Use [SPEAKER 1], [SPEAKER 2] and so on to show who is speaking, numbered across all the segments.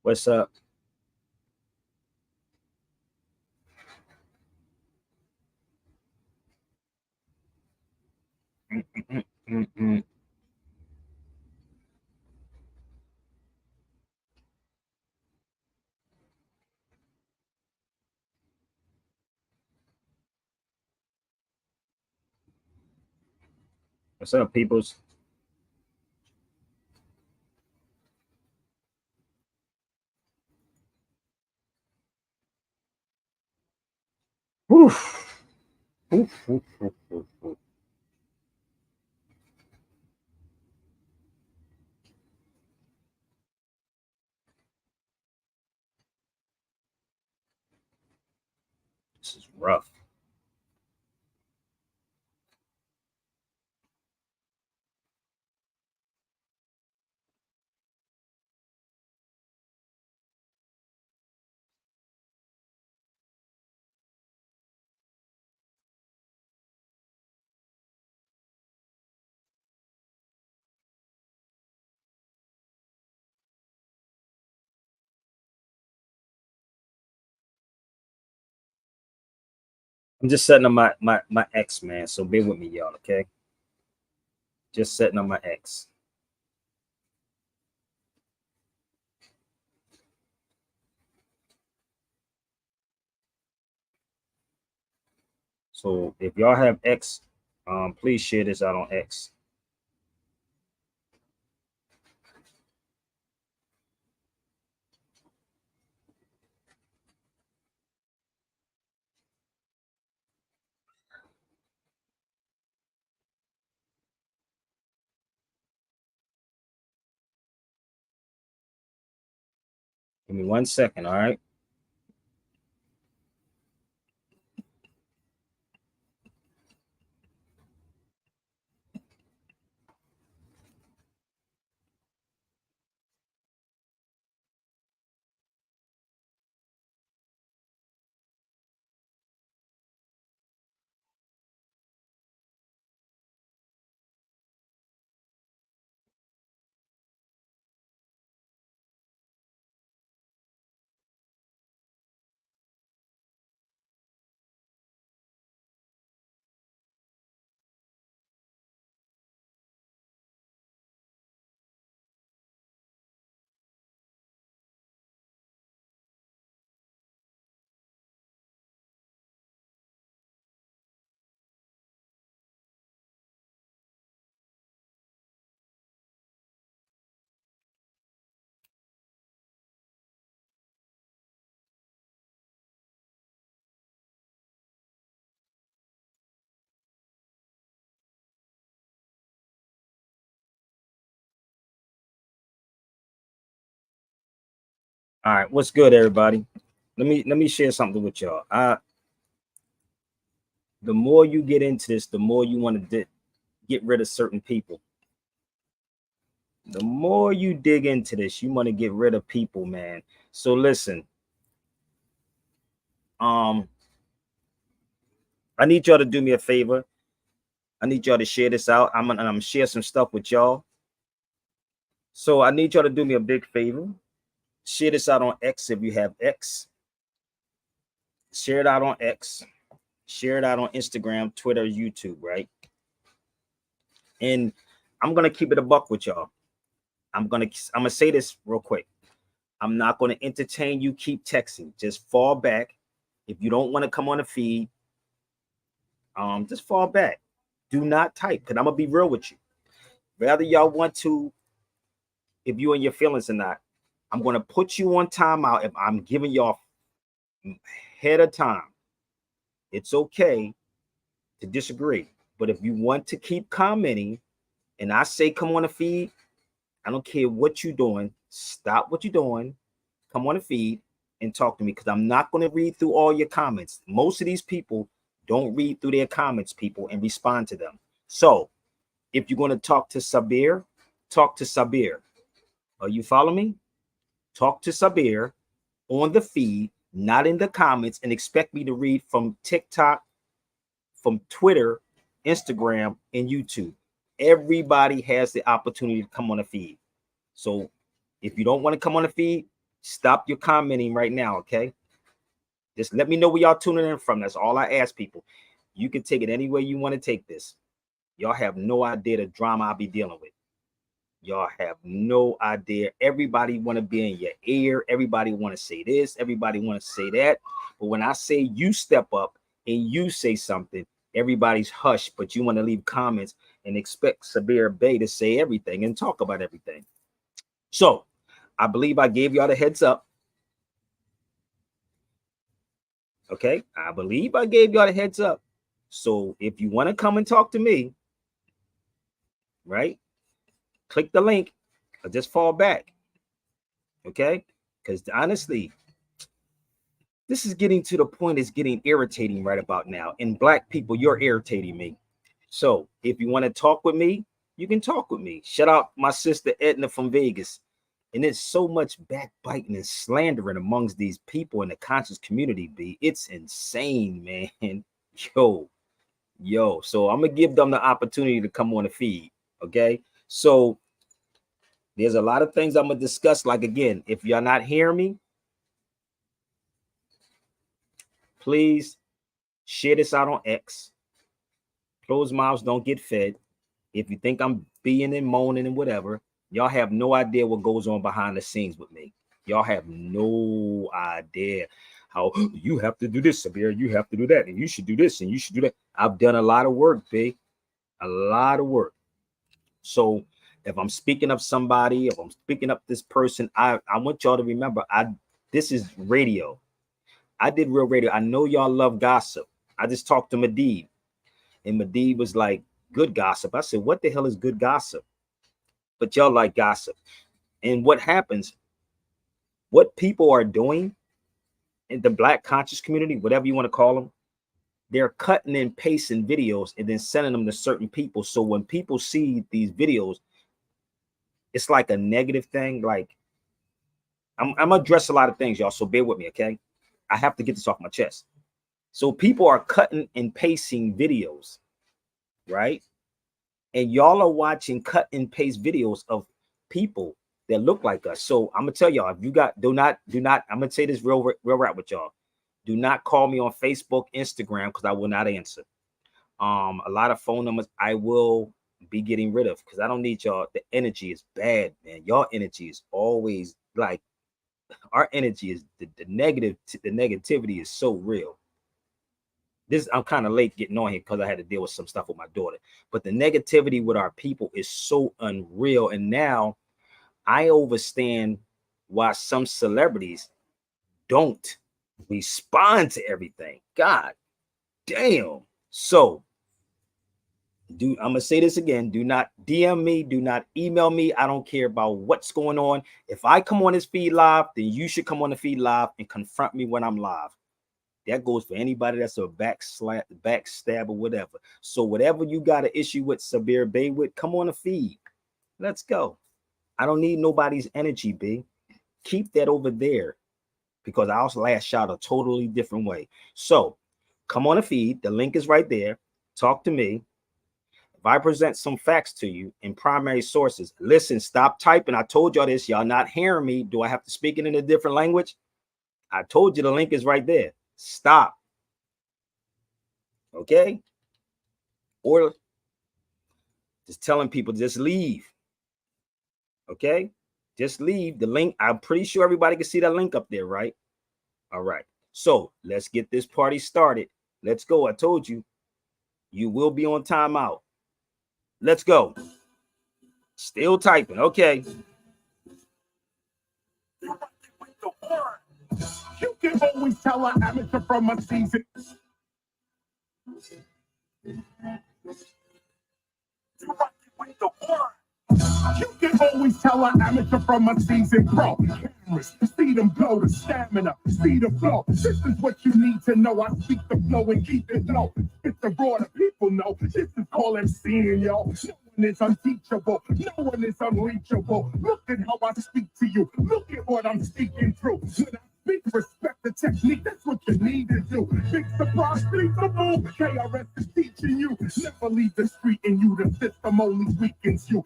[SPEAKER 1] What's up? What's up, peoples? Oof. Oof, oof, oof, oof, oof. This is rough. I'm just setting up my X, man. So bear with me, y'all. Okay, just setting up my X. So if y'all have X, please share this out on X. Give me 1 second, all right? All right, what's good, everybody? Let me share something with y'all. The more you get into this, the more you want to get rid of certain people. The more you dig into this, you want to get rid of people, man. So listen, um, I need y'all to do me a favor. I need y'all to share this out. I'm gonna share some stuff with y'all. So I need y'all to do me a big favor. Share this out on X if you have X. Share it out on X. Share it out on Instagram, Twitter, YouTube, right? And I'm gonna keep it a buck with y'all. I'm gonna say this real quick. I'm not gonna entertain you. Keep texting. Just fall back. If you don't want to come on the feed, just fall back. Do not type, because I'm gonna be real with you. Whether y'all want to, if you in your feelings or not, I'm gonna put you on timeout if I'm giving y'all ahead of time. It's okay to disagree, but if you want to keep commenting, and I say come on the feed, I don't care what you're doing. Stop what you're doing. Come on the feed and talk to me, because I'm not going to read through all your comments. Most of these people don't read through their comments, people, and respond to them. So if you're going to talk to Sabir, talk to Sabir. Are you following me? Talk to Sabir on the feed, not in the comments, and expect me to read from TikTok, from Twitter, Instagram, and YouTube. Everybody has the opportunity to come on the feed. So if you don't want to come on the feed, stop your commenting right now, okay? Just let me know where y'all tuning in from. That's all I ask people. You can take it any way you want to take this. Y'all have no idea the drama I'll be dealing with. Y'all have no idea. Everybody want to be in your ear. Everybody want to say this. Everybody want to say that. But when I say you step up and you say something, everybody's hushed. But you want to leave comments and expect Sabir Bey to say everything and talk about everything. So I believe I gave y'all the heads up. Okay, I believe I gave y'all the heads up. So if you want to come and talk to me, right, click the link or just fall back. Okay, because honestly, this is getting to the point, it's getting irritating right about now. And black people, you're irritating me. So if you want to talk with me, you can talk with me. Shout out my sister Edna from Vegas. And there's so much backbiting and slandering amongst these people in the conscious community, B. It's insane, man. Yo. So I'm going to give them the opportunity to come on the feed, okay? So there's a lot of things I'm going to discuss. Like, again, if you're not hearing me, please share this out on X. Closed mouths don't get fed. If you think I'm being and moaning and whatever, y'all have no idea what goes on behind the scenes with me. Y'all have no idea how you have to do this, Sabir. You have to do that. And you should do this and you should do that. I've done a lot of work, B. A lot of work. So if I'm speaking of somebody, if I'm speaking up this person, I want y'all to remember, this is radio. I did real radio. I know y'all love gossip. I just talked to Medivh. And Medivh was like, good gossip. I said, what the hell is good gossip? But y'all like gossip. And what happens, what people are doing in the black conscious community, whatever you want to call them, they're cutting and pasting videos and then sending them to certain people. So when people see these videos, it's like a negative thing. Like, I'm gonna address a lot of things, y'all. So bear with me, okay? I have to get this off my chest. So people are cutting and pasting videos, right? And y'all are watching cut and paste videos of people that look like us. So I'm gonna tell y'all, if you got, do not, I'm gonna say this real rap with y'all. Do not call me on Facebook, Instagram, because I will not answer. A lot of phone numbers I will be getting rid of because I don't need y'all. The energy is bad, man. Y'all energy is always like, our energy is the negativity is so real. I'm kind of late getting on here because I had to deal with some stuff with my daughter. But the negativity with our people is so unreal. And now I understand why some celebrities don't respond to everything. God damn. So I'm gonna say this again. Do not DM me, do not email me. I don't care about what's going on. If I come on this feed live, then you should come on the feed live and confront me when I'm live. That goes for anybody that's a backstab or whatever. So whatever you got an issue with Sabir Bey with, come on the feed. Let's go. I don't need nobody's energy, B. Keep that over there because I'll lash out a totally different way. So come on the feed. The link is right there. Talk to me. If I present some facts to you in primary sources, listen, stop typing. I told y'all this. Y'all not hearing me. Do I have to speak it in a different language? I told you the link is right there. Stop. Okay? Or just telling people, just leave. Okay? Just leave. The link, I'm pretty sure everybody can see that link up there, right? All right. So let's get this party started. Let's go. I told you, you will be on timeout. Let's go. Still typing. Okay. You can always tell an amateur from a season. You can always tell an amateur from a seasoned pro. Cameras, see them blow, the stamina, see the flow. This is what you need to know. I speak the flow and keep it low. It's the raw the people know. This is all I'm seeing, yo. No one is unteachable. No one is unreachable. Look at how I speak to you. Look at what I'm speaking through. When I speak, respect the technique. That's what you need to do. Big surprise, please the move. KRS is teaching you. Never leave the street and you. The system only weakens you.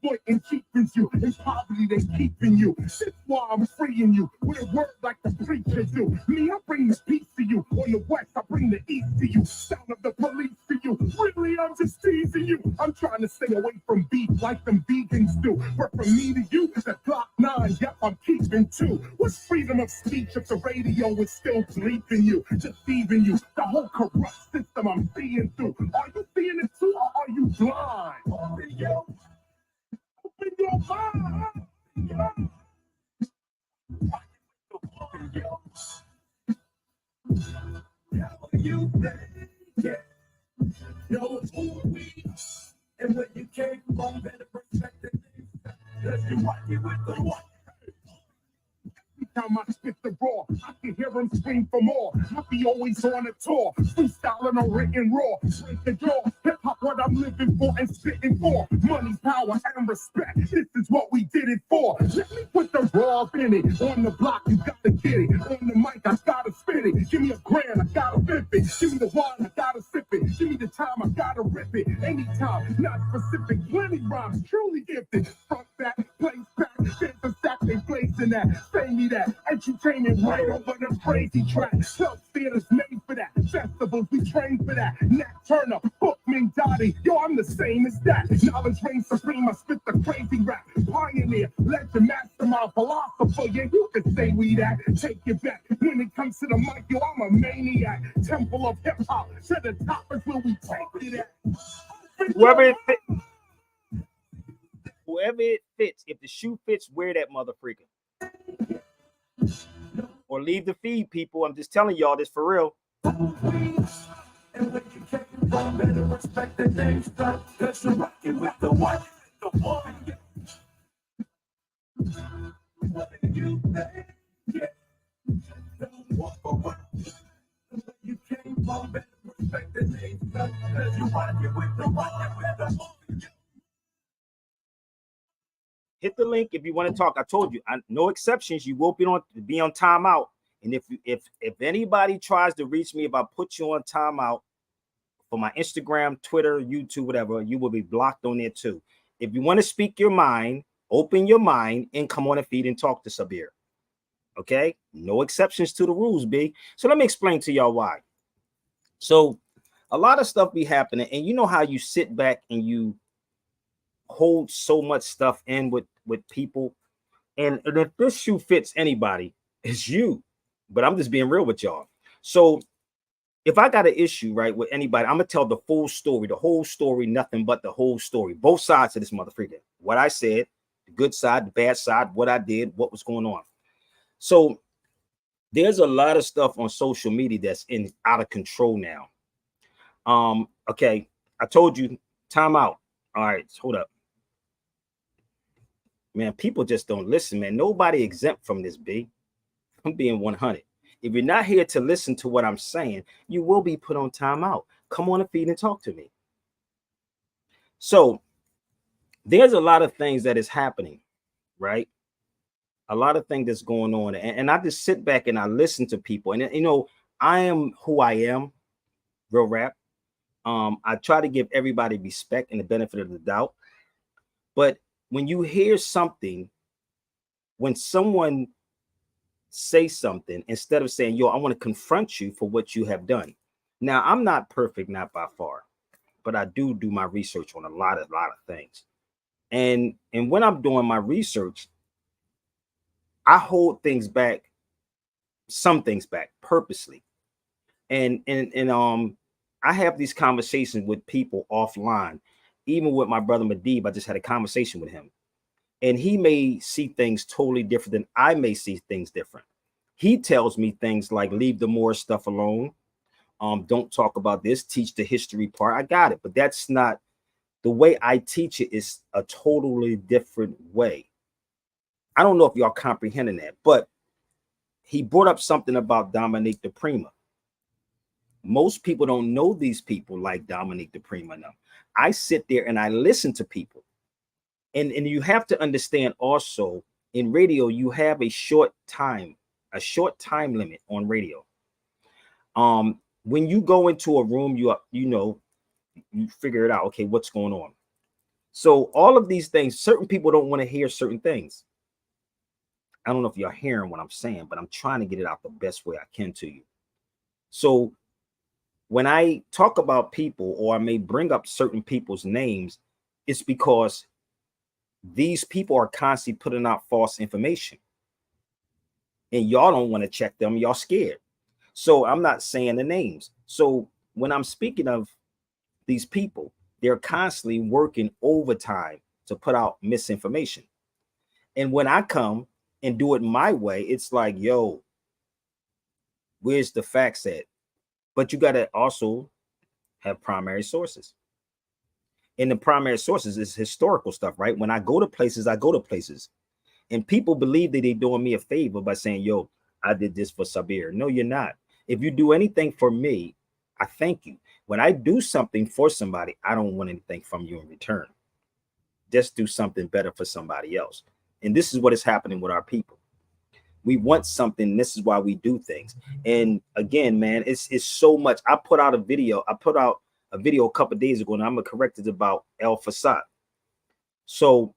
[SPEAKER 2] exploiting, cheapens you. In poverty, they keeping you. That's why I'm freeing you with a word like the preacher do. Me, I bring the peace to you. On the west, I bring the east to you. Sound of the police to you. Really, I'm just teasing you. I'm trying to stay away from beef like them vegans do. But from me to you, the Glock 9, yep, I'm keeping two. What's freedom of speech if the radio is still bleeping you? Deceiving you. The whole corrupt system I'm seeing through. Are you seeing it too, or are you blind? Open your mind. You think, yeah. Yo, it's who we and when you came from, better protect the things. Cause you rock it with the one. Every time I spit the raw, I can hear him scream for more. I be always on a tour, freestyling on written raw. Break the door, hip hop what I'm living for and spitting for. Money, power, and respect. This is what we did it for. Let me put the raw in it. On the block, you gotta get it. On the mic, I gotta spit it. Give me a grand, I gotta flip it. Give me the wine, I gotta sip it. Give me the time, I gotta rip it. Anytime, not specific. Plenty rhymes, truly gifted. Front back, place back, there's a stack, they blazing that. Say me that. Entertainment right over the crazy track. Self theaters made for that. Festivals, we train for that. Nat Turner, Bookman, Dottie. Yo, I'm the same as that. Knowledge reigns supreme. I spit the crazy rap. Pioneer, legend, mastermind, philosopher. Yeah, you can say we that. Take it back. When it comes to the mic, yo, I'm a maniac. Temple of hip hop. To the top is where we take it at.
[SPEAKER 1] Whoever it fits, if the shoe fits, wear that mother freaker. Or leave the feed, people. I'm just telling y'all this for real.
[SPEAKER 2] And when you came from, better respect the names, cause you're rocking with the one. What do you think? Yeah. Don't walk away. And when you came from, better respect the names, cause you're rocking with the one.
[SPEAKER 1] Hit the link if you want to talk. I told you, no exceptions. You will be on timeout. And if anybody tries to reach me, if I put you on timeout for my Instagram, Twitter, YouTube, whatever, you will be blocked on there too. If you want to speak your mind, open your mind and come on the feed and talk to Sabir. Okay? No exceptions to the rules, B. So let me explain to y'all why. So a lot of stuff be happening, and you know how you sit back and you hold so much stuff in with people, and if this shoe fits anybody, it's you. But I'm just being real with y'all. So if I got an issue right with anybody, I'm gonna tell the full story, the whole story, nothing but the whole story, both sides of this motherfucker. What I said, the good side, the bad side, what I did, what was going on. So there's a lot of stuff on social media that's out of control now. Okay, I told you, time out. All right, hold up. Man, people just don't listen, man. Nobody exempt from this, B. I'm being 100. If you're not here to listen to what I'm saying, you will be put on timeout. Come on the feed and talk to me. So there's a lot of things that is happening, right? A lot of things that's going on. And I just sit back and I listen to people. And, you know, I am who I am, real rap. I try to give everybody respect and the benefit of the doubt. But when you hear something, when someone say something, instead of saying, yo, I want to confront you for what you have done. Now, I'm not perfect, not by far, but I do my research on a lot of things. And when I'm doing my research, I hold things back, some things back purposely. And I have these conversations with people offline. Even with my brother Medib, I just had a conversation with him. And he may see things totally different than I may see things different. He tells me things like, leave the more stuff alone. Don't talk about this, teach the history part. I got it, but that's not the way I teach it. Is a totally different way. I don't know if y'all comprehending that, but he brought up something about Dominique DePrima. Most people don't know these people like Dominique DePrima now. I sit there and I listen to people. And you have to understand also, in radio, you have a short time limit on radio. When you go into a room, you figure it out. Okay, what's going on? So all of these things, certain people don't want to hear certain things. I don't know if you're hearing what I'm saying, but I'm trying to get it out the best way I can to you. So when I talk about people, or I may bring up certain people's names, it's because these people are constantly putting out false information, and y'all don't want to check them. Y'all scared. So I'm not saying the names. So when I'm speaking of these people, they're constantly working overtime to put out misinformation. And when I come and do it my way, it's like, yo, where's the facts at? But you got to also have primary sources. And the primary sources is historical stuff, right? When I go to places, I go to places. And people believe that they're doing me a favor by saying, yo, I did this for Sabir. No, you're not. If you do anything for me, I thank you. When I do something for somebody, I don't want anything from you in return. Just do something better for somebody else. And this is what is happening with our people. We want something. This is why we do things. And again, man, it's so much. I put out a video a couple of days ago, and I'm gonna correct it about El Fasad. So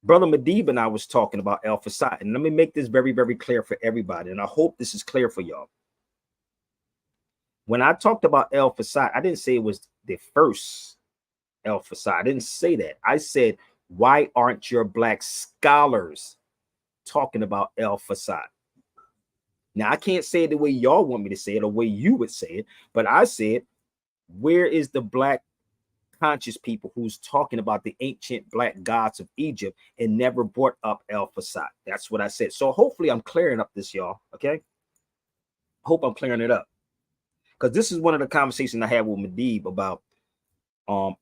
[SPEAKER 1] Brother Medib and I was talking about El Fasad, and let me make this very, very clear for everybody, and I hope this is clear for y'all. When I talked about El Fasad, I didn't say it was the first El Fasad. I didn't say that. I said, why aren't your black scholars talking about El Fasad? Now, I can't say it the way y'all want me to say it or the way you would say it, but I said, where is the black conscious people who's talking about the ancient black gods of Egypt and never brought up El Fasad? That's what I said. So hopefully I'm clearing up this, y'all. Okay. Hope I'm clearing it up, because this is one of the conversations I had with Medib about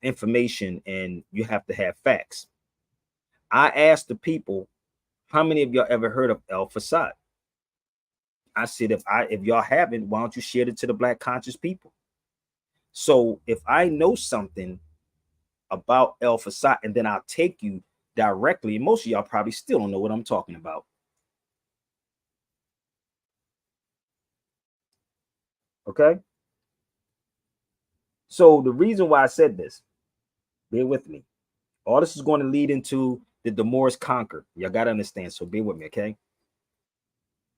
[SPEAKER 1] information, and you have to have facts. I asked the people, how many of y'all ever heard of El Fasad? I said, if y'all haven't, why don't you share it to the black conscious people? So if I know something about El Fasad, and then I'll take you directly, and most of y'all probably still don't know what I'm talking about. Okay. So the reason why I said this, bear with me. All this is going to lead into the Moors conquer. Y'all got to understand. So bear with me. Okay.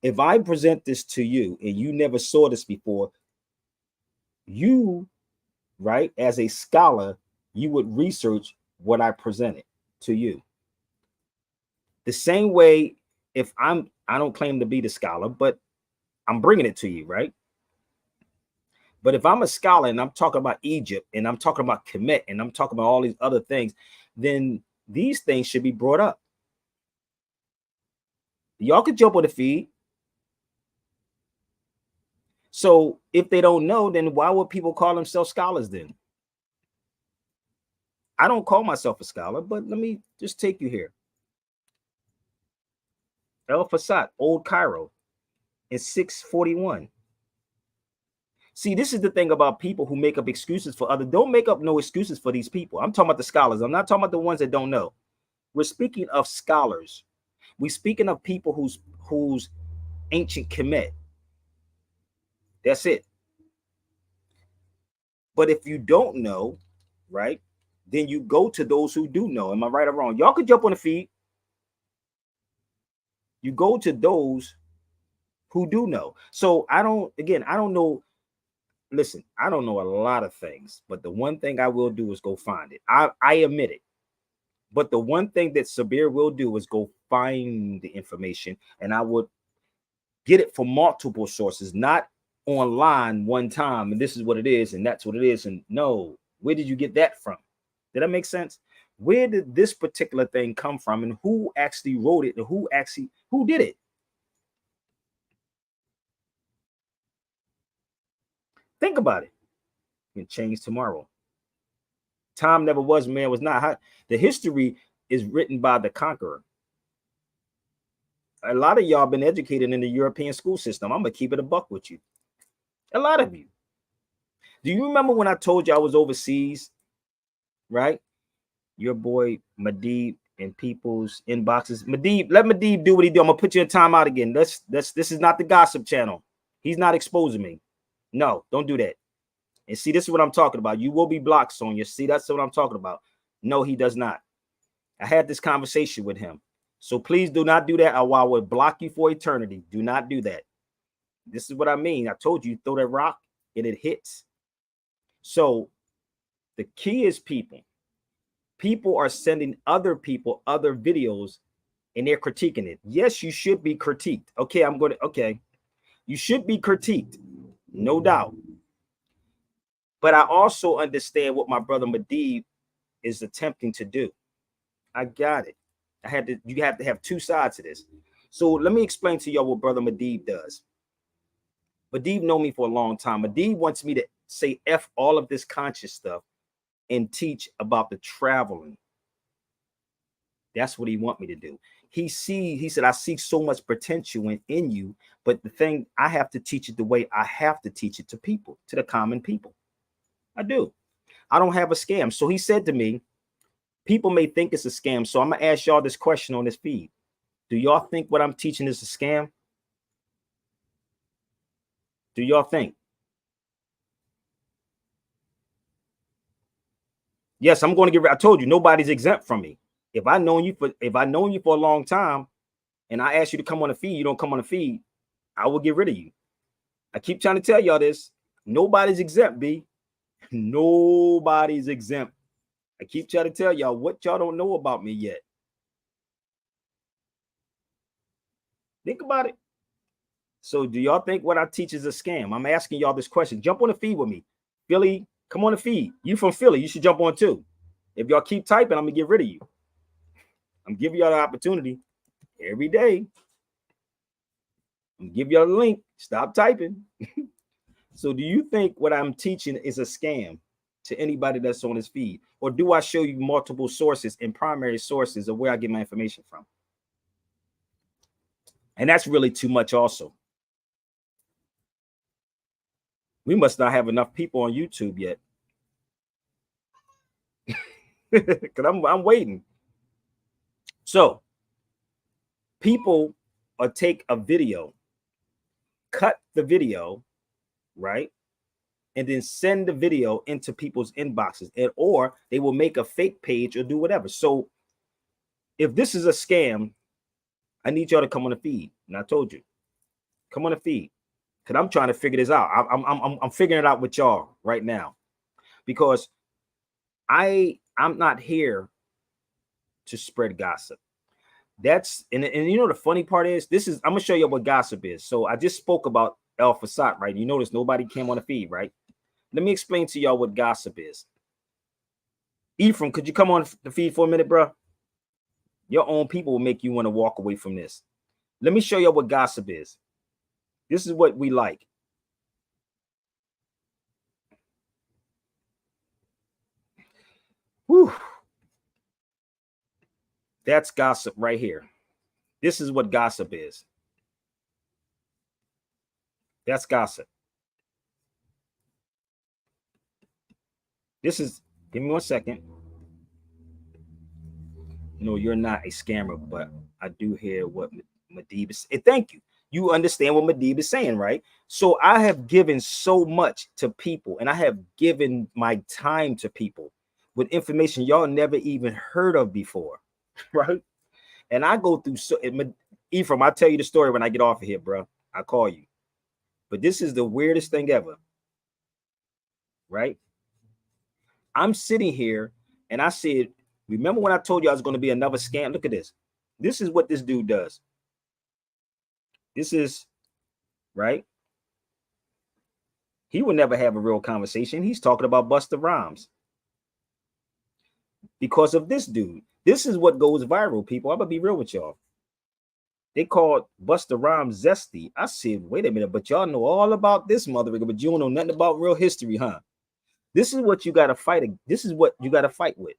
[SPEAKER 1] If I present this to you and you never saw this before, you, right, as a scholar, you would research what I presented to you. The same way, if I don't claim to be the scholar, but I'm bringing it to you, right? But if I'm a scholar and I'm talking about Egypt and I'm talking about Kemet and I'm talking about all these other things, then these things should be brought up. Y'all could jump on the feed. So if they don't know, then why would people call themselves scholars then? I don't call myself a scholar, but let me just take you here. El Fasad, Old Cairo, in 641. See, this is the thing about people who make up excuses for others. Don't make up no excuses for these people. I'm talking about the scholars. I'm not talking about the ones that don't know. We're speaking of scholars. We're speaking of people whose ancient Kemet. That's it. But if you don't know, right, then you go to those who do know. Am I right or wrong? Y'all could jump on the feed. You go to those who do know. So I don't know. Listen, I don't know a lot of things, but the one thing I will do is go find it. I admit it. But the one thing that Sabir will do is go find the information, and I would get it from multiple sources, not online one time, and this is what it is, and that's what it is. And no, where did you get that from? Did that make sense? Where did this particular thing come from, and who actually wrote it, and who did it? Think about it. It can change tomorrow. Time never was, man was not. The history is written by the conqueror. A lot of y'all been educated in the European school system. I'm gonna keep it a buck with you. A lot of you. Do you remember when I told you I was overseas? Right? Your boy Medib in people's inboxes. Medib, let Medib do what he do. I'm gonna put you in timeout again. This is not the gossip channel. He's not exposing me. No, don't do that. And see, this is what I'm talking about. You will be blocked, Sonya. See, that's what I'm talking about. No, he does not. I had this conversation with him. So please do not do that, or I will block you for eternity. Do not do that. This is what I mean. I told you, throw that rock and it hits. So the key is people. People are sending other people other videos and they're critiquing it. Yes, you should be critiqued. Okay, okay. You should be critiqued, no doubt. But I also understand what my brother Medib is attempting to do. I got it. You have to have two sides to this. So let me explain to y'all what brother Medib does. Medib know me for a long time. Medib wants me to say F all of this conscious stuff and teach about the traveling. That's what he want me to do. He said, I see so much potential in you, but the thing, I have to teach it the way I have to teach it to people, to the common people. I do. I don't have a scam. So he said to me, people may think it's a scam. So I'm going to ask y'all this question on this feed. Do y'all think what I'm teaching is a scam? Do y'all think? Yes, I'm going to I told you, nobody's exempt from me. If I known you for a long time and I ask you to come on the feed, you don't come on the feed, I will get rid of you. I keep trying to tell y'all this. Nobody's exempt, B. Nobody's exempt. I keep trying to tell y'all what y'all don't know about me yet. Think about it. So do y'all think what I teach is a scam? I'm asking y'all this question. Jump on the feed with me. Philly, come on the feed. You from Philly, you should jump on too. If y'all keep typing, I'm going to get rid of you. I'm giving y'all the opportunity every day. I'm give y'all the link. Stop typing. So do you think what I'm teaching is a scam to anybody that's on this feed? Or do I show you multiple sources and primary sources of where I get my information from? And that's really too much also. We must not have enough people on YouTube yet. Because I'm waiting. So people take a video, cut the video, right? And then send the video into people's inboxes, or they will make a fake page or do whatever. So if this is a scam, I need y'all to come on the feed. And I told you, come on the feed, because I'm trying to figure this out. I'm figuring it out with y'all right now, because I'm not here to spread gossip. That's and you know the funny part is, I'm gonna show you what gossip is. So I just spoke about El Fasad, right? You notice nobody came on the feed, right? Let me explain to y'all what gossip is. Ephraim, could you come on the feed for a minute, bro? Your own people will make you want to walk away from this. Let me show you what gossip is. This is what we like. Whew. That's gossip right here. This is what gossip is. That's gossip. This is, give me 1 second. No, you're not a scammer, but I do hear what Medib is saying. Thank you. You understand what Medib is saying, right? So I have given so much to people, and I have given my time to people with information y'all never even heard of before, right? And I go through Ephraim, I'll tell you the story when I get off of here, bro. I'll call you. But this is the weirdest thing ever, right? I'm sitting here and I said, remember when I told you I was going to be another scam? Look at this. This is what this dude does. This is, right? He would never have a real conversation. He's talking about Busta Rhymes. Because of this dude. This is what goes viral, people. I'm going to be real with y'all. They called Busta Rhymes zesty. I said, wait a minute, but y'all know all about this motherfucker, but you don't know nothing about real history, huh? This is what you got to fight. This is what you got to fight with.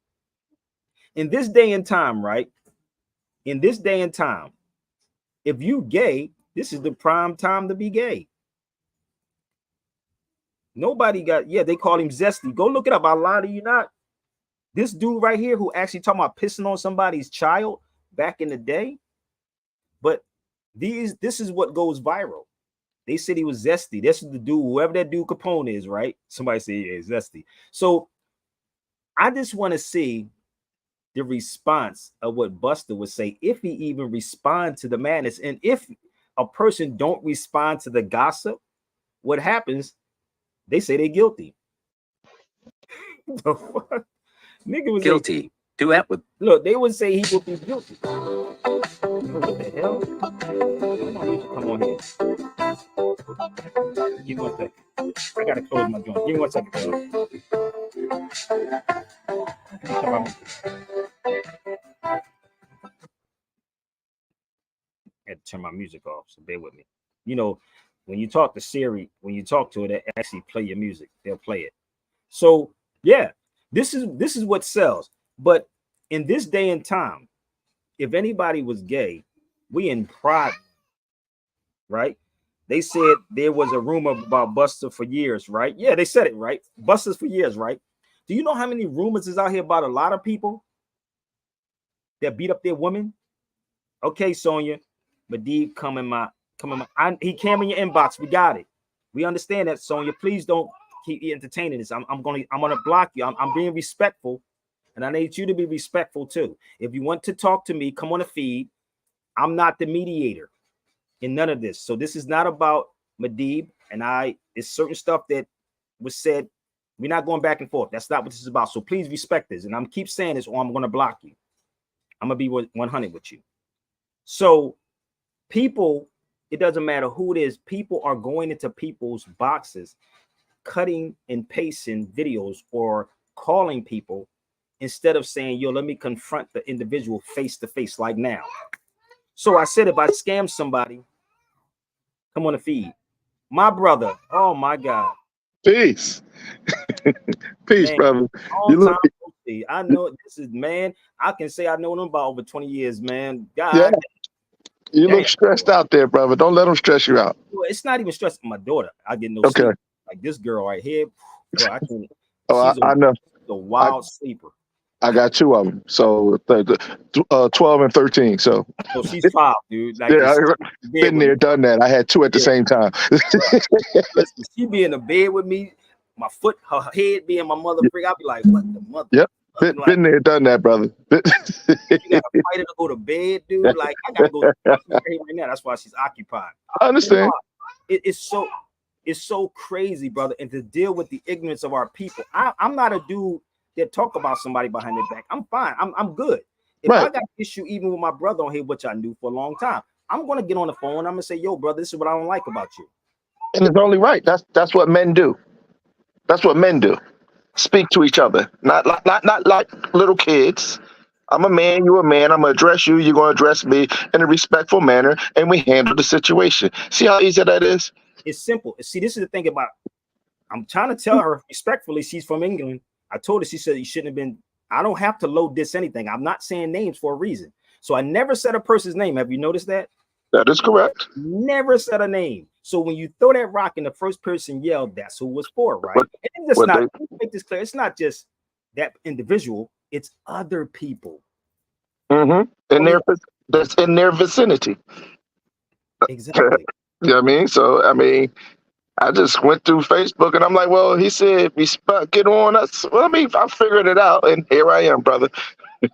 [SPEAKER 1] In this day and time, right? In this day and time, if you gay, this is the prime time to be gay. Nobody got, yeah, they call him zesty. Go look it up. I lie to you not. This dude right here who actually talking about pissing on somebody's child back in the day. But this is what goes viral. They said he was zesty. This is the dude, whoever that dude Capone is, right? Somebody say, yeah, zesty. So I just want to see the response of what Buster would say, if he even respond to the madness. And if a person don't respond to the gossip, what happens? They say they're guilty. The fuck? Nigga was
[SPEAKER 3] guilty. Duet with.
[SPEAKER 1] Look, they would say he would be guilty. What the hell? Come on here. Give me 1 second. I gotta close my joint. Give me 1 second, bro. I had to turn my music off, so bear with me. You know, when you talk to Siri, when you talk to it, they actually play your music. They'll play it. So yeah, this is what sells. But in this day and time, if anybody was gay, we in pride, right? They said there was a rumor about Buster for years, right? Yeah, they said it, right? Busters for years, right? Do you know how many rumors is out here about a lot of people that beat up their women? Okay, Sonia, Madib, he came in your inbox. We got it. We understand that, Sonia. Please don't keep entertaining this. I'm gonna block you. I'm being respectful, and I need you to be respectful too. If you want to talk to me, come on the feed. I'm not the mediator in none of this. So this is not about Madib and I. It's certain stuff that was said. We're not going back and forth. That's not what this is about. So please respect this. And I'm keep saying this, or I'm gonna block you. I'm gonna be 100 with you. So people, it doesn't matter who it is. People are going into people's boxes, cutting and pasting videos or calling people instead of saying, yo, let me confront the individual face to face like now. So I said, if I scam somebody, come on the feed. My brother, oh my God.
[SPEAKER 2] Peace. Peace,
[SPEAKER 1] Man,
[SPEAKER 2] brother.
[SPEAKER 1] You look, I know this is, man, I can say I know them about over 20 years, man. God.
[SPEAKER 2] Yeah. You look stressed out there, brother. Don't let them stress you out.
[SPEAKER 1] It's not even stressing my daughter. I get no
[SPEAKER 2] okay.
[SPEAKER 1] sleep. Like this girl right here, bro, I can't.
[SPEAKER 2] Oh, I know.
[SPEAKER 1] The wild sleeper.
[SPEAKER 2] I got 2 of them. So 12 and 13. So
[SPEAKER 1] she's 5, dude. Like,
[SPEAKER 2] yeah, I've been there, done that. I had 2 at the same time.
[SPEAKER 1] Listen, she be in the bed with me, my foot, her head being my mother freak. I'll be like, what the mother?
[SPEAKER 2] Yep. Been there, done that, brother.
[SPEAKER 1] You gotta fight her to go to bed, dude. Like, I gotta go right now. That's why she's occupied.
[SPEAKER 2] I understand.
[SPEAKER 1] It's so crazy, brother. And to deal with the ignorance of our people. I'm not a dude that talk about somebody behind their back. I'm fine. I'm good. If I got an issue even with my brother on here, which I knew for a long time, I'm gonna get on the phone. I'm gonna say, yo, brother, this is what I don't like about you.
[SPEAKER 2] And it's only right. That's what men do. That's what men do. Speak to each other, not like little kids. I'm a man, you're a man. I'm gonna address you. You're gonna address me in a respectful manner, and we handle the situation. See how easy that is?
[SPEAKER 1] It's simple. See, this is the thing about. I'm trying to tell her respectfully. She's from England. I told her. She said you shouldn't have been. I don't have to load this anything. I'm not saying names for a reason. So I never said a person's name. Have you noticed that?
[SPEAKER 2] That is correct.
[SPEAKER 1] Never said a name. So when you throw that rock and the first person yelled, that's who it was for, right? And it's not, make this clear. It's not just that individual. It's other people.
[SPEAKER 2] Mm-hmm. That's in their vicinity.
[SPEAKER 1] Exactly.
[SPEAKER 2] You know what I mean? So, I mean, I just went through Facebook and I'm like, well, he said, get on us. Well, I mean, I figured it out. And here I am, brother.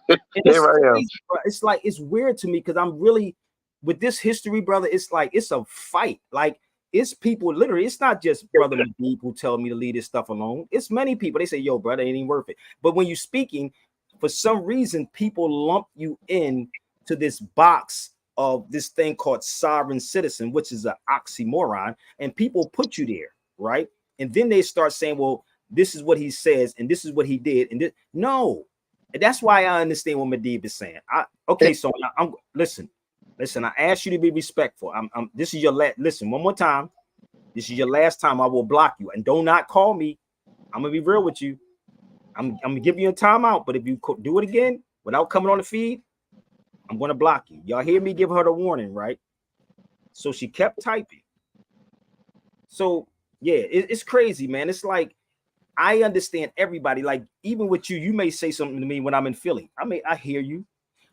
[SPEAKER 2] Here I am.
[SPEAKER 1] It's like, it's weird to me because I'm really, with this history, brother, it's like, it's a fight. Like, it's people literally, it's not just brother Madib who tell me to leave this stuff alone. It's many people. They say, yo, brother, it ain't even worth it. But when you're speaking, for some reason, people lump you in to this box of this thing called sovereign citizen, which is an oxymoron, and people put you there, right? And then they start saying, well, this is what he says, and this is what he did, and this. No, and that's why I understand what Madib is saying. So I'm listen. I ask you to be respectful. This is your last. Listen, one more time. This is your last time. I will block you, and do not call me. I'm gonna be real with you. I'm gonna give you a timeout, but if you do it again without coming on the feed, I'm gonna block you. Y'all hear me give her the warning, right? So she kept typing. So yeah, it's crazy, man. It's like I understand everybody. Like even with you, you may say something to me when I'm in Philly. I hear you,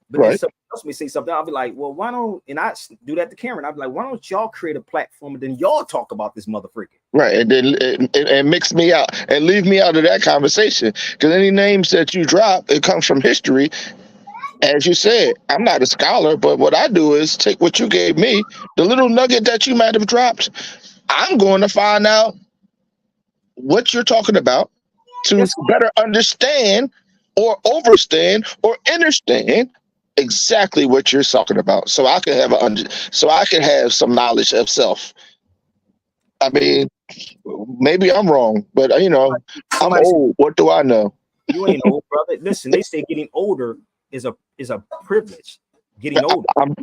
[SPEAKER 1] but then somebody else may say something. I'll be like, well, why don't? And I do that to Karen. I'll be like, why don't y'all create a platform and then y'all talk about this mother freaking?
[SPEAKER 3] Right, and then and mix me out and leave me out of that conversation. Because any names that you drop, it comes from history. As you said, I'm not a scholar, but what I do is take what you gave me, the little nugget that you might have dropped. I'm going to find out what you're talking about to
[SPEAKER 1] That's it.
[SPEAKER 3] better understand or overstand or understand exactly what you're talking about, so I can have so I can have some knowledge of self. I mean, maybe I'm wrong, but I'm
[SPEAKER 1] Somebody said
[SPEAKER 3] old. What do I know?
[SPEAKER 1] you ain't old, brother. Listen, they say getting older is a privilege. Getting older.
[SPEAKER 3] I'm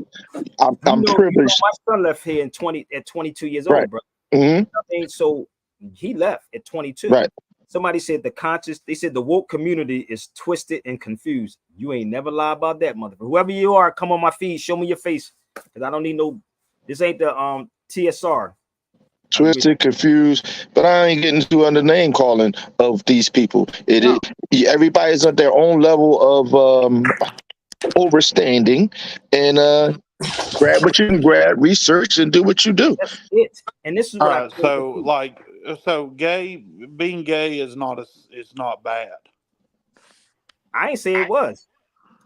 [SPEAKER 3] I'm
[SPEAKER 1] You know,
[SPEAKER 3] privileged,
[SPEAKER 1] my son left here in 22 years
[SPEAKER 3] right?
[SPEAKER 1] old, bro.
[SPEAKER 3] Hmm.
[SPEAKER 1] I mean, so he left at 22.
[SPEAKER 3] Right.
[SPEAKER 1] Somebody said they said the woke community is twisted and confused. You ain't never lie about that, motherfucker. Whoever you are, come on my feed, show me your face. Because I don't need no, this ain't the TSR.
[SPEAKER 3] Twisted, confused, but I ain't getting too under name calling of these people.
[SPEAKER 1] No,
[SPEAKER 3] Everybody's at their own level of overstanding, and grab what you can grab, research, and do what you do.
[SPEAKER 1] that's it. And this is
[SPEAKER 4] All
[SPEAKER 1] what I
[SPEAKER 4] right,
[SPEAKER 1] told the
[SPEAKER 4] so
[SPEAKER 1] people.
[SPEAKER 4] like, so gay, being gay is not it's not bad.
[SPEAKER 1] I ain't say it was.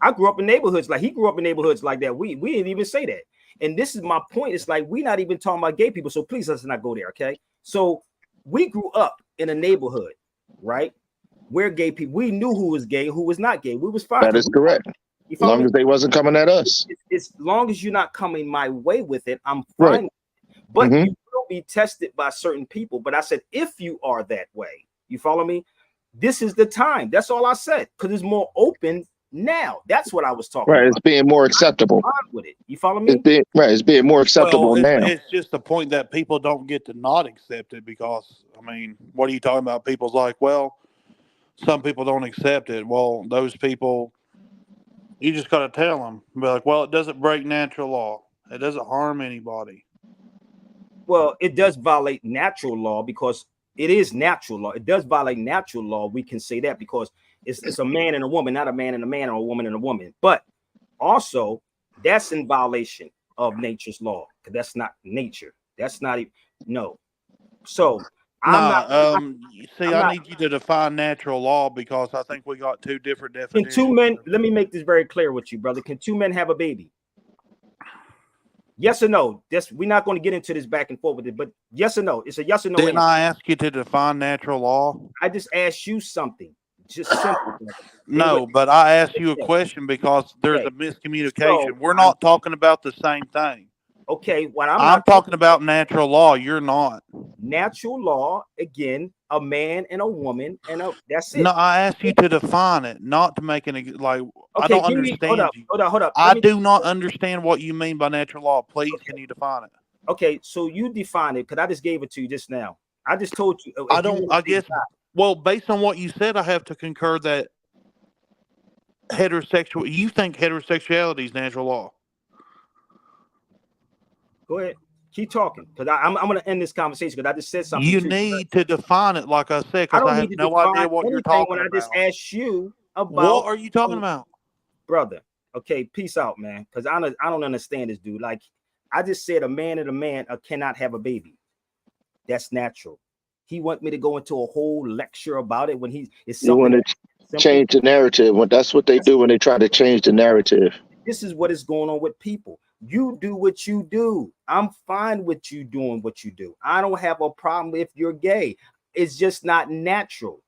[SPEAKER 1] I grew up in neighborhoods like he grew up in neighborhoods like that. We didn't even say that. And this is my point. It's like we not even talking about gay people. So please let's not go there. Okay. So we grew up in a neighborhood, right? Where gay people, we knew who was gay, who was not gay. We was fine
[SPEAKER 3] That
[SPEAKER 1] because
[SPEAKER 3] is correct.
[SPEAKER 1] you
[SPEAKER 3] As
[SPEAKER 1] follow
[SPEAKER 3] long
[SPEAKER 1] me?
[SPEAKER 3] as they wasn't coming at us.
[SPEAKER 1] As long as you're not coming my way with it, I'm
[SPEAKER 3] Right.
[SPEAKER 1] fine. But
[SPEAKER 3] Hmm.
[SPEAKER 1] you will be tested by certain people. But I said, if you are that way, you follow me? This is the time. That's all I said. Because it's more open now. That's what I was talking
[SPEAKER 3] Right. It's
[SPEAKER 1] about.
[SPEAKER 3] being more acceptable.
[SPEAKER 1] Fine with it. You follow me?
[SPEAKER 3] It's being more
[SPEAKER 4] Well,
[SPEAKER 3] acceptable now.
[SPEAKER 4] it's just the point that people don't get to not accept it because I mean, what are you talking about? People's like, well, some people don't accept it. Well, those people, you just got to tell them, be like, well, it doesn't break natural law. It doesn't harm anybody.
[SPEAKER 1] Well, it does violate natural law because it is natural law. It does violate natural law. We can say that because it's a man and a woman, not a man and a man or a woman and a woman. But also, that's in violation of nature's law because that's not nature. That's not even no. So I'm not.
[SPEAKER 4] Nah, see,
[SPEAKER 1] I'm
[SPEAKER 4] I
[SPEAKER 1] not.
[SPEAKER 4] need you to define natural law because I think we got two different
[SPEAKER 1] Can two
[SPEAKER 4] definitions.
[SPEAKER 1] men? Let me make this very clear with you, brother. Can two men have a baby? Yes or no? This we're not going to get into this back and forth with it, but yes or no? It's a yes or no
[SPEAKER 4] Didn't
[SPEAKER 1] answer.
[SPEAKER 4] I ask you to define natural law?
[SPEAKER 1] I just asked you something, just simple. It would
[SPEAKER 4] No, but I asked you a question because there's
[SPEAKER 1] okay.
[SPEAKER 4] a miscommunication.
[SPEAKER 1] So
[SPEAKER 4] We're not talking about the same thing.
[SPEAKER 1] okay, what I'm
[SPEAKER 4] I'm
[SPEAKER 1] not
[SPEAKER 4] talking about natural law. You're not.
[SPEAKER 1] natural law again, a man and a woman, and that's
[SPEAKER 4] No,
[SPEAKER 1] it.
[SPEAKER 4] I asked you to define it, not to make an like. I
[SPEAKER 1] Okay,
[SPEAKER 4] don't
[SPEAKER 1] give me hold
[SPEAKER 4] understand
[SPEAKER 1] up,
[SPEAKER 4] you.
[SPEAKER 1] hold up.
[SPEAKER 4] I do not understand what you mean by natural law. Please,
[SPEAKER 1] Okay,
[SPEAKER 4] can you define it?
[SPEAKER 1] okay. So you define it because I just gave it to you just now. I just told you
[SPEAKER 4] I
[SPEAKER 1] if you
[SPEAKER 4] don't.
[SPEAKER 1] want
[SPEAKER 4] I
[SPEAKER 1] to say
[SPEAKER 4] guess. Well, based on what you said, I have to concur that heterosexual. You think heterosexuality is natural law?
[SPEAKER 1] go ahead, keep talking because I'm going to end this conversation because I just said something
[SPEAKER 4] You
[SPEAKER 1] too.
[SPEAKER 4] need to define it, like I said,
[SPEAKER 1] I
[SPEAKER 4] because I
[SPEAKER 1] don't
[SPEAKER 4] have
[SPEAKER 1] need to
[SPEAKER 4] no
[SPEAKER 1] define
[SPEAKER 4] idea what you're
[SPEAKER 1] anything when
[SPEAKER 4] talking
[SPEAKER 1] I just
[SPEAKER 4] about.
[SPEAKER 1] asked you
[SPEAKER 4] What
[SPEAKER 1] about
[SPEAKER 4] are you talking about?
[SPEAKER 1] brother. Okay, peace out, man. Because I don't understand this dude. Like I just said, a man and a man cannot have a baby. That's natural. He want me to go into a whole lecture about it when it's
[SPEAKER 3] You
[SPEAKER 1] something
[SPEAKER 3] want to
[SPEAKER 1] that's simple.
[SPEAKER 3] change the narrative. When that's what they do when they try to change the narrative.
[SPEAKER 1] This is what is going on with people. You do what you do. I'm fine with you doing what you do. I don't have a problem if you're gay. It's just not natural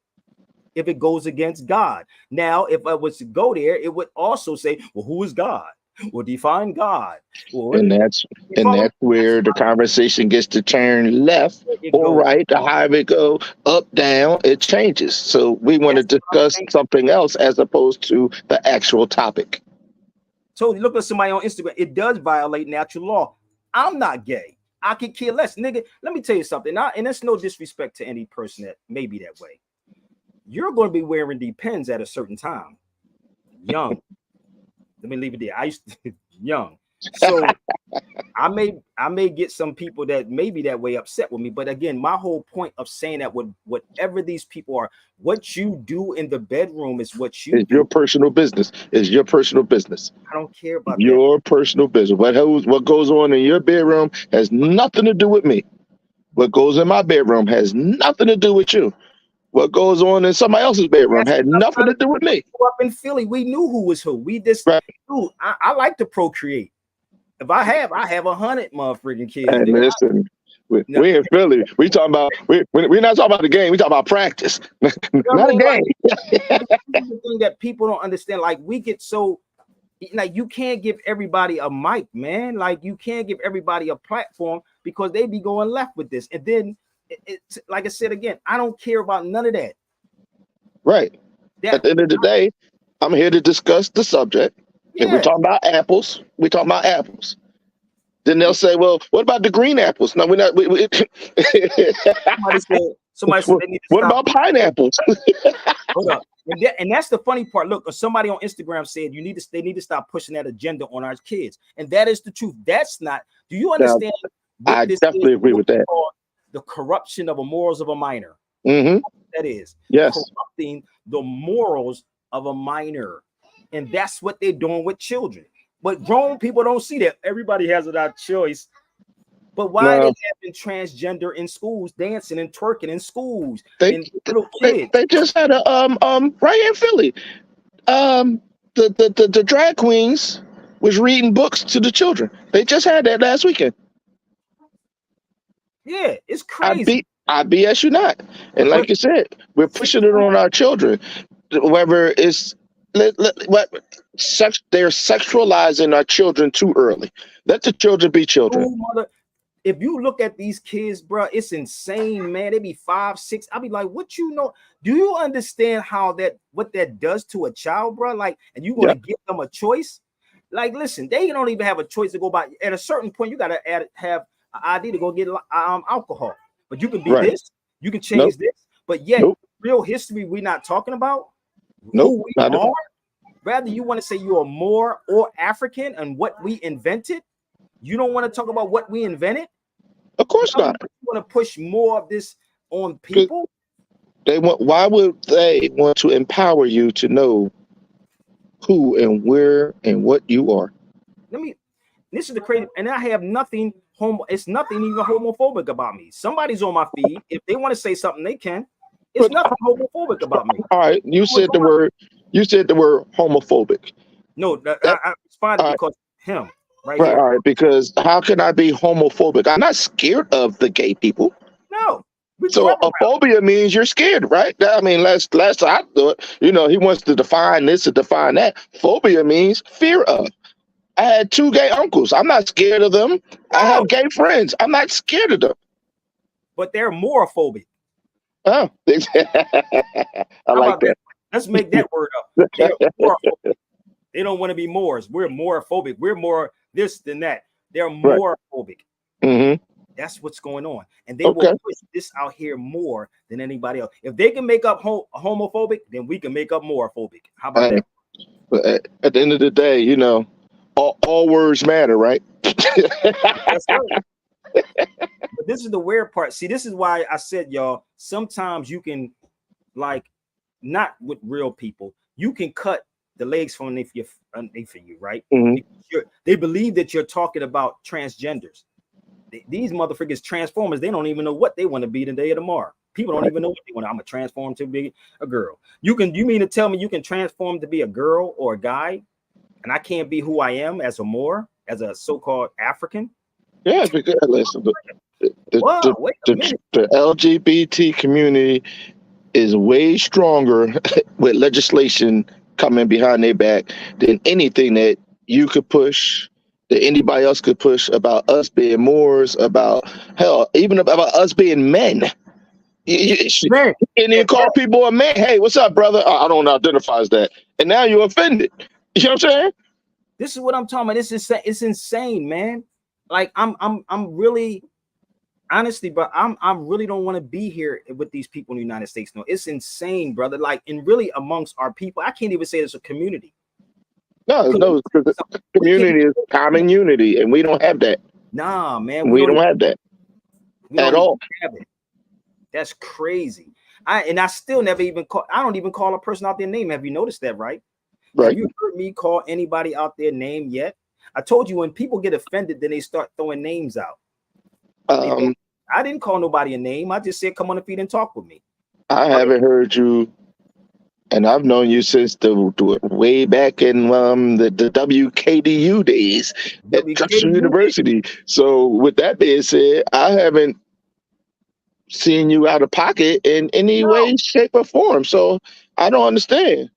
[SPEAKER 1] if it goes against God. Now, if I was to go there, it would also say, well, who is God? Well, define God. Well,
[SPEAKER 3] And
[SPEAKER 1] you follow me?
[SPEAKER 3] that's where the conversation gets to turn left
[SPEAKER 1] It
[SPEAKER 3] or
[SPEAKER 1] goes.
[SPEAKER 3] right, to however it go, up, down, it changes. So we want to
[SPEAKER 1] That's what I'm
[SPEAKER 3] discuss
[SPEAKER 1] saying.
[SPEAKER 3] something else as opposed to the actual topic.
[SPEAKER 1] So look at somebody on Instagram. It does violate natural law. I'm not gay. I could care less, nigga. Let me tell you something. And it's no disrespect to any person that may be that way. You're going to be wearing Depends at a certain time. Young. Let me leave it there. I used to young. So I may get some people that may be that way upset with me. But again, my whole point of saying that whatever these people are, what you do in the bedroom is what you
[SPEAKER 3] It's your
[SPEAKER 1] do.
[SPEAKER 3] personal business. It's your personal business.
[SPEAKER 1] I don't care about that.
[SPEAKER 3] Your personal business. What goes on in your bedroom has nothing to do with me. What goes in my bedroom has nothing to do with you. What goes on in somebody else's bedroom
[SPEAKER 1] That's
[SPEAKER 3] had
[SPEAKER 1] what I'm
[SPEAKER 3] nothing
[SPEAKER 1] trying
[SPEAKER 3] to
[SPEAKER 1] to
[SPEAKER 3] do with me.
[SPEAKER 1] grew up in Philly. We knew who was who. We just,
[SPEAKER 3] Right.
[SPEAKER 1] dude, I like to procreate. If I have 100 motherfucking kids,
[SPEAKER 3] And
[SPEAKER 1] nigga.
[SPEAKER 3] listen,
[SPEAKER 1] No,
[SPEAKER 3] we in Philly. We talking about we're not talking about the game. We talking about practice,
[SPEAKER 1] you know what I
[SPEAKER 3] not a
[SPEAKER 1] mean? Like,
[SPEAKER 3] game.
[SPEAKER 1] this is the thing that people don't understand. Like, we get so, like, you can't give everybody a mic, man. Like, you can't give everybody a platform because they be going left with this. And then, it's like I said again, I don't care about none of that.
[SPEAKER 3] Right.
[SPEAKER 1] That
[SPEAKER 3] At the end of the day, I'm here to discuss the subject. And we're
[SPEAKER 1] yeah.
[SPEAKER 3] talking about apples. We're talking about apples. Then they'll say, "Well, what about the green apples?" No, we're not.
[SPEAKER 1] Somebody said they need to
[SPEAKER 3] What
[SPEAKER 1] stop.
[SPEAKER 3] about pineapples?
[SPEAKER 1] Hold up. And that's the funny part. Look, somebody on Instagram said they need to stop pushing that agenda on our kids. And that is the truth. That's not. Do you
[SPEAKER 3] Now,
[SPEAKER 1] understand what
[SPEAKER 3] I
[SPEAKER 1] this
[SPEAKER 3] definitely
[SPEAKER 1] is?
[SPEAKER 3] agree with that.
[SPEAKER 1] The corruption of the morals of a minor.
[SPEAKER 3] Mm-hmm.
[SPEAKER 1] That is
[SPEAKER 3] Yes.
[SPEAKER 1] corrupting the morals of a minor. And that's what they're doing with children. But grown people don't see that. Everybody has it out choice. But why are they having transgender in schools, dancing and twerking in schools, and little kids?
[SPEAKER 3] They just had a right here in Philly. The drag queens was reading books to the children. They just had that last weekend.
[SPEAKER 1] Yeah, it's crazy.
[SPEAKER 3] I BS you not. And like you said, we're pushing it on our children. Whether it's they're sexualizing our children too early. Let the children be children.
[SPEAKER 1] If you look at these kids, bro, it's insane, man. They be 5, 6. I'll be like, what you know? Do you understand what that does to a child, bro? Like, and you want to give them a choice? Like, listen, they don't even have a choice to go by. At a certain point, you gotta have an ID to go get alcohol. But you can be this, you can change this. But yet, real history, we're not talking about who we are. Rather, you want to say you are more or African and what we invented. You don't want to talk about what we invented.
[SPEAKER 3] Of course not.
[SPEAKER 1] You want to push more of this on people.
[SPEAKER 3] Why would they want to empower you to know who and where and what you are?
[SPEAKER 1] This is the crazy, and I have nothing it's nothing even homophobic about me. Somebody's on my feed. If they want to say something, they can. It's nothing homophobic about me.
[SPEAKER 3] All right, you said the word homophobic.
[SPEAKER 1] No, I responded because him. Right.
[SPEAKER 3] All right, because how can I be homophobic? I'm not scared of the gay people.
[SPEAKER 1] No.
[SPEAKER 3] So a phobia means you're scared, right? I mean, last I thought, he wants to define this and define that. Phobia means fear of. I had 2 gay uncles. I'm not scared of them. No. I have gay friends. I'm not scared of them.
[SPEAKER 1] But they're morophobic.
[SPEAKER 3] Oh, I like that.
[SPEAKER 1] Let's make that word up. They're morophobic. They don't want to be Moors. We're morophobic. We're more this than that. They're morophobic.
[SPEAKER 3] Mm-hmm.
[SPEAKER 1] That's what's going on. And they will push this out here more than anybody else. If they can make up homophobic, then we can make up morophobic. How about that?
[SPEAKER 3] But at the end of the day, all words matter, right?
[SPEAKER 1] That's right. But this is the weird part. See, this is why I said, y'all, sometimes you can, like, not with real people, you can cut the legs from underneath you, right? Mm-hmm. They believe that you're talking about transgenders. These motherfuckers transformers, they don't even know what they want to be today or tomorrow. People don't even know what they want. I'm gonna transform to be a girl. You mean to tell me you can transform to be a girl or a guy, and I can't be who I am as a so-called African?
[SPEAKER 3] Yeah, because listen, the LGBT community is way stronger with legislation coming behind their back than anything that you could push, that anybody else could push about us being Moors, about hell, even about us being men. And you call people a man. Hey, what's up, brother? I don't identify as that. And now you're offended. You know what I'm saying?
[SPEAKER 1] This is what I'm talking about. It's insane, man. Like I'm really honestly, but I really don't want to be here with these people in the United States. No, it's insane, brother. Like, and really amongst our people, I can't even say it's a community.
[SPEAKER 3] No, because the community is common unity, and we don't have that.
[SPEAKER 1] Nah, man,
[SPEAKER 3] we don't have that at all.
[SPEAKER 1] That's crazy. I still never even call. I don't even call a person out their name. Have you noticed that, right? Have you heard me call anybody out their name yet? I told you when people get offended, then they start throwing names out. I didn't call nobody a name. I just said, come on the feet and talk with me.
[SPEAKER 3] I haven't heard you, and I've known you since the way back in the WKDU days at Drexel
[SPEAKER 1] WKU.
[SPEAKER 3] University. So with that being said, I haven't seen you out of pocket in any
[SPEAKER 1] No.
[SPEAKER 3] way, shape, or form. So I don't understand.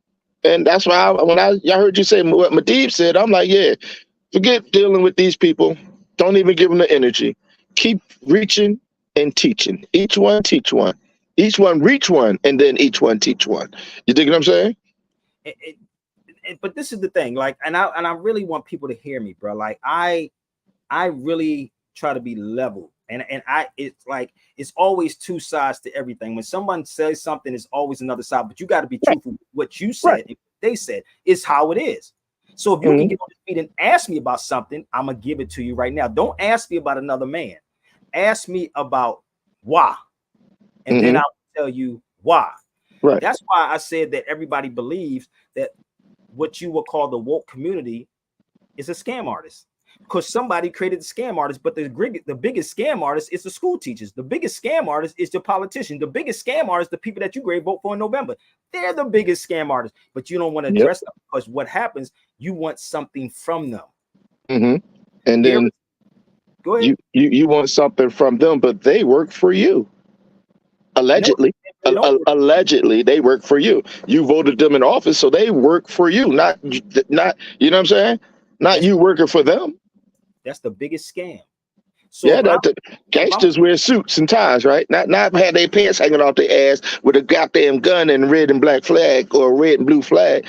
[SPEAKER 3] And that's why when I heard you say what Medivh said, I'm like, yeah, forget dealing with these people. Don't even give them the energy. Keep reaching and teaching. Each one teach one. Each one reach one, and then each one teach one. You dig what I'm saying?
[SPEAKER 1] But this is the thing, like, and I really want people to hear me, bro. Like, I really try to be level, and it's like it's always two sides to everything. When someone says something, it's always another side. But you got to be truthful. What you said, and what they said, is how it is. So if you can get on your feet and ask me about something, I'm gonna give it to you right now. Don't ask me about another man. Ask me about why, and then I'll tell you why.
[SPEAKER 3] Right.
[SPEAKER 1] That's why I said that everybody believes that what you would call the woke community is a scam artist, because somebody created the scam artist. But the biggest scam artist is the school teachers. The biggest scam artist is the politician. The biggest scam artist, the people that you grade vote for in November. They're the biggest scam artists. But you don't want to address them, because what happens, you want something from them.
[SPEAKER 3] And then
[SPEAKER 1] go ahead.
[SPEAKER 3] You want something from them, but they work for you. Allegedly. No, allegedly they work for you. You voted them in office, so they work for you, not you know what I'm saying? Not you working for them.
[SPEAKER 1] That's the biggest scam. So
[SPEAKER 3] yeah, the gangsters wear suits and ties, right? Not have their pants hanging off their ass with a goddamn gun and red and black flag or red and blue flag.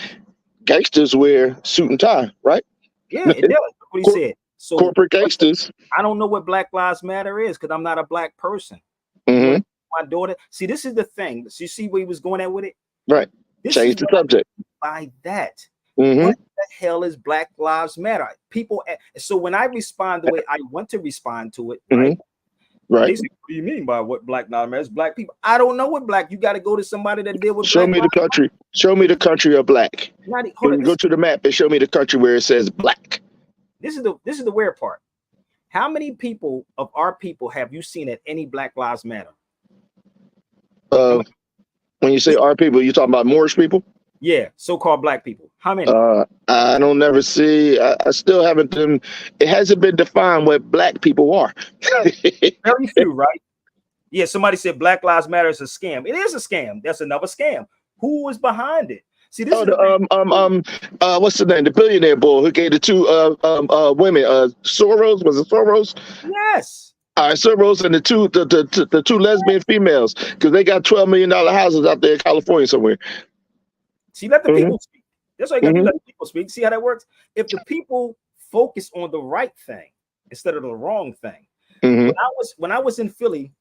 [SPEAKER 3] Gangsters wear suit and tie, right?
[SPEAKER 1] Yeah, it does. What he said. So
[SPEAKER 3] corporate gangsters.
[SPEAKER 1] I don't know what Black Lives Matter is, because I'm not a black person. My daughter. See, this is the thing. So you see where he was going at with it?
[SPEAKER 3] Right. Change the subject.
[SPEAKER 1] By that. What the hell is Black Lives Matter? People. So when I respond the way I want to respond to it, right? They say, what do you mean by what Black Lives Matter? It's black people. I don't know what black. You got to go to somebody that deal with.
[SPEAKER 3] Show me the country. Show me the country of black. Go to the map and show me the country where it says black.
[SPEAKER 1] This is the weird part. How many people of our people have you seen at any Black Lives Matter?
[SPEAKER 3] When you say our people, you talking about Moorish people?
[SPEAKER 1] Yeah, so-called black people. How many?
[SPEAKER 3] I don't never see. I still haven't been. It hasn't been defined what black people are.
[SPEAKER 1] Very few, right? Yeah. Somebody said Black Lives Matter is a scam. It is a scam. That's another scam. Who is behind it? See, this is
[SPEAKER 3] what's the name? The billionaire bull who gave the two women. Soros, was it Soros?
[SPEAKER 1] Yes.
[SPEAKER 3] All right, Soros and the two lesbian females, because they got $12 million houses out there in California somewhere. See,
[SPEAKER 1] let the people speak. That's why you gotta let the people speak. See how that works? If the people focus on the right thing instead of the wrong thing. When I was in Philly,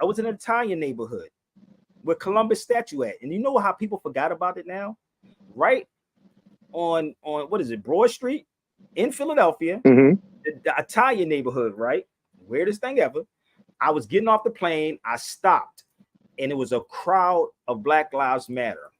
[SPEAKER 1] I was in an Italian neighborhood where Columbus statue at, and you know how people forgot about it now? Right on what is it, Broad Street in Philadelphia, the Italian neighborhood, right? Weirdest thing ever. I was getting off the plane. I stopped, and it was a crowd of Black Lives Matter,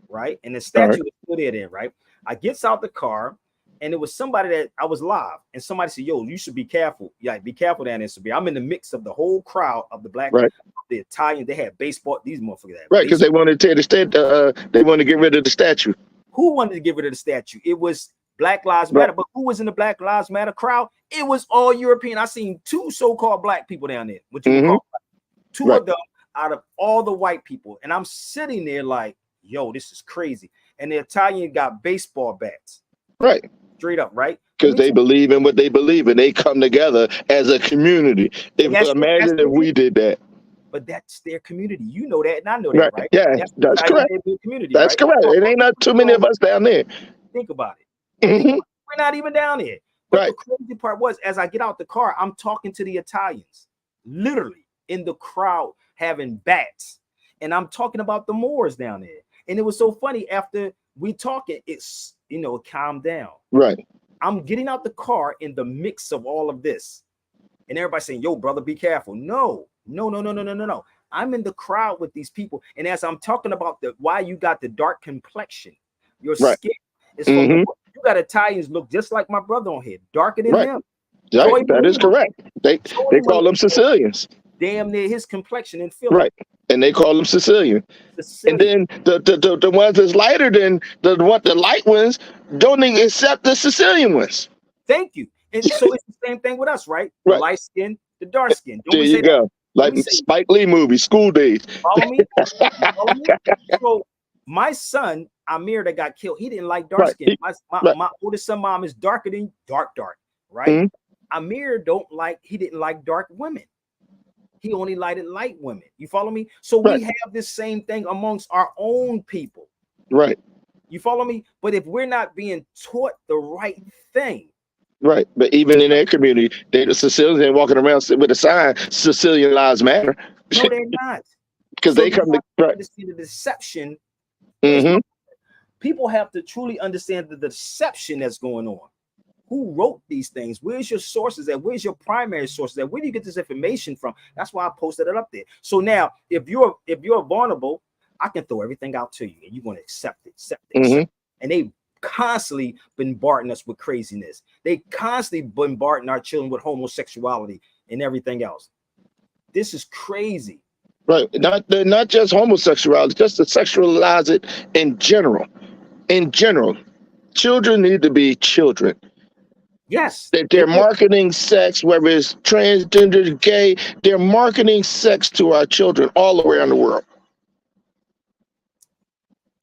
[SPEAKER 1] right? And the statue was still there, right? I gets out the car, and it was somebody that I was live, and somebody said, "Yo, you should be careful. Yeah, be careful down there." I'm in the mix of the whole crowd of the black, the Italian. They had baseball. These motherfuckers,
[SPEAKER 3] right? Because they wanted to tear the they wanted to get rid of the statue.
[SPEAKER 1] Who wanted to get rid of the statue? It was Black Lives Matter, but who was in the Black Lives Matter crowd? It was all European. I seen two so-called black people down there, what you would call two of them out of all the white people. And I'm sitting there like, yo, this is crazy. And the Italian got baseball bats.
[SPEAKER 3] Right.
[SPEAKER 1] Straight up, right?
[SPEAKER 3] Because they believe in what they believe in. They come together as a community. Imagine if we did that.
[SPEAKER 1] But that's their community. You know that, and I know that, right?
[SPEAKER 3] Yeah, that's correct.
[SPEAKER 1] Community,
[SPEAKER 3] that's correct. It ain't not too many of us down there.
[SPEAKER 1] Think about it. We're not even down there. But the crazy part was, as I get out the car, I'm talking to the Italians, literally in the crowd having bats. And I'm talking about the Moors down there. And it was so funny, after we talking, it's, it calmed down.
[SPEAKER 3] Right.
[SPEAKER 1] I'm getting out the car in the mix of all of this. And everybody saying, yo, brother, be careful. No. I'm in the crowd with these people. And as I'm talking about why you got the dark complexion, your skin is from you got Italians look just like my brother on here, darker than him.
[SPEAKER 3] Right,
[SPEAKER 1] Troy
[SPEAKER 3] that is
[SPEAKER 1] Malone,
[SPEAKER 3] correct. They
[SPEAKER 1] Troy
[SPEAKER 3] they call them
[SPEAKER 1] Malone,
[SPEAKER 3] Sicilians.
[SPEAKER 1] damn near his complexion in Philly.
[SPEAKER 3] Right. And they call them Sicilian. And
[SPEAKER 1] Sicilian.
[SPEAKER 3] then the ones that's lighter than the light ones don't even accept the Sicilian ones.
[SPEAKER 1] Thank you. And so it's the same thing with us, right? The
[SPEAKER 3] Right.
[SPEAKER 1] light skin, the dark skin. Don't
[SPEAKER 3] There
[SPEAKER 1] we
[SPEAKER 3] you
[SPEAKER 1] say that?
[SPEAKER 3] go.
[SPEAKER 1] Don't
[SPEAKER 3] Like
[SPEAKER 1] we say,
[SPEAKER 3] Spike Lee movie, School Days.
[SPEAKER 1] follow me? You follow me? So my son, Amir, that got killed, he didn't like dark
[SPEAKER 3] Right.
[SPEAKER 1] skin. My,
[SPEAKER 3] Right.
[SPEAKER 1] my oldest son, mom is darker than dark, right?
[SPEAKER 3] Mhm.
[SPEAKER 1] Amir he didn't like dark women. He only liked light women. You follow me? So
[SPEAKER 3] Right.
[SPEAKER 1] we have this same thing amongst our own people.
[SPEAKER 3] Right.
[SPEAKER 1] You follow me? But if we're not being taught the right thing,
[SPEAKER 3] Right. But even in their community, the Sicilians ain't walking around with a sign, Sicilian Lives Matter.
[SPEAKER 1] no, they're not.
[SPEAKER 3] Because
[SPEAKER 1] So
[SPEAKER 3] they
[SPEAKER 1] you
[SPEAKER 3] come to
[SPEAKER 1] have to
[SPEAKER 3] right.
[SPEAKER 1] understand the deception.
[SPEAKER 3] Hmm.
[SPEAKER 1] People have to truly understand the deception that's going on. Who wrote these things? Where's your sources at? Where's your primary sources at? Where do you get this information from? That's why I posted it up there. So now, if you're vulnerable, I can throw everything out to you, and you're going to accept it.
[SPEAKER 3] Hmm.
[SPEAKER 1] And they constantly bombarding us with craziness. They constantly bombarding our children with homosexuality and everything else. This is crazy.
[SPEAKER 3] Right. Not just homosexuality, just to sexualize it in general. In general, children need to be children.
[SPEAKER 1] Yes.
[SPEAKER 3] They're marketing sex, whether it's transgender, gay, they're marketing sex to our children all around the world.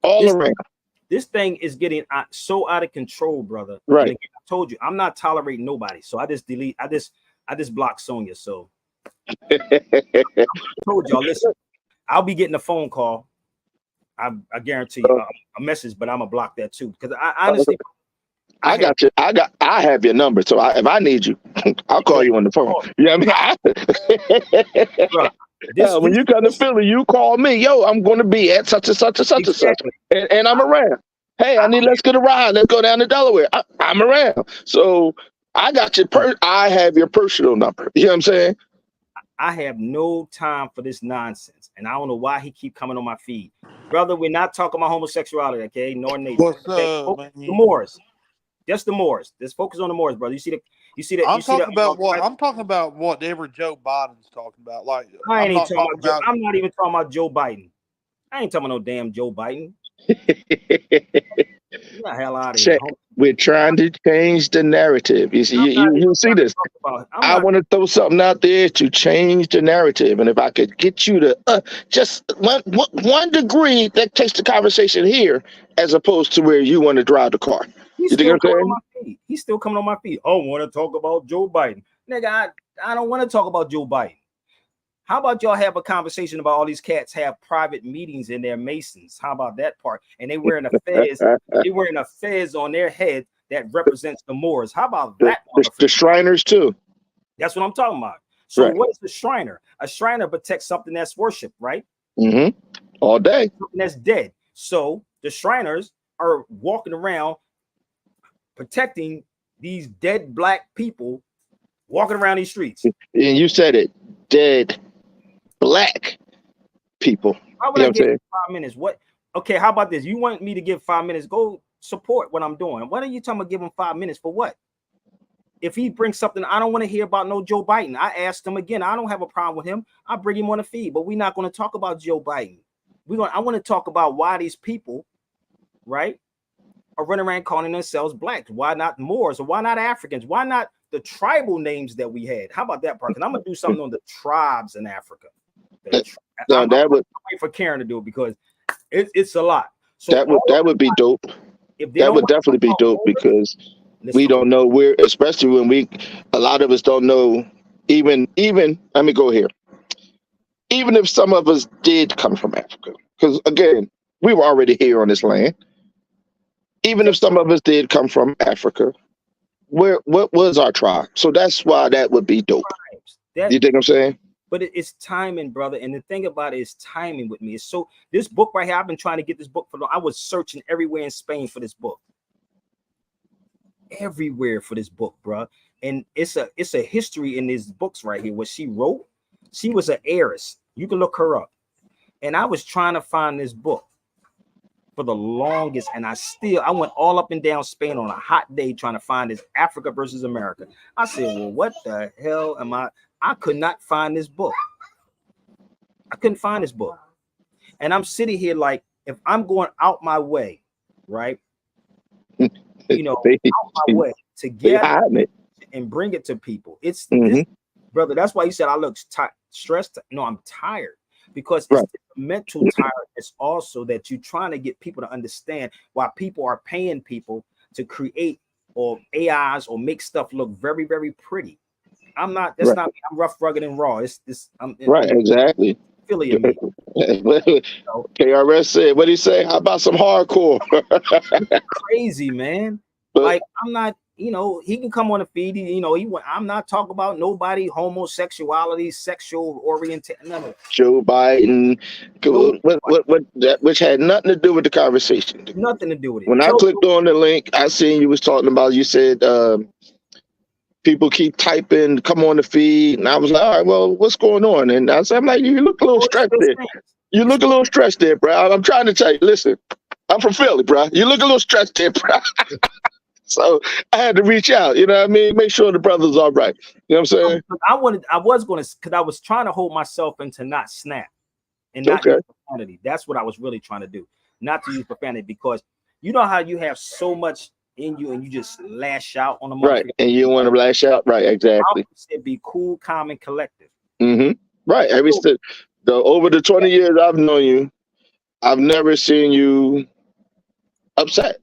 [SPEAKER 3] All around.
[SPEAKER 1] This thing is getting so out of control, brother.
[SPEAKER 3] Right.
[SPEAKER 1] And again, I told you, I'm not tolerating nobody. So I just blocked Sonya. So I told y'all, listen, I'll be getting a phone call. I guarantee you a message, but I'm gonna block that too. Because I honestly,
[SPEAKER 3] I got you. I have your number. So if I need you, I'll call you on the phone. You know what I mean? When you come to Philly, you call me. Yo, I'm going to be at such and such and such and such. And I'm around. Hey, let's get a ride. Let's go down to Delaware. I'm around. So I got your I have your personal number. You know what I'm saying?
[SPEAKER 1] I have no time for this nonsense. And I don't know why he keep coming on my feed. Brother, we're not talking about homosexuality, okay? Nor nature.
[SPEAKER 4] What's
[SPEAKER 1] Okay?
[SPEAKER 4] up,
[SPEAKER 1] The Moors. Just the Moors. Let's focus on the Moors, brother. You see that?
[SPEAKER 4] I'm talking about whatever Joe Biden's talking about. Like
[SPEAKER 1] I'm not even talking about Joe Biden. I ain't talking about no damn Joe Biden. Get the hell out of here.
[SPEAKER 3] We're trying to change the narrative. You see, you see this. I want to throw something out there to change the narrative, and if I could get you to just one degree, that takes the conversation here, as opposed to where you want to drive the car.
[SPEAKER 1] He's still coming on my feed. He's still coming on my feed. Oh, want to talk about Joe Biden, nigga? I don't want to talk about Joe Biden. How about y'all have a conversation about all these cats have private meetings in their Masons? How about that part? And they wearing a fez. They wearing a fez on their head that represents the Moors. How about that?
[SPEAKER 3] The Shriners too.
[SPEAKER 1] That's what I'm talking about. So what is the Shriner? A Shriner protects something that's worshipped, right?
[SPEAKER 3] Mm-hmm. All day.
[SPEAKER 1] Something that's dead. So the Shriners are walking around protecting these dead black people walking around these streets.
[SPEAKER 3] And you said it, dead black people.
[SPEAKER 1] How would I give 5 minutes? What? Okay, how about this? You want me to give 5 minutes? Go support what I'm doing. What are you talking about giving 5 minutes for what? If he brings something, I don't want to hear about no Joe Biden. I asked him again. I don't have a problem with him. I bring him on the feed, but we're not going to talk about Joe Biden. I want to talk about why these people, right, are running around calling themselves blacks. Why not Moors? Or why not Africans? Why not the tribal names that we had? How about that part? Because I'm going to do something on the tribes in Africa. I'm waiting for Karen to do it because it's a lot. So
[SPEAKER 3] that would be dope. That would definitely be dope because we don't know where, especially when a lot of us don't know. Even let me go here. Even if some of us did come from Africa, because again, we were already here on this land. Even if some of us did come from Africa, what was our tribe? So that's why that would be dope. You think I'm saying?
[SPEAKER 1] But it's timing, brother. And the thing about it is timing with me. So this book right here, I've been trying to get this book I was searching everywhere in Spain for this book. Everywhere for this book, bro. And it's a history in these books right here. What she wrote, she was an heiress. You can look her up. And I was trying to find this book for the longest, and I went all up and down Spain on a hot day trying to find this Africa versus America. I said, well, what the hell am I could not find this book. I couldn't find this book. And I'm sitting here like, if I'm going out my way, right? You know, out my way to get it and bring it to people. It's this, brother. That's why you said I look stressed. No, I'm tired because it's mental tiredness also that you're trying to get people to understand why people are paying people to create or AIs or make stuff look very, very pretty. I'm not. That's not me. I'm rough, rugged, and raw. It's this. I'm
[SPEAKER 3] exactly.
[SPEAKER 1] Affiliate me.
[SPEAKER 3] KRS said, what did he say? How about some hardcore?
[SPEAKER 1] Crazy, man. Like, I'm not, you know, he can come on the feed, I'm not talking about nobody homosexuality, sexual orientation, none of it.
[SPEAKER 3] Joe Biden, which had nothing to do with the conversation.
[SPEAKER 1] Nothing to do with it.
[SPEAKER 3] When I clicked on the link, I seen you was talking about, you said people keep typing, come on the feed, and I was like, all right, well, what's going on? And I said, I'm like, you look a little stressed there. You look a little stressed there, bro. I'm trying to tell you, listen, I'm from Philly, bro. You look a little stressed there, bro. So I had to reach out, you know what I mean? Make sure the brother's all right. You know what I'm saying?
[SPEAKER 1] Because I was trying to hold myself into not snap and not use profanity. That's what I was really trying to do. Not to use profanity, because you know how you have so much in you and you just lash out on the
[SPEAKER 3] right, and you want to lash out, right? Exactly.
[SPEAKER 1] I said be cool, calm, and collective.
[SPEAKER 3] Right. Over the 20 years I've known you, I've never seen you upset.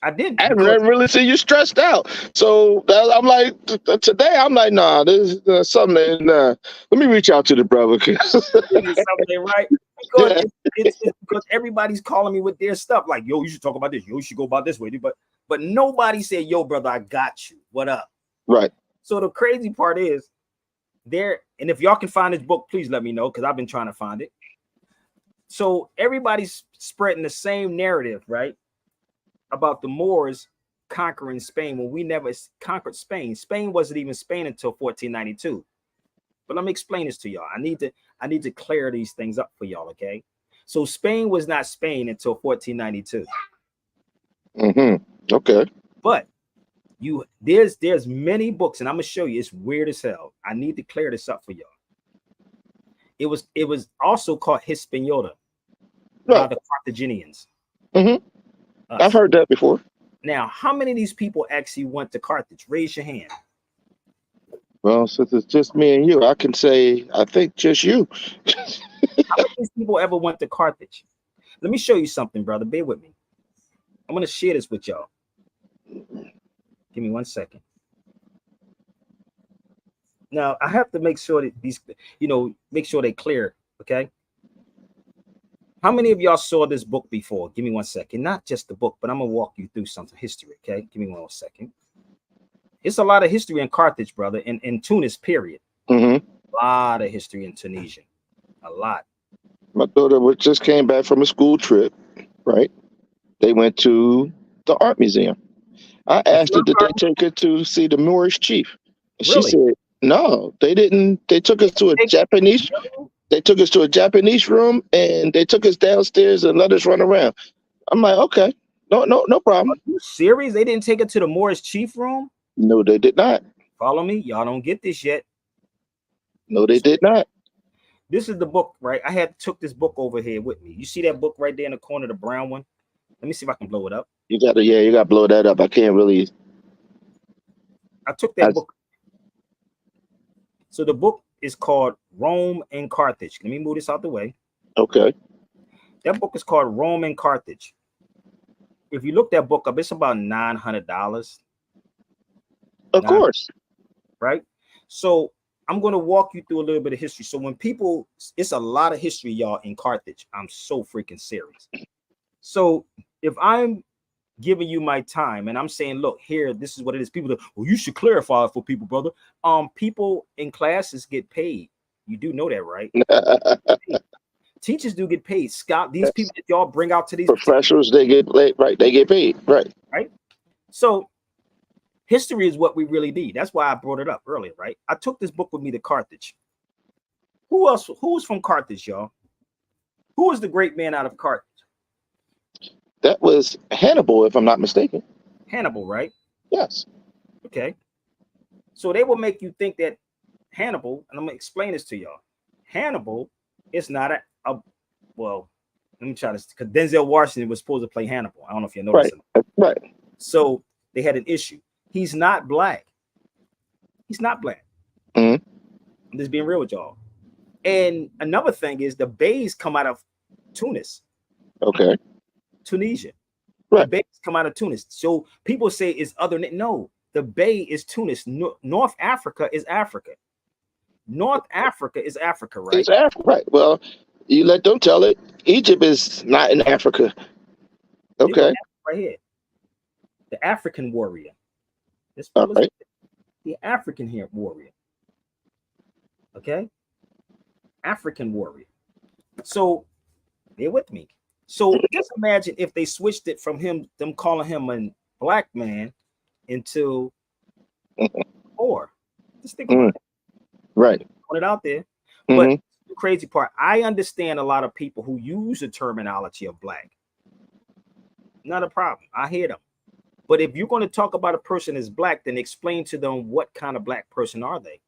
[SPEAKER 1] I didn't.
[SPEAKER 3] I haven't really seen you stressed out. So I'm like, today I'm like, nah, this is something. Let me reach out to the brother.
[SPEAKER 1] Something right. Because it's because everybody's calling me with their stuff. Like, yo, you should talk about this. Yo, you should go about this way. But nobody said, yo, brother, I got you. What up?
[SPEAKER 3] Right.
[SPEAKER 1] So the crazy part is there. And if y'all can find this book, please let me know, because I've been trying to find it. So everybody's spreading the same narrative, right? About the Moors conquering Spain when we never conquered Spain. Spain wasn't even Spain until 1492. But let me explain this to y'all. I need to clear these things up for y'all, okay? So Spain was not Spain until 1492.
[SPEAKER 3] Okay.
[SPEAKER 1] But there's many books, and I'm gonna show you. It's weird as hell. I need to clear this up for y'all. It was also called Hispaniola by the Carthaginians.
[SPEAKER 3] I've heard that before.
[SPEAKER 1] Now, how many of these people actually went to Carthage? Raise your hand.
[SPEAKER 3] Well, since it's just me and you, I can say, I think just you.
[SPEAKER 1] How many of these people ever went to Carthage? Let me show you something, brother. Bear with me. I'm going to share this with y'all. Give me 1 second. Now, I have to make sure that these, make sure they're clear, okay? How many of y'all saw this book before? Give me 1 second. Not just the book, but I'm going to walk you through something, history, okay? Give me 1 second. It's a lot of history in Carthage, brother, in Tunis, period. A lot of history in Tunisia. A lot.
[SPEAKER 3] My daughter just came back from a school trip, right? They went to the art museum. I asked her, did they take her to see the Moorish chief? And she said, no, they didn't. They took us to a Japanese... They took us to a Japanese room and they took us downstairs and let us run around. I'm like, okay, no problem.
[SPEAKER 1] Are you serious? They didn't take it to the Moorish chief room?
[SPEAKER 3] No, they did not.
[SPEAKER 1] Follow me. Y'all don't get this yet.
[SPEAKER 3] No, they did not.
[SPEAKER 1] This is the book, right? I took this book over here with me. You see that book right there in the corner, the brown one? Let me see if I can blow it up.
[SPEAKER 3] You got to blow that up. I can't really.
[SPEAKER 1] I took that book. So the book is called Rome and Carthage. Let me move this out the way.
[SPEAKER 3] Okay.
[SPEAKER 1] That book is called Rome and Carthage. If you look that book up, it's about $900.
[SPEAKER 3] Of course.
[SPEAKER 1] Right? So I'm going to walk you through a little bit of history. So when people, it's a lot of history, y'all, in Carthage. I'm so freaking serious. So if I'm giving you my time and I'm saying, look, here, this is what it is. People, well, you should clarify it for people, brother. People in classes get paid. You do know that, right? Teachers do get paid. Scott, these people that y'all bring out to these
[SPEAKER 3] professionals, they get paid, right? They get paid, right?
[SPEAKER 1] Right. So history is what we really need. That's why I brought it up earlier, right? I took this book with me to Carthage. Who else? Who was from Carthage, y'all? Who was the great man out of Carthage?
[SPEAKER 3] That was Hannibal, if I'm not mistaken.
[SPEAKER 1] Hannibal, right?
[SPEAKER 3] Yes.
[SPEAKER 1] Okay. So they will make you think that Hannibal, and I'm gonna explain this to y'all. Hannibal is not a well, let me try this because Denzel Washington was supposed to play Hannibal. I don't know if you noticed
[SPEAKER 3] Right.
[SPEAKER 1] him.
[SPEAKER 3] Right.
[SPEAKER 1] So they had an issue. He's not black. He's not black.
[SPEAKER 3] Hmm.
[SPEAKER 1] I'm just being real with y'all. And another thing is the bays come out of Tunis,
[SPEAKER 3] Okay.
[SPEAKER 1] Tunisia. The
[SPEAKER 3] Right.
[SPEAKER 1] bays come out of Tunis. So people say it's other. No, the bay is Tunis. North Africa is Africa. North Africa is Africa, right?
[SPEAKER 3] It's Africa. Right. Well, you let them tell it. Egypt is not in Africa.
[SPEAKER 1] You go
[SPEAKER 3] Okay.
[SPEAKER 1] right here. The African warrior. Let's
[SPEAKER 3] All
[SPEAKER 1] pull this.
[SPEAKER 3] right.
[SPEAKER 1] The African here warrior. Okay, African warrior. So they're with me. So just imagine if they switched it from them calling him a black man into or. Just think about
[SPEAKER 3] Mm.
[SPEAKER 1] it.
[SPEAKER 3] Right.
[SPEAKER 1] Put it out there. But
[SPEAKER 3] Hmm.
[SPEAKER 1] the crazy part, I understand a lot of people who use the terminology of black. Not a problem. I hear them. But if you're going to talk about a person as black, then explain to them what kind of black person are they?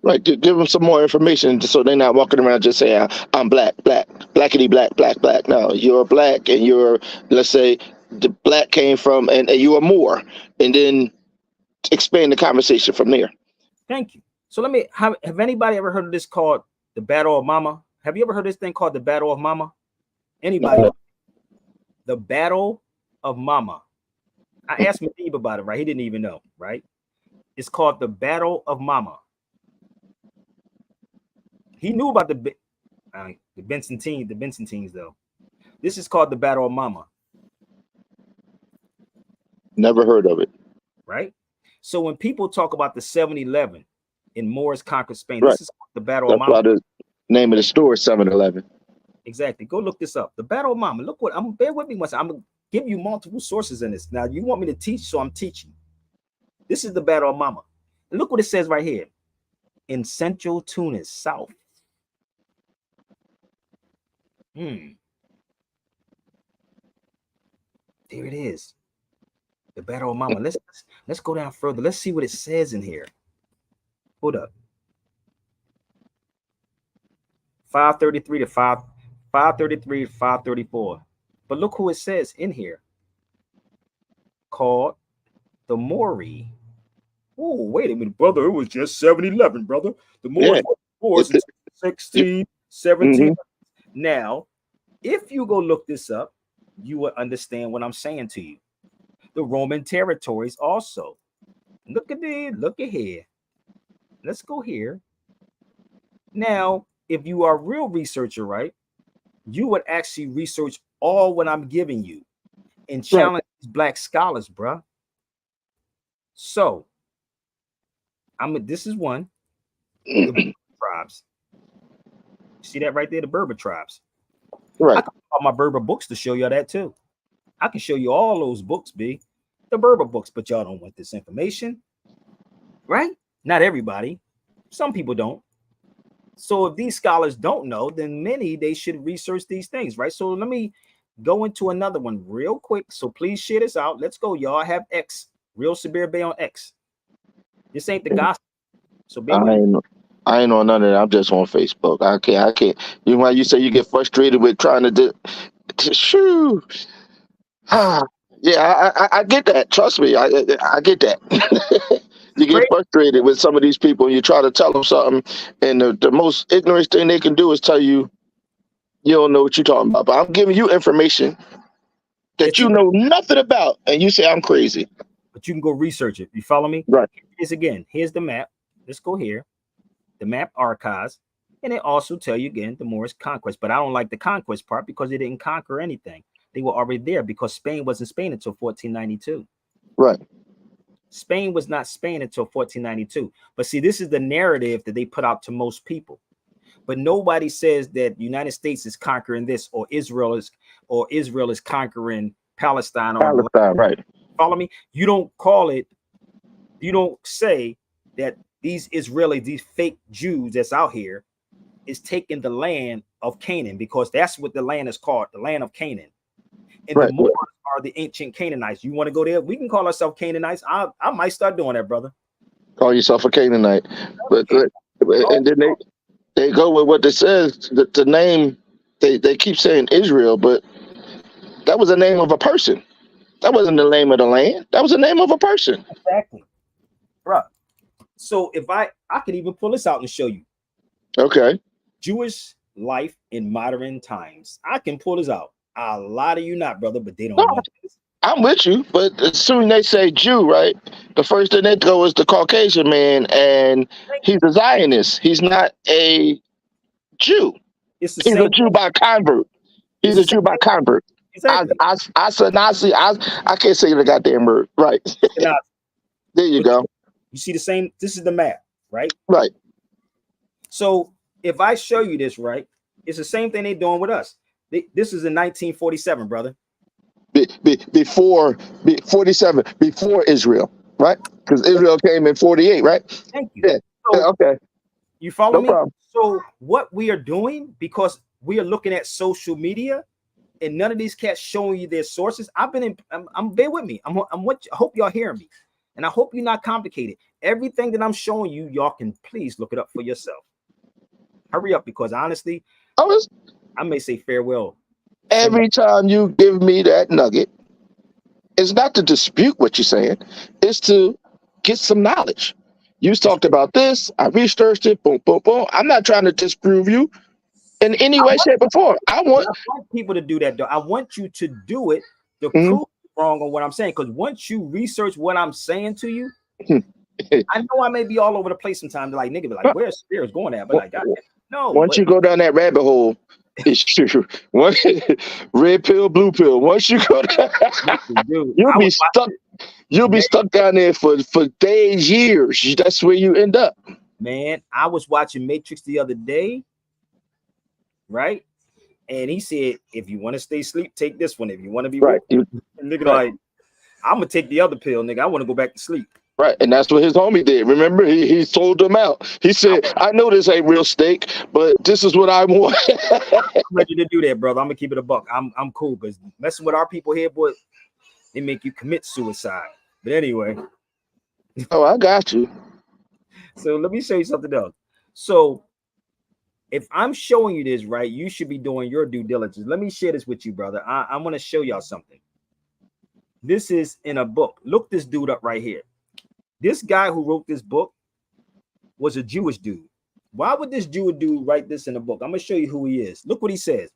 [SPEAKER 3] Right. Give them some more information so they're not walking around just saying, I'm black, black, blackity black, black, black. No, you're black and you're, let's say, the black came from, and you are more. And then expand the conversation from there.
[SPEAKER 1] Thank you. So let me have anybody ever heard of this called the Battle of Mama? Have you ever heard this thing called the Battle of Mama? Anybody?
[SPEAKER 3] No.
[SPEAKER 1] The Battle of Mama. I asked Medib about it, right? He didn't even know, right? It's called the Battle of Mama. He knew about the Bensonteens, though. This is called the Battle of Mama,
[SPEAKER 3] Never heard of it.
[SPEAKER 1] right? So when people talk about the 7-11 in Moors conquered Spain,
[SPEAKER 3] Right.
[SPEAKER 1] this is the Battle of
[SPEAKER 3] That's
[SPEAKER 1] Mama.
[SPEAKER 3] why the name of the store is 7-Eleven.
[SPEAKER 1] Exactly. Go look this up. The Battle of Mama. Look what I'm. Bear with me once. I'm gonna give you multiple sources in this. Now you want me to teach, so I'm teaching. This is the Battle of Mama. And look what it says right here. In central Tunis, south. There it is. The Battle of Mama. Let's go down further. Let's see what it says in here. Hold up. 533 to 533 to 534. But look who it says in here. Called the Mori. Oh, wait a minute, brother. It was just 7-11, brother. The Moors
[SPEAKER 3] Yeah.
[SPEAKER 1] wars in 16, 17.
[SPEAKER 3] Mhm.
[SPEAKER 1] Now, if you go look this up, you will understand what I'm saying to you. The Roman territories also. Look at here. Let's go here. Now, if you are a real researcher, right, you would actually research all what I'm giving you and challenge these black scholars, bruh. So, this is one. The Berber tribes. See that right there, the Berber tribes.
[SPEAKER 3] Right.
[SPEAKER 1] I can pull out my Berber books to show you that too. I can show you all those books, B. The Berber books, but y'all don't want this information, right? Not everybody. Some people don't. So if these scholars don't know, then they should research these things, right? So let me go into another one real quick. So please share this out. Let's go, y'all. I have X, Real Sabir Bay on X. This ain't the gospel. So bear with me.
[SPEAKER 3] I ain't on none of that. I'm just on Facebook. I can't. You know why you say you get frustrated with trying to do? Shoo. Yeah, I get that. Trust me, I get that. You get
[SPEAKER 1] Crazy.
[SPEAKER 3] frustrated with some of these people, and you try to tell them something, and the most ignorant thing they can do is tell you you don't know what you're talking about. But I'm giving you information that you know nothing about, and you say I'm crazy.
[SPEAKER 1] But you can go research it. You follow me?
[SPEAKER 3] Right.
[SPEAKER 1] Here's again. Here's the map. Let's go here. The map archives. And it also tell you again the Moorish conquest. But I don't like the conquest part because they didn't conquer anything. They were already there because Spain wasn't Spain until 1492.
[SPEAKER 3] Right.
[SPEAKER 1] Spain was not Spain until 1492. But see, this is the narrative that they put out to most people. But nobody says that United States is conquering this or Israel is conquering Palestine.
[SPEAKER 3] Right.
[SPEAKER 1] Follow me? You don't call it, you don't say that these Israelis, these fake Jews that's out here is taking the land of Canaan, because that's what the land is called, the land of Canaan. And the
[SPEAKER 3] Right.
[SPEAKER 1] Moors are the ancient Canaanites. You want to go there? We can call ourselves Canaanites. I might start doing that, brother.
[SPEAKER 3] Call yourself a Canaanite, but
[SPEAKER 1] Oh,
[SPEAKER 3] and then they go with what they says. The name they keep saying Israel, but that was the name of a person. That wasn't the name of the land. That was the name of a person.
[SPEAKER 1] exactly, bro. So if I could even pull this out and show you
[SPEAKER 3] Okay.
[SPEAKER 1] Jewish life in modern times. I can pull this out. A lot of you not, brother, but they
[SPEAKER 3] No,
[SPEAKER 1] don't want this.
[SPEAKER 3] I'm with you, but as soon as they say Jew, right, the first thing they go is the Caucasian man, and
[SPEAKER 1] Thank
[SPEAKER 3] he's
[SPEAKER 1] you.
[SPEAKER 3] a Zionist. He's not a Jew.
[SPEAKER 1] It's the
[SPEAKER 3] He's a
[SPEAKER 1] same
[SPEAKER 3] Jew
[SPEAKER 1] thing.
[SPEAKER 3] by convert.
[SPEAKER 1] It's
[SPEAKER 3] He's
[SPEAKER 1] the
[SPEAKER 3] a
[SPEAKER 1] same
[SPEAKER 3] Jew by
[SPEAKER 1] thing.
[SPEAKER 3] convert.
[SPEAKER 1] Exactly.
[SPEAKER 3] I said Nazi. I can't say the goddamn word. Right.
[SPEAKER 1] And
[SPEAKER 3] There you
[SPEAKER 1] but
[SPEAKER 3] go.
[SPEAKER 1] you see the same. This is the map, right?
[SPEAKER 3] Right.
[SPEAKER 1] So if I show you this, right, it's the same thing they're doing with us. This is in 1947, brother.
[SPEAKER 3] Before 47, before Israel, right? Because Israel came in 48, right?
[SPEAKER 1] Thank you.
[SPEAKER 3] Yeah. Yeah.
[SPEAKER 1] So
[SPEAKER 3] Okay.
[SPEAKER 1] you follow
[SPEAKER 3] No
[SPEAKER 1] me?
[SPEAKER 3] problem.
[SPEAKER 1] So what we are doing, because we are looking at social media, and none of these cats showing you their sources. I've been in. I'm bear with me. I hope y'all hearing me, and I hope you're not complicated. Everything that I'm showing you, y'all can please look it up for yourself. Hurry up, because honestly,
[SPEAKER 3] Oh, it's,
[SPEAKER 1] I may say farewell.
[SPEAKER 3] every time you give me that nugget, it's not to dispute what you're saying, it's to get some knowledge. You talked about this, I researched it, boom, boom, boom. I'm not trying to disprove you in any way, shape, or form. I
[SPEAKER 1] But
[SPEAKER 3] want
[SPEAKER 1] I want people to do that, though. I want you to do it to
[SPEAKER 3] Mhm.
[SPEAKER 1] prove wrong on what I'm saying. Because once you research what I'm saying to you, I know I may be all over the place sometimes. Like nigga, be like, where's Spears going at? But like, God, no,
[SPEAKER 3] once
[SPEAKER 1] but
[SPEAKER 3] you go down that rabbit hole, it's true. One red pill, blue pill. Once you go down,
[SPEAKER 1] listen, dude,
[SPEAKER 3] you'll
[SPEAKER 1] I
[SPEAKER 3] be
[SPEAKER 1] was
[SPEAKER 3] stuck. You'll be
[SPEAKER 1] man,
[SPEAKER 3] stuck down there for days, years. That's where you end up.
[SPEAKER 1] man, I was watching Matrix the other day, right? And he said, if you want to stay asleep, take this one. If you want to be
[SPEAKER 3] Right.
[SPEAKER 1] woke, and nigga,
[SPEAKER 3] Right.
[SPEAKER 1] like, I'm gonna take the other pill, nigga. I want to go back to sleep.
[SPEAKER 3] Right, and that's what his homie did. Remember, he sold them out. He said, "I know this ain't real steak, but this is what I want."
[SPEAKER 1] I'm ready to do that, brother. I'm gonna keep it a buck. I'm cool, because messing with our people here, boy, they make you commit suicide. But anyway,
[SPEAKER 3] Oh, I got you.
[SPEAKER 1] so let me show you something else. So if I'm showing you this, right, you should be doing your due diligence. Let me share this with you, brother. I'm gonna show y'all something. This is in a book. Look this dude up right here. This guy who wrote this book was a Jewish dude. Why would this Jewish dude write this in a book? I'm gonna show you who he is. Look what he says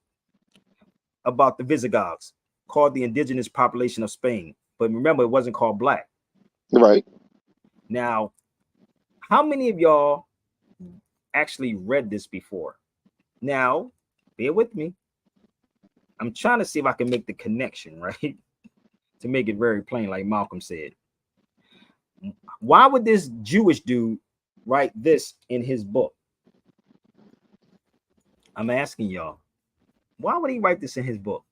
[SPEAKER 1] about the Visigoths, called the indigenous population of Spain. But remember, it wasn't called black.
[SPEAKER 3] Right.
[SPEAKER 1] Now, how many of y'all actually read this before? Now, bear with me. I'm trying to see if I can make the connection, right? To make it very plain, like Malcolm said. Why would this Jewish dude write this in his book? I'm asking y'all. Why would he write this in his book?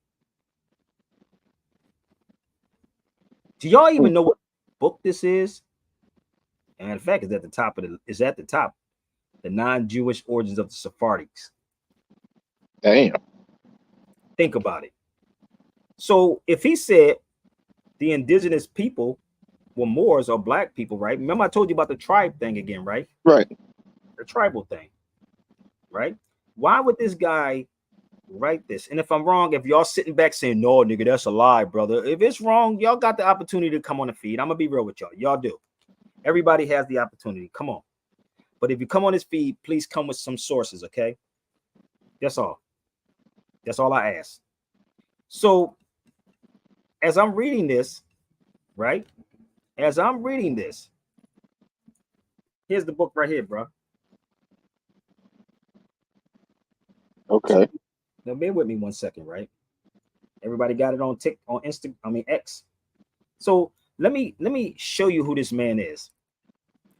[SPEAKER 1] Do y'all even know what book this is? And in fact, it's at the top of the non-Jewish origins of the Sephardics.
[SPEAKER 3] Damn.
[SPEAKER 1] Think about it. So if he said the indigenous people were Moors or black people, right? Remember I told you about the tribe thing again, right?
[SPEAKER 3] Right.
[SPEAKER 1] The tribal thing, right? Why would this guy write this? And if I'm wrong, if y'all sitting back saying, no, nigga, that's a lie, brother. If it's wrong, y'all got the opportunity to come on the feed. I'm gonna be real with y'all. Y'all do. Everybody has the opportunity. Come on. But if you come on this feed, please come with some sources, okay? That's all. That's all I ask. So as I'm reading this, right? As I'm reading this, here's the book right here, bro. So
[SPEAKER 3] Okay.
[SPEAKER 1] now bear with me 1 second, right? Everybody got it on X. So let me show you who this man is.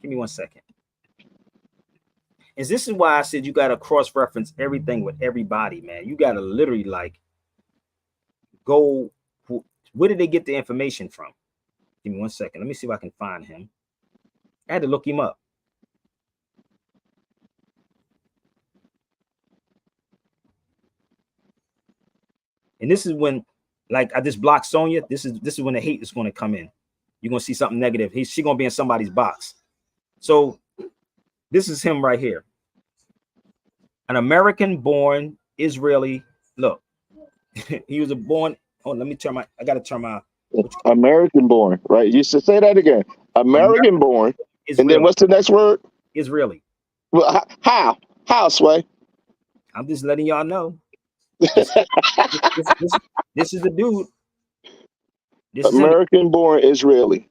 [SPEAKER 1] Give me 1 second. And this is why I said you got to cross-reference everything with everybody, man. You got to literally like go. Where did they get the information from? Give me 1 second. Let me see if I can find him. I had to look him up. And this is when Like I just blocked Sonya. This is when the hate is going to come in. You're gonna see something negative. She's gonna be in somebody's box. So this is him right here. An American-born Israeli. Look, he was born. Oh, let me turn my. I gotta turn my.
[SPEAKER 3] American born, right? You should say that again. American born.
[SPEAKER 1] Israeli.
[SPEAKER 3] And then what's the next word?
[SPEAKER 1] Israeli.
[SPEAKER 3] Well, how, Sway?
[SPEAKER 1] I'm just letting y'all know. This is the dude. This
[SPEAKER 3] American born Israeli.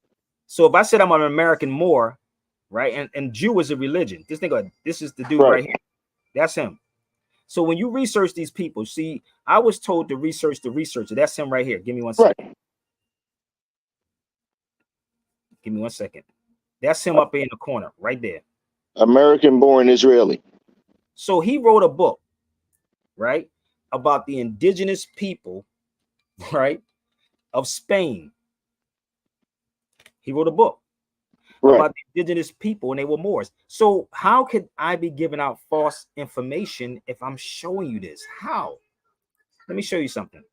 [SPEAKER 1] So if I said I'm an American Moor, right, and Jew is a religion, just think of it. This is the dude right here. That's him. So when you research these people, see, I was told to research the researcher. That's him right here. Give me 1 second. Give me 1 second. That's him up there in the corner, right there.
[SPEAKER 3] American born Israeli.
[SPEAKER 1] So he wrote a book, right, about the indigenous people, right, of Spain. He wrote a book about the indigenous people, and they were Moors. So how could I be giving out false information if I'm showing you this? How? Let me show you something.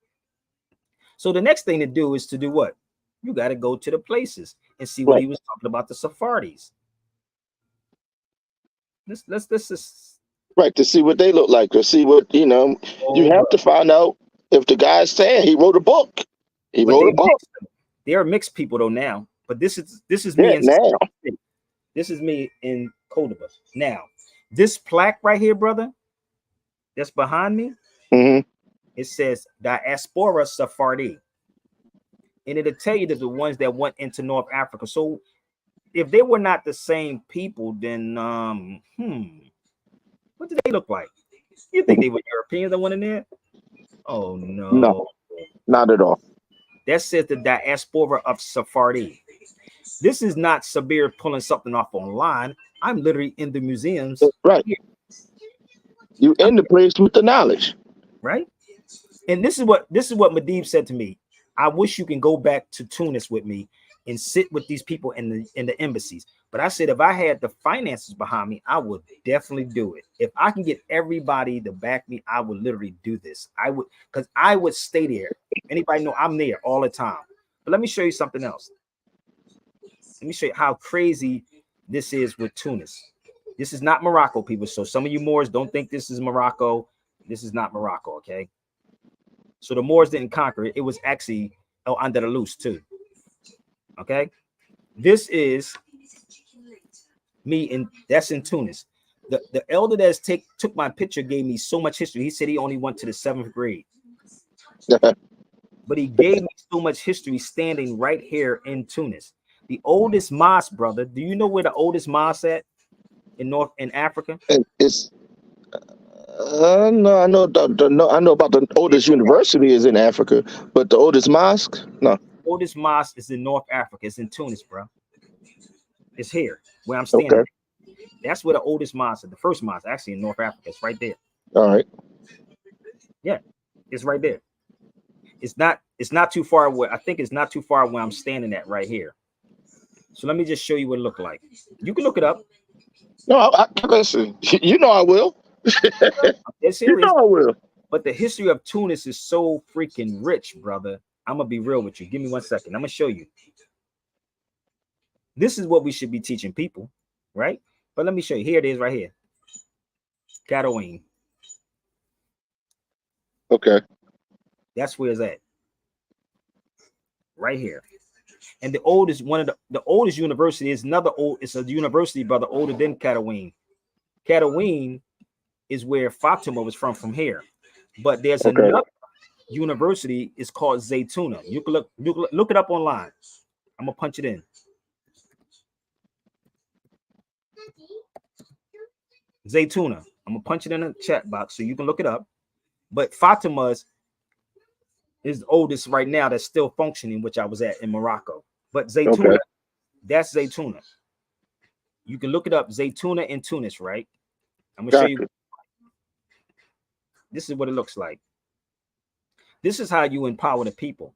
[SPEAKER 1] So the next thing to do is to do what? You got to go to the places and see what he was talking about, the Sephardi's. Let's
[SPEAKER 3] right, to see what they look like, to see what, you know, you have to find out if the guy's saying he wrote a book. He wrote a book.
[SPEAKER 1] They're mixed people though now, but this is me
[SPEAKER 3] now.
[SPEAKER 1] This is me in Cordoba. Now, this plaque right here, brother, that's behind me, it says Diaspora Sephardi. And it'll tell you that the ones that went into North Africa. So if they were not the same people, then what do they look like? You think they were Europeans that went in there? Oh no,
[SPEAKER 3] not at all.
[SPEAKER 1] That says the Diaspora of Sephardi. This is not Sabir pulling something off online. I'm literally in the museums.
[SPEAKER 3] Right. You in the place with the knowledge.
[SPEAKER 1] Right. And this is what Medivh said to me. I wish you can go back to Tunis with me and sit with these people in the embassies. But I said, if I had the finances behind me, I would definitely do it. If I can get everybody to back me, I would literally do this. I would, because I would stay there. Anybody know I'm there all the time. But let me show you something else. Let me show you how crazy this is with Tunis. This is not Morocco, people. So some of you Moors don't think this is Morocco. This is not Morocco, okay? So the Moors didn't conquer it. It was actually A-lAndalus too. Okay? This is me, and that's in Tunis. The elder that's took my picture gave me so much history. He said he only went to the 7th grade. But he gave me so much history standing right here in Tunis. The oldest mosque, brother. Do you know where the oldest mosque at in Africa?
[SPEAKER 3] It's no, I know. I know about the oldest university is in Africa, but the oldest mosque, no.
[SPEAKER 1] The oldest mosque is in North Africa. It's in Tunis, bro. It's here where I'm standing. Okay. That's where the oldest mosque is. The first mosque, actually, in North Africa. It's right there.
[SPEAKER 3] All right.
[SPEAKER 1] Yeah, it's right there. It's not too far away. I think it's not too far where I'm standing at right here. So let me just show you what it looked like. You can look it up.
[SPEAKER 3] No, I listen. You know I will.
[SPEAKER 1] It's serious.
[SPEAKER 3] You know I will.
[SPEAKER 1] But the history of Tunis is so freaking rich, brother. I'm gonna be real with you. Give me 1 second. I'm gonna show you. This is what we should be teaching people, right? But let me show you. Here it is, right here. Cataween.
[SPEAKER 3] Okay.
[SPEAKER 1] That's where it's at. Right here. And the oldest, one of the oldest university is it's a university, brother, older than Cataween. Cataween is where Fatima was from here. But there's another university, it's called Zaytuna. You can look it up online. I'm gonna punch it in. Zaytuna. I'm gonna punch it in the chat box so you can look it up. But Fatima's is the oldest right now that's still functioning, which I was at in Morocco. But Zaytuna, that's Zaytuna. You can look it up, Zaytuna in Tunis, right? I'm gonna show you. This is what it looks like. This is how you empower the people.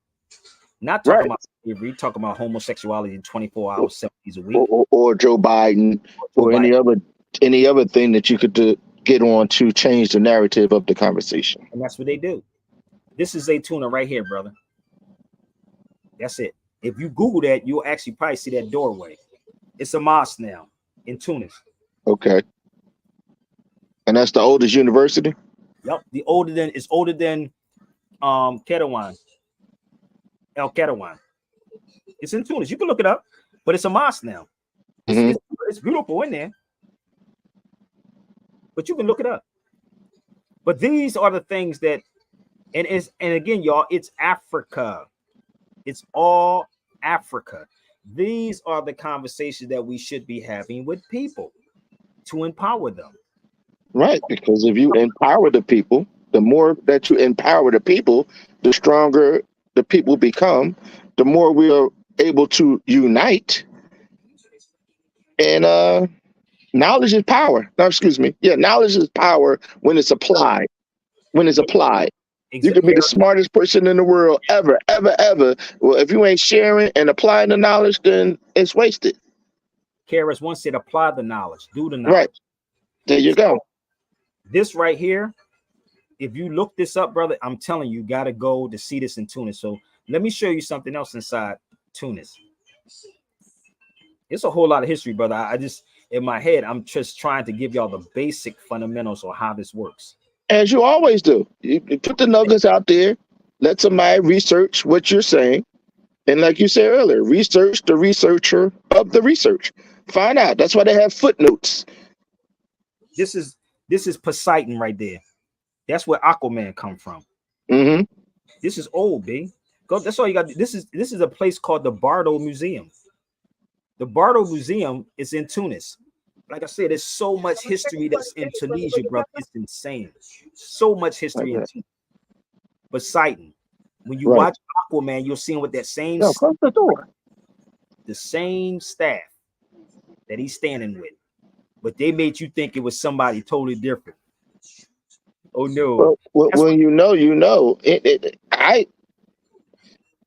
[SPEAKER 1] Not talking about slavery, talking about homosexuality 24 hours, 7 days a week.
[SPEAKER 3] Or Joe Biden, or any other thing that you could get on to change the narrative of the conversation.
[SPEAKER 1] And that's what they do. This is Zaytuna right here, brother. That's it. If you Google that, you'll actually probably see that doorway. It's a mosque now in Tunis.
[SPEAKER 3] Okay. And that's the oldest university?
[SPEAKER 1] Yep. It's older than Kerouan. El Kerouan. It's in Tunis. You can look it up, but it's a mosque now.
[SPEAKER 3] Mhm.
[SPEAKER 1] It's beautiful in there. But you can look it up. But these are the things that, and again, y'all, it's Africa. It's all Africa. These are the conversations that we should be having with people to empower them.
[SPEAKER 3] Right, because if you empower the people, the more that you empower the people, the stronger the people become, the more we are able to unite. And knowledge is power. No, excuse me. Yeah, knowledge is power when it's applied. When it's applied. You can be the smartest person in the world ever, ever, ever. Well, if you ain't sharing and applying the knowledge, then it's wasted.
[SPEAKER 1] Karis once said, apply the knowledge, do the knowledge.
[SPEAKER 3] Right. There you go.
[SPEAKER 1] This right here, if you look this up, brother, I'm telling you, got to go to see this in Tunis. So let me show you something else inside Tunis. It's a whole lot of history, brother. I just, in my head, I'm just trying to give y'all the basic fundamentals of how this works.
[SPEAKER 3] As you always do. You put the nuggets out there, let somebody research what you're saying. And like you said earlier, research the researcher of the research. Find out. That's why they have footnotes.
[SPEAKER 1] This is Poseidon right there. That's where Aquaman come from.
[SPEAKER 3] Mm-hmm.
[SPEAKER 1] This is old, B. Go. That's all you got. This is a place called the Bardo Museum. The Bardo Museum is in Tunis. Like I said, there's so much history that's in Tunisia, brother. It's insane. So much history in Tunisia. Poseidon. When you watch Aquaman, you're seeing with that same
[SPEAKER 3] close the door.
[SPEAKER 1] The same staff that he's standing with, but they made you think it was somebody totally different. Oh no!
[SPEAKER 3] Well, when you know,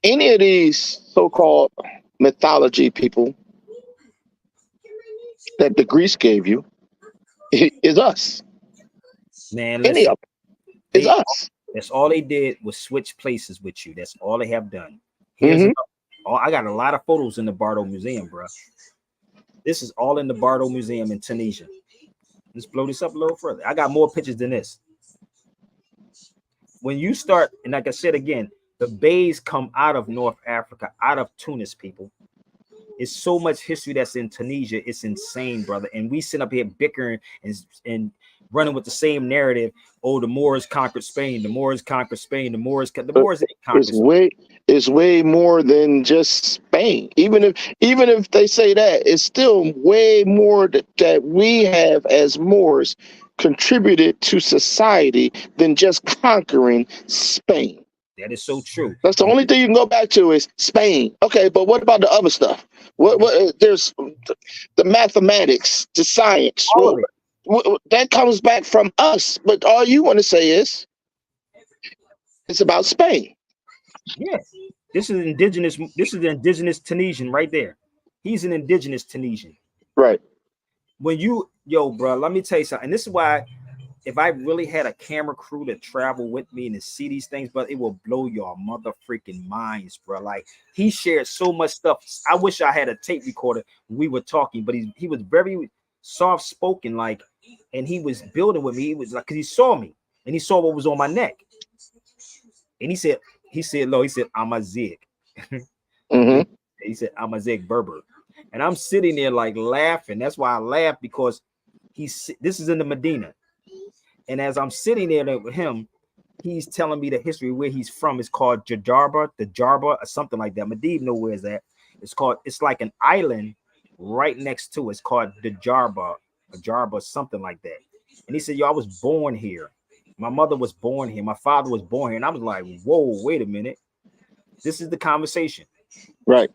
[SPEAKER 3] any of these so-called mythology people that the Greece gave you is us.
[SPEAKER 1] Man,
[SPEAKER 3] any of them is us.
[SPEAKER 1] That's all they did was switch places with you. That's all they have done. Here's I got a lot of photos in the Bardo Museum, bro. This is all in the Bardo Museum in Tunisia. Let's blow this up a little further. I got more pictures than this. When you start, and like I said again, the bays come out of North Africa, out of Tunis, people. It's so much history that's in Tunisia. It's insane, brother. And we sit up here bickering and running with the same narrative. Oh, the Moors conquered Spain. The Moors conquered Spain. The Moors conquered Spain.
[SPEAKER 3] It's way more than just Spain. Even if they say that, it's still way more that we have as Moors contributed to society than just conquering Spain.
[SPEAKER 1] That is so true.
[SPEAKER 3] That's the only thing you can go back to is Spain. Okay, but what about the other stuff? What there's the mathematics, the science. That comes back from us. But all you want to say is it's about Spain.
[SPEAKER 1] Yes. This is the indigenous Tunisian right there. He's an indigenous Tunisian.
[SPEAKER 3] Right.
[SPEAKER 1] When bro, let me tell you something. And this is why, if I really had a camera crew to travel with me and to see these things, but it will blow your mother freaking minds, bro. Like, he shared so much stuff. I wish I had a tape recorder when we were talking, but he was very soft spoken, like, and he was building with me. He was like, because he saw me and he saw what was on my neck, and he said, I'm a Zig.
[SPEAKER 3] Mm-hmm.
[SPEAKER 1] He said, I'm a Zig Berber, and I'm sitting there like laughing. That's why I laugh, because this is in the Medina. And as I'm sitting there with him, he's telling me the history where he's from. It's called Jajarba, or something like that. Medivh know where is that. It's like an island right next to it. It's called Jajarba, something like that. And he said, yo, I was born here. My mother was born here. My father was born here. And I was like, whoa, wait a minute. This is the conversation.
[SPEAKER 3] Right.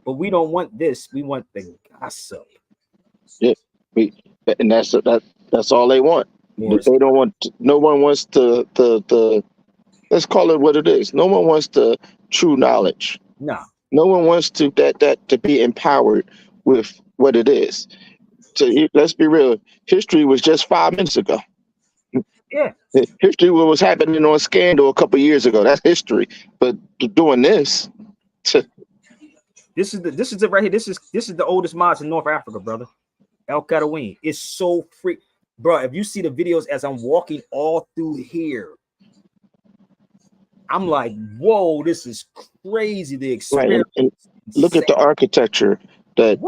[SPEAKER 1] But we don't want this. We want the gossip.
[SPEAKER 3] Yeah. And that's all they want. They don't want. No one wants to. Let's call it what it is. No one wants the true knowledge.
[SPEAKER 1] No.
[SPEAKER 3] No one wants to be empowered with what it is. So let's be real. History was just 5 minutes ago.
[SPEAKER 1] Yeah.
[SPEAKER 3] History was happening on Scandal a couple of years ago. That's history. But doing this,
[SPEAKER 1] This is it right here. This is the oldest mosque in North Africa, brother. El Kadawin. It's so free, bro. If you see the videos as I'm walking all through here, I'm like, whoa, this is crazy. The experience.
[SPEAKER 3] Right. And look at the architecture that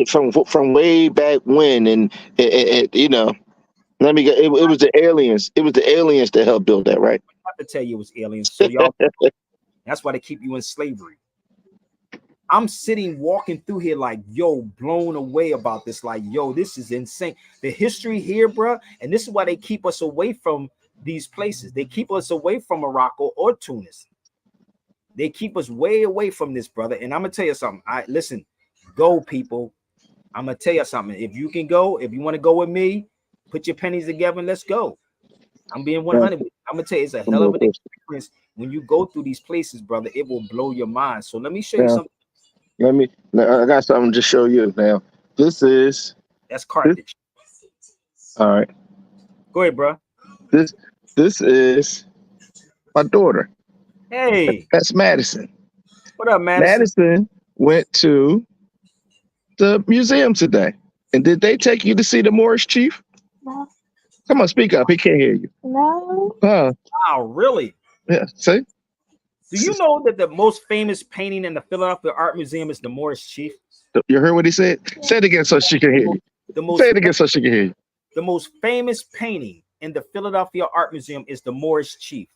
[SPEAKER 3] from way back when, and you know. Let me get. It was the aliens. It was the aliens that helped build that, right?
[SPEAKER 1] I have to tell you, it was aliens. So y'all, that's why they keep you in slavery. I'm sitting walking through here like, yo, blown away about this. Like, yo, this is insane. The history here, bro. And this is why they keep us away from these places. They keep us away from Morocco or Tunis. They keep us way away from this, brother. And I'm gonna tell you something. Listen, go, people. I'm gonna tell you something. If you can go, if you want to go with me, put your pennies together and let's go. I'm being 100. I'm gonna tell you, it's a hell of an experience when you go through these places, brother. It will blow your mind. So let me show you something.
[SPEAKER 3] I got something to show you now.
[SPEAKER 1] That's Carthage.
[SPEAKER 3] All right.
[SPEAKER 1] Go ahead, bro.
[SPEAKER 3] This is my daughter.
[SPEAKER 1] Hey.
[SPEAKER 3] That's Madison.
[SPEAKER 1] What up, Madison?
[SPEAKER 3] Madison went to the museum today. And did they take you to see the Moorish chief?
[SPEAKER 5] No.
[SPEAKER 3] Come on, speak up. He can't hear you.
[SPEAKER 5] No.
[SPEAKER 1] Wow, really?
[SPEAKER 3] Yeah, see?
[SPEAKER 1] Do you know that the most famous painting in the Philadelphia Art Museum is the Moorish chief?
[SPEAKER 3] You heard what he said? Say it again so she can hear you. Say it again so she can hear you.
[SPEAKER 1] The most famous painting in the Philadelphia Art Museum is the Moorish chief.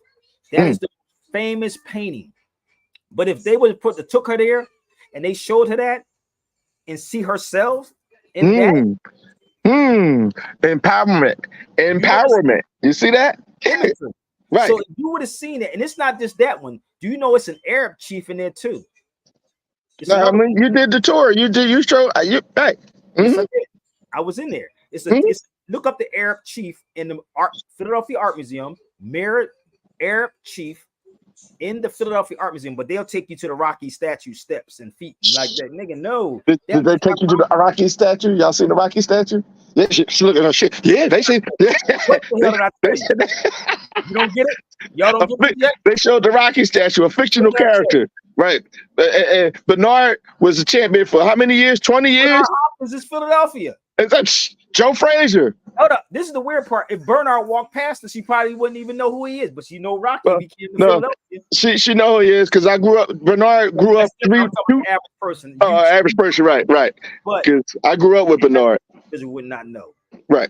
[SPEAKER 1] That is the famous painting. But if they would have took her there and they showed her that and see herself in that.
[SPEAKER 3] Empowerment. You see that? Right.
[SPEAKER 1] So if you would have seen it, and it's not just that one. Do you know it's an Arab chief in there too?
[SPEAKER 3] No, I mean, you did the tour. You showed. Right.
[SPEAKER 1] Yes, I was in there. It's look up the Arab chief in the Philadelphia Art Museum. Mirrored Arab chief in the Philadelphia Art Museum, but they'll take you to the Rocky statue steps and feet like that. Nigga, no.
[SPEAKER 3] Did they take you to the Rocky statue? Y'all seen the Rocky statue? Yeah, she looking at her shit. Yeah, they see. Yeah.
[SPEAKER 1] What the hell did I tell you? You don't get it? Y'all don't get it yet?
[SPEAKER 3] They showed the Rocky statue, a fictional character. Right. Bernard was a champion for how many years? 20 years?
[SPEAKER 1] Bernard Hopkins is Philadelphia.
[SPEAKER 3] It's Joe Frazier.
[SPEAKER 1] Hold up. This is the weird part. If Bernard walked past her, she probably wouldn't even know who he is. But she know Rocky became Philadelphia.
[SPEAKER 3] She know who he is because I grew up. Bernard grew up
[SPEAKER 1] average person.
[SPEAKER 3] Average person, right.
[SPEAKER 1] But
[SPEAKER 3] because I grew up with Bernard.
[SPEAKER 1] Because we would not know.
[SPEAKER 3] Right.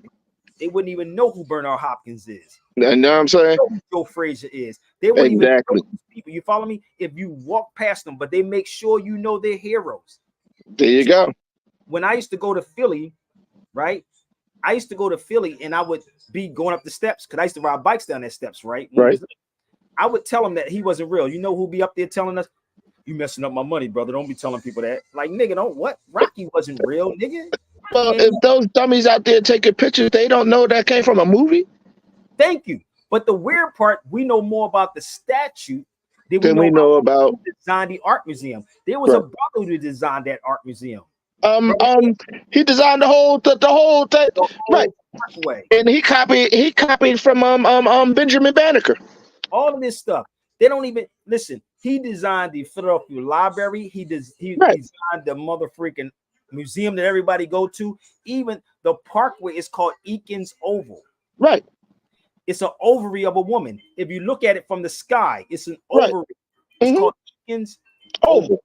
[SPEAKER 1] They wouldn't even know who Bernard Hopkins is.
[SPEAKER 3] You know what I'm saying?
[SPEAKER 1] Know who Joe Frazier is. They wouldn't even know these people. You follow me? If you walk past them, but they make sure you know they're heroes.
[SPEAKER 3] There you go.
[SPEAKER 1] When I used to go to Philly, right? I used to go to Philly and I would be going up the steps because I used to ride bikes down their steps, right? I would tell him that he wasn't real. You know who'll be up there telling us, you messing up my money, brother. Don't be telling people that. Like, nigga, don't what? Rocky wasn't real, nigga.
[SPEAKER 3] Well, if those dummies out there taking pictures, they don't know that came from a movie.
[SPEAKER 1] Thank you. But the weird part, we know more about the statue than
[SPEAKER 3] we know about
[SPEAKER 1] who designed the art museum. There was a brother who designed that art museum.
[SPEAKER 3] He designed the whole thing, right? And he copied from Benjamin Banneker.
[SPEAKER 1] All of this stuff. They don't even listen. He designed the Philadelphia Library. He designed the mother freaking museum that everybody go to. Even the parkway is called Eakins Oval.
[SPEAKER 3] Right.
[SPEAKER 1] It's an ovary of a woman. If you look at it from the sky, it's an ovary. It's called Eakins Oval.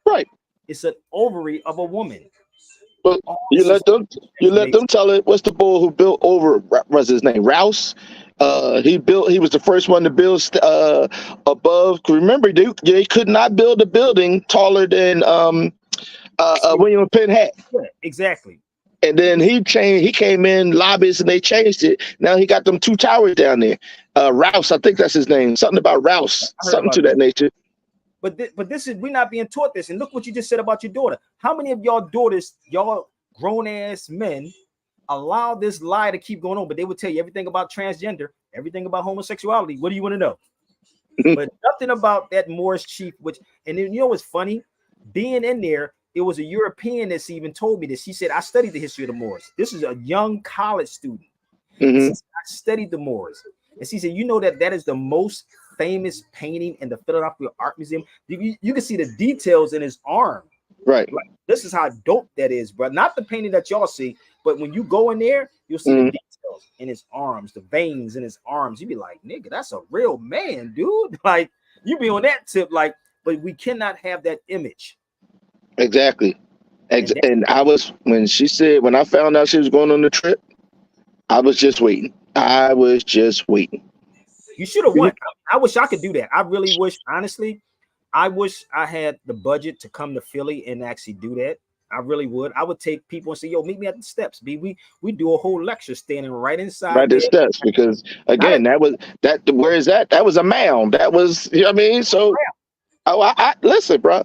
[SPEAKER 3] Right.
[SPEAKER 1] It's an ovary of a woman.
[SPEAKER 3] But you let them tell it. What's the bull who built over? What's his name? Rouse. He was the first one to build above. Remember, they could not build a building taller than William Penn had.
[SPEAKER 1] Yeah, exactly.
[SPEAKER 3] And then he came in lobbyists and they changed it. Now he got them 2 towers down there. Rouse, I think that's his name. Something about Rouse, something to that nature.
[SPEAKER 1] But this is, we're not being taught this. And look what you just said about your daughter. How many of y'all daughters, y'all grown ass men, allow this lie to keep going on? But they would tell you everything about transgender, everything about homosexuality. What do you want to know? But nothing about that Moorish chief. And then you know what's funny? Being in there, it was a European that's even told me this. She said, I studied the history of the Moors. This is a young college student. I studied the Moors. And she said, you know that is the most famous painting in the Philadelphia Art Museum. You can see the details in his arm.
[SPEAKER 3] Right.
[SPEAKER 1] Like, this is how dope that is, bro. Not the painting that y'all see, but when you go in there, you'll see the details in his arms, the veins in his arms. You be like, nigga, that's a real man, dude. Like, you be on that tip, like, but we cannot have that image.
[SPEAKER 3] Exactly. And I was, when I found out she was going on the trip, I was just waiting. I was just waiting.
[SPEAKER 1] You should have won. I wish I could do that. I really wish, honestly, I wish I had the budget to come to Philly and actually do that. I really would. I would take people and say, yo, meet me at the steps, B. We do a whole lecture standing right inside.
[SPEAKER 3] Right, the steps, because again, where is that? That was a mound. That was, you know what I mean? So I listen, bro,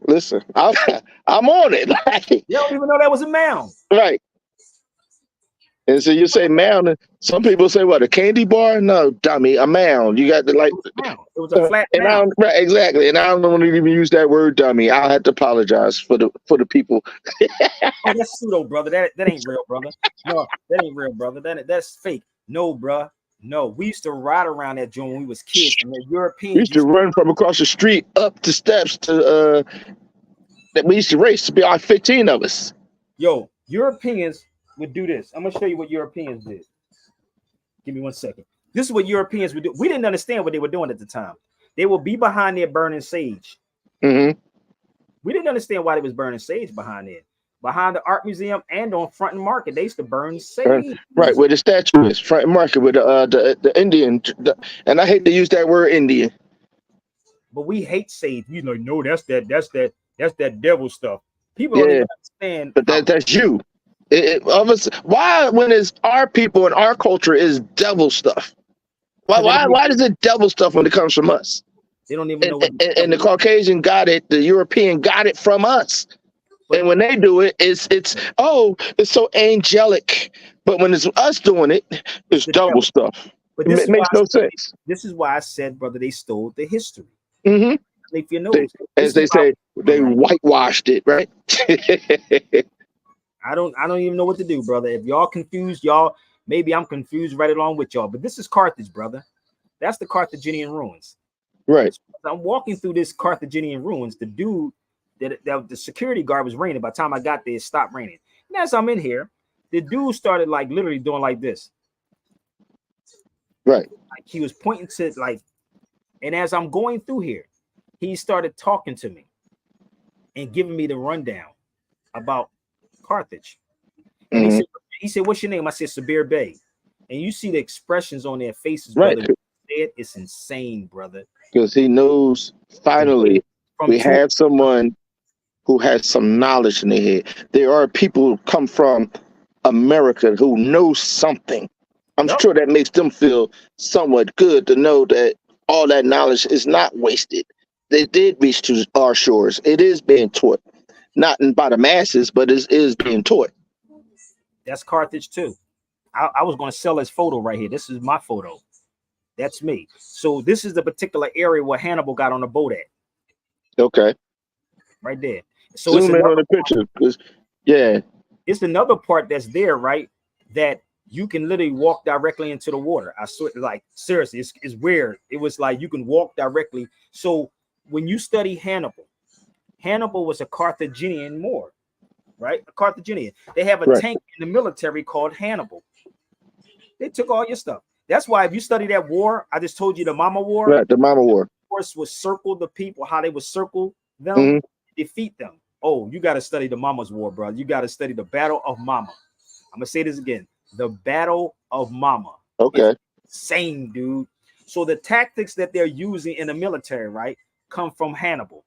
[SPEAKER 3] listen. I'm on it. Like,
[SPEAKER 1] you don't even know that was a mound.
[SPEAKER 3] Right. And so you say mound, and some people say, what, a candy bar? No, dummy, a mound. You got to like,
[SPEAKER 1] it was a flat
[SPEAKER 3] and
[SPEAKER 1] mound.
[SPEAKER 3] right, exactly. And I don't want to even use that word, dummy. I'll have to apologize for the people.
[SPEAKER 1] Oh, that's pseudo, brother. That ain't real, brother. No, that ain't real, brother. That's fake. No, bro. No, we used to ride around that joint when we was kids, and the Europeans
[SPEAKER 3] We used to run from across the street up the steps to that we used to race. To be like 15 of us.
[SPEAKER 1] Yo, Europeans would do this. I'm gonna show you what Europeans did. Give me 1 second. This is what Europeans would do. We didn't understand what they were doing at the time. They would be behind there burning sage.
[SPEAKER 3] Mm-hmm.
[SPEAKER 1] We didn't understand why they was burning sage behind there. Behind the art museum and on Front and Market, they used to burn sage.
[SPEAKER 3] Right, where the statue is, Front and Market, with the Indian, and I hate to use that word Indian.
[SPEAKER 1] But we hate sage. You know, no, that's that devil stuff. People don't even understand.
[SPEAKER 3] But that's you. Why, when it's our people and our culture, is devil stuff? Why does it devil stuff when it comes from us?
[SPEAKER 1] They don't even know.
[SPEAKER 3] And the Caucasian got it, the European got it from us. And when they do it, it's so angelic. But when it's us doing it, it's double stuff. But it makes no sense.
[SPEAKER 1] This is why I said, brother, they stole the history.
[SPEAKER 3] Mm-hmm.
[SPEAKER 1] If you know,
[SPEAKER 3] as they say, they whitewashed it, right?
[SPEAKER 1] I don't even know what to do, brother. If y'all confused, maybe I'm confused right along with y'all. But this is Carthage, brother. That's the Carthaginian ruins.
[SPEAKER 3] Right.
[SPEAKER 1] So I'm walking through this Carthaginian ruins. The dude that the security guard was raining. By the time I got there, it stopped raining. And as I'm in here, the dude started like literally doing like this.
[SPEAKER 3] Right.
[SPEAKER 1] Like he was pointing to like, and as I'm going through here, he started talking to me and giving me the rundown about Carthage. And he said, what's your name? I said, Sabir Bey. And you see the expressions on their faces,
[SPEAKER 3] right,
[SPEAKER 1] brother. It's insane, brother.
[SPEAKER 3] Because he knows finally we have someone who has some knowledge in their head. There are people who come from America who know something. I'm sure that makes them feel somewhat good to know that all that knowledge is not wasted. They did reach to our shores. It is being taught, not by the masses, but it is being taught.
[SPEAKER 1] That's Carthage too. I was going to sell this photo right here. This is my photo. That's me. So this is the particular area where Hannibal got on the boat at.
[SPEAKER 3] Okay.
[SPEAKER 1] Right there. So
[SPEAKER 3] zoom in on the picture, because
[SPEAKER 1] it's another part that's there, right? That you can literally walk directly into the water. I swear, like seriously, it's weird. It was like you can walk directly. So when you study Hannibal was a Carthaginian Moor, right? A Carthaginian. They have a tank in the military called Hannibal. They took all your stuff. That's why if you study that war, I just told you the Mama War.
[SPEAKER 3] Right, the Mama War.
[SPEAKER 1] Of course, would circle the people, how they would circle them, defeat them. Oh, you got to study the Mama's War, bro. You got to study the Battle of Mama. I'm gonna say this again. The Battle of Mama.
[SPEAKER 3] Okay.
[SPEAKER 1] Same, dude. So the tactics that they're using in the military, right, come from Hannibal.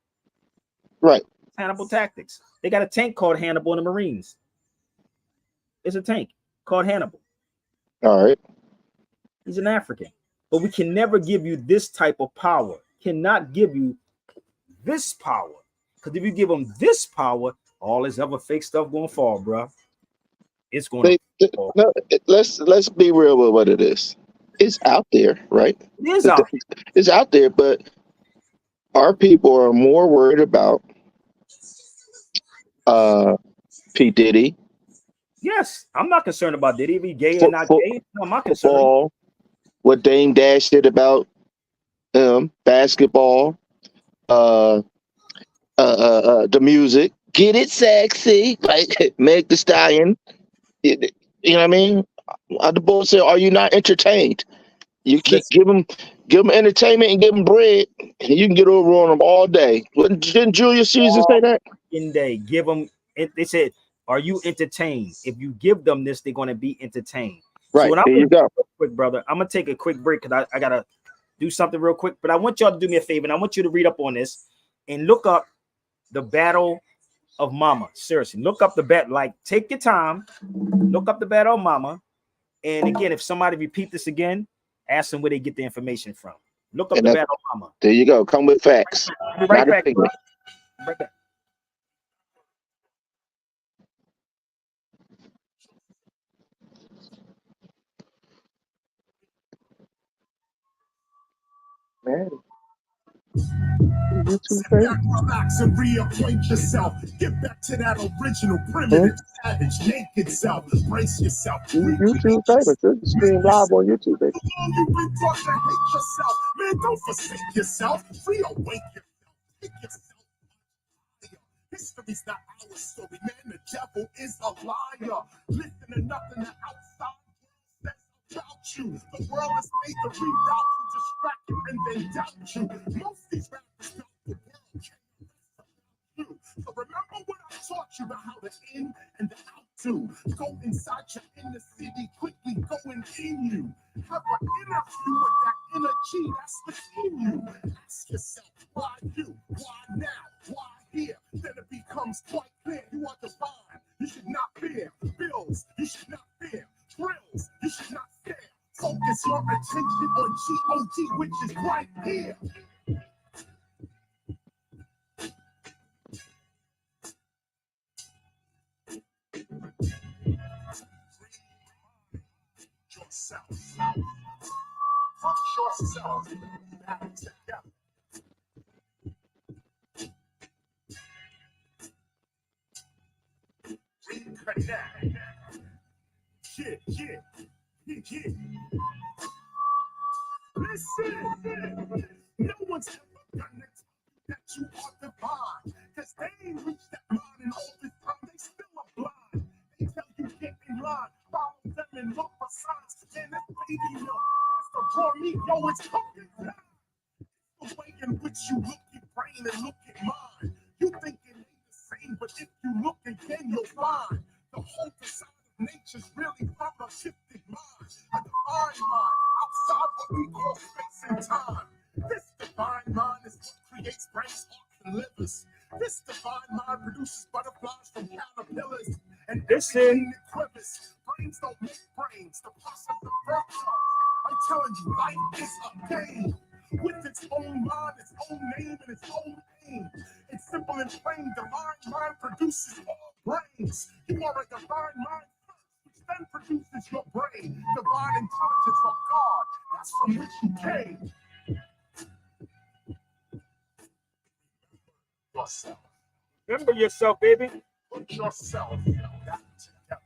[SPEAKER 3] Right.
[SPEAKER 1] Hannibal tactics. They got a tank called Hannibal in the Marines. It's a tank called Hannibal.
[SPEAKER 3] All right.
[SPEAKER 1] He's an African. But we can never give you this type of power. Cannot give you this power. Because if you give them this power, all this other fake stuff gonna fall, bro. It's gonna fall.
[SPEAKER 3] No, let's be real with what it is. It's out there, right?
[SPEAKER 1] It is out there.
[SPEAKER 3] It's out there, but our people are more worried about P. Diddy.
[SPEAKER 1] Yes, I'm not concerned about Diddy. If he gay or not gay, no, I'm not concerned.
[SPEAKER 3] What Dame Dash did about basketball, uh, the music. Get it sexy, like Meg the Stallion. You know what I mean? The boy said, "Are you not entertained? You keep
[SPEAKER 1] Listen,
[SPEAKER 3] give them entertainment and give them bread, and you can get over on them all day." Didn't Julius Caesar say
[SPEAKER 1] all
[SPEAKER 3] that?
[SPEAKER 1] in day, give them. They said, "Are you entertained?" If you give them this, they're going to be entertained. So
[SPEAKER 3] Right,
[SPEAKER 1] what I'm
[SPEAKER 3] there
[SPEAKER 1] gonna
[SPEAKER 3] you
[SPEAKER 1] do
[SPEAKER 3] go.
[SPEAKER 1] real quick, brother, I'm gonna take a quick break because I gotta do something real quick. But I want y'all to do me a favor, and I want you to read up on this and look up the Battle of Mama. Seriously, look up the bat. Like, take your time, look up the Battle of Mama. And again, if somebody repeat this again, ask them where they get the information from. Look up
[SPEAKER 3] And
[SPEAKER 1] the Battle of Mama.
[SPEAKER 3] there you go. Come with facts,
[SPEAKER 1] I'll be right
[SPEAKER 3] not
[SPEAKER 1] back, bro.
[SPEAKER 3] opinion.
[SPEAKER 1] Right back.
[SPEAKER 3] Man, you too
[SPEAKER 2] Sit back,
[SPEAKER 3] famous.
[SPEAKER 2] relax, and reacquaint yourself. Get back to that original,
[SPEAKER 3] Hmm?
[SPEAKER 2] primitive, savage, naked self. Brace yourself,
[SPEAKER 3] You too
[SPEAKER 2] recreate
[SPEAKER 3] famous.
[SPEAKER 2] yourself,
[SPEAKER 3] Just
[SPEAKER 2] make
[SPEAKER 3] stream live
[SPEAKER 2] yourself.
[SPEAKER 3] on YouTube, baby.
[SPEAKER 2] How long you been taught to hate yourself? Man, don't forsake yourself. Reawake yourself. Take yourself. History's not our story, man. The devil is a liar. Listen to nothing the outside world says about you. The world is made to reroute you, distract you, and then doubt you. Most of these rappers doubt the world. You. So remember what I taught you about how to in and the out to. Go inside your inner city, quickly going in you. Have an interview with that energy that's within you. Ask yourself, why you? Why now? Why here? Then it becomes quite clear you are divine. You should not fear bills. You should not fear drills. You should not fear. Focus your attention on G-O-D, which is right here. Yourself. Put yourself back together. Reconnect. Yeah. Listen. No one's ever gonna tell you that you are divine. Cause they ain't reached that line in all this time. They still are blind. They tell you get in line. Follow them and look for signs. Man, this baby milk has to draw me. Yo, it's cooking time. The way in which you look at brain and look at mine. You think it ain't the same, but if you look again, you'll find the whole facade of nature's really from a shifted mind, a divine mind, outside what we call space and time. This divine mind is what creates brains, hearts, and livers. This divine mind produces butterflies from caterpillars and everything that quivers. Brains don't make brains. The process of birth does. I'm telling you, life is a game with its own mind, its own name, and its own aim. It's simple and plain. Divine mind produces all brains. You are a divine mind first, which then produces your brain. Divine intelligence of God. That's from which you came. Yourself.
[SPEAKER 1] Remember yourself, baby.
[SPEAKER 2] Put yourself back together.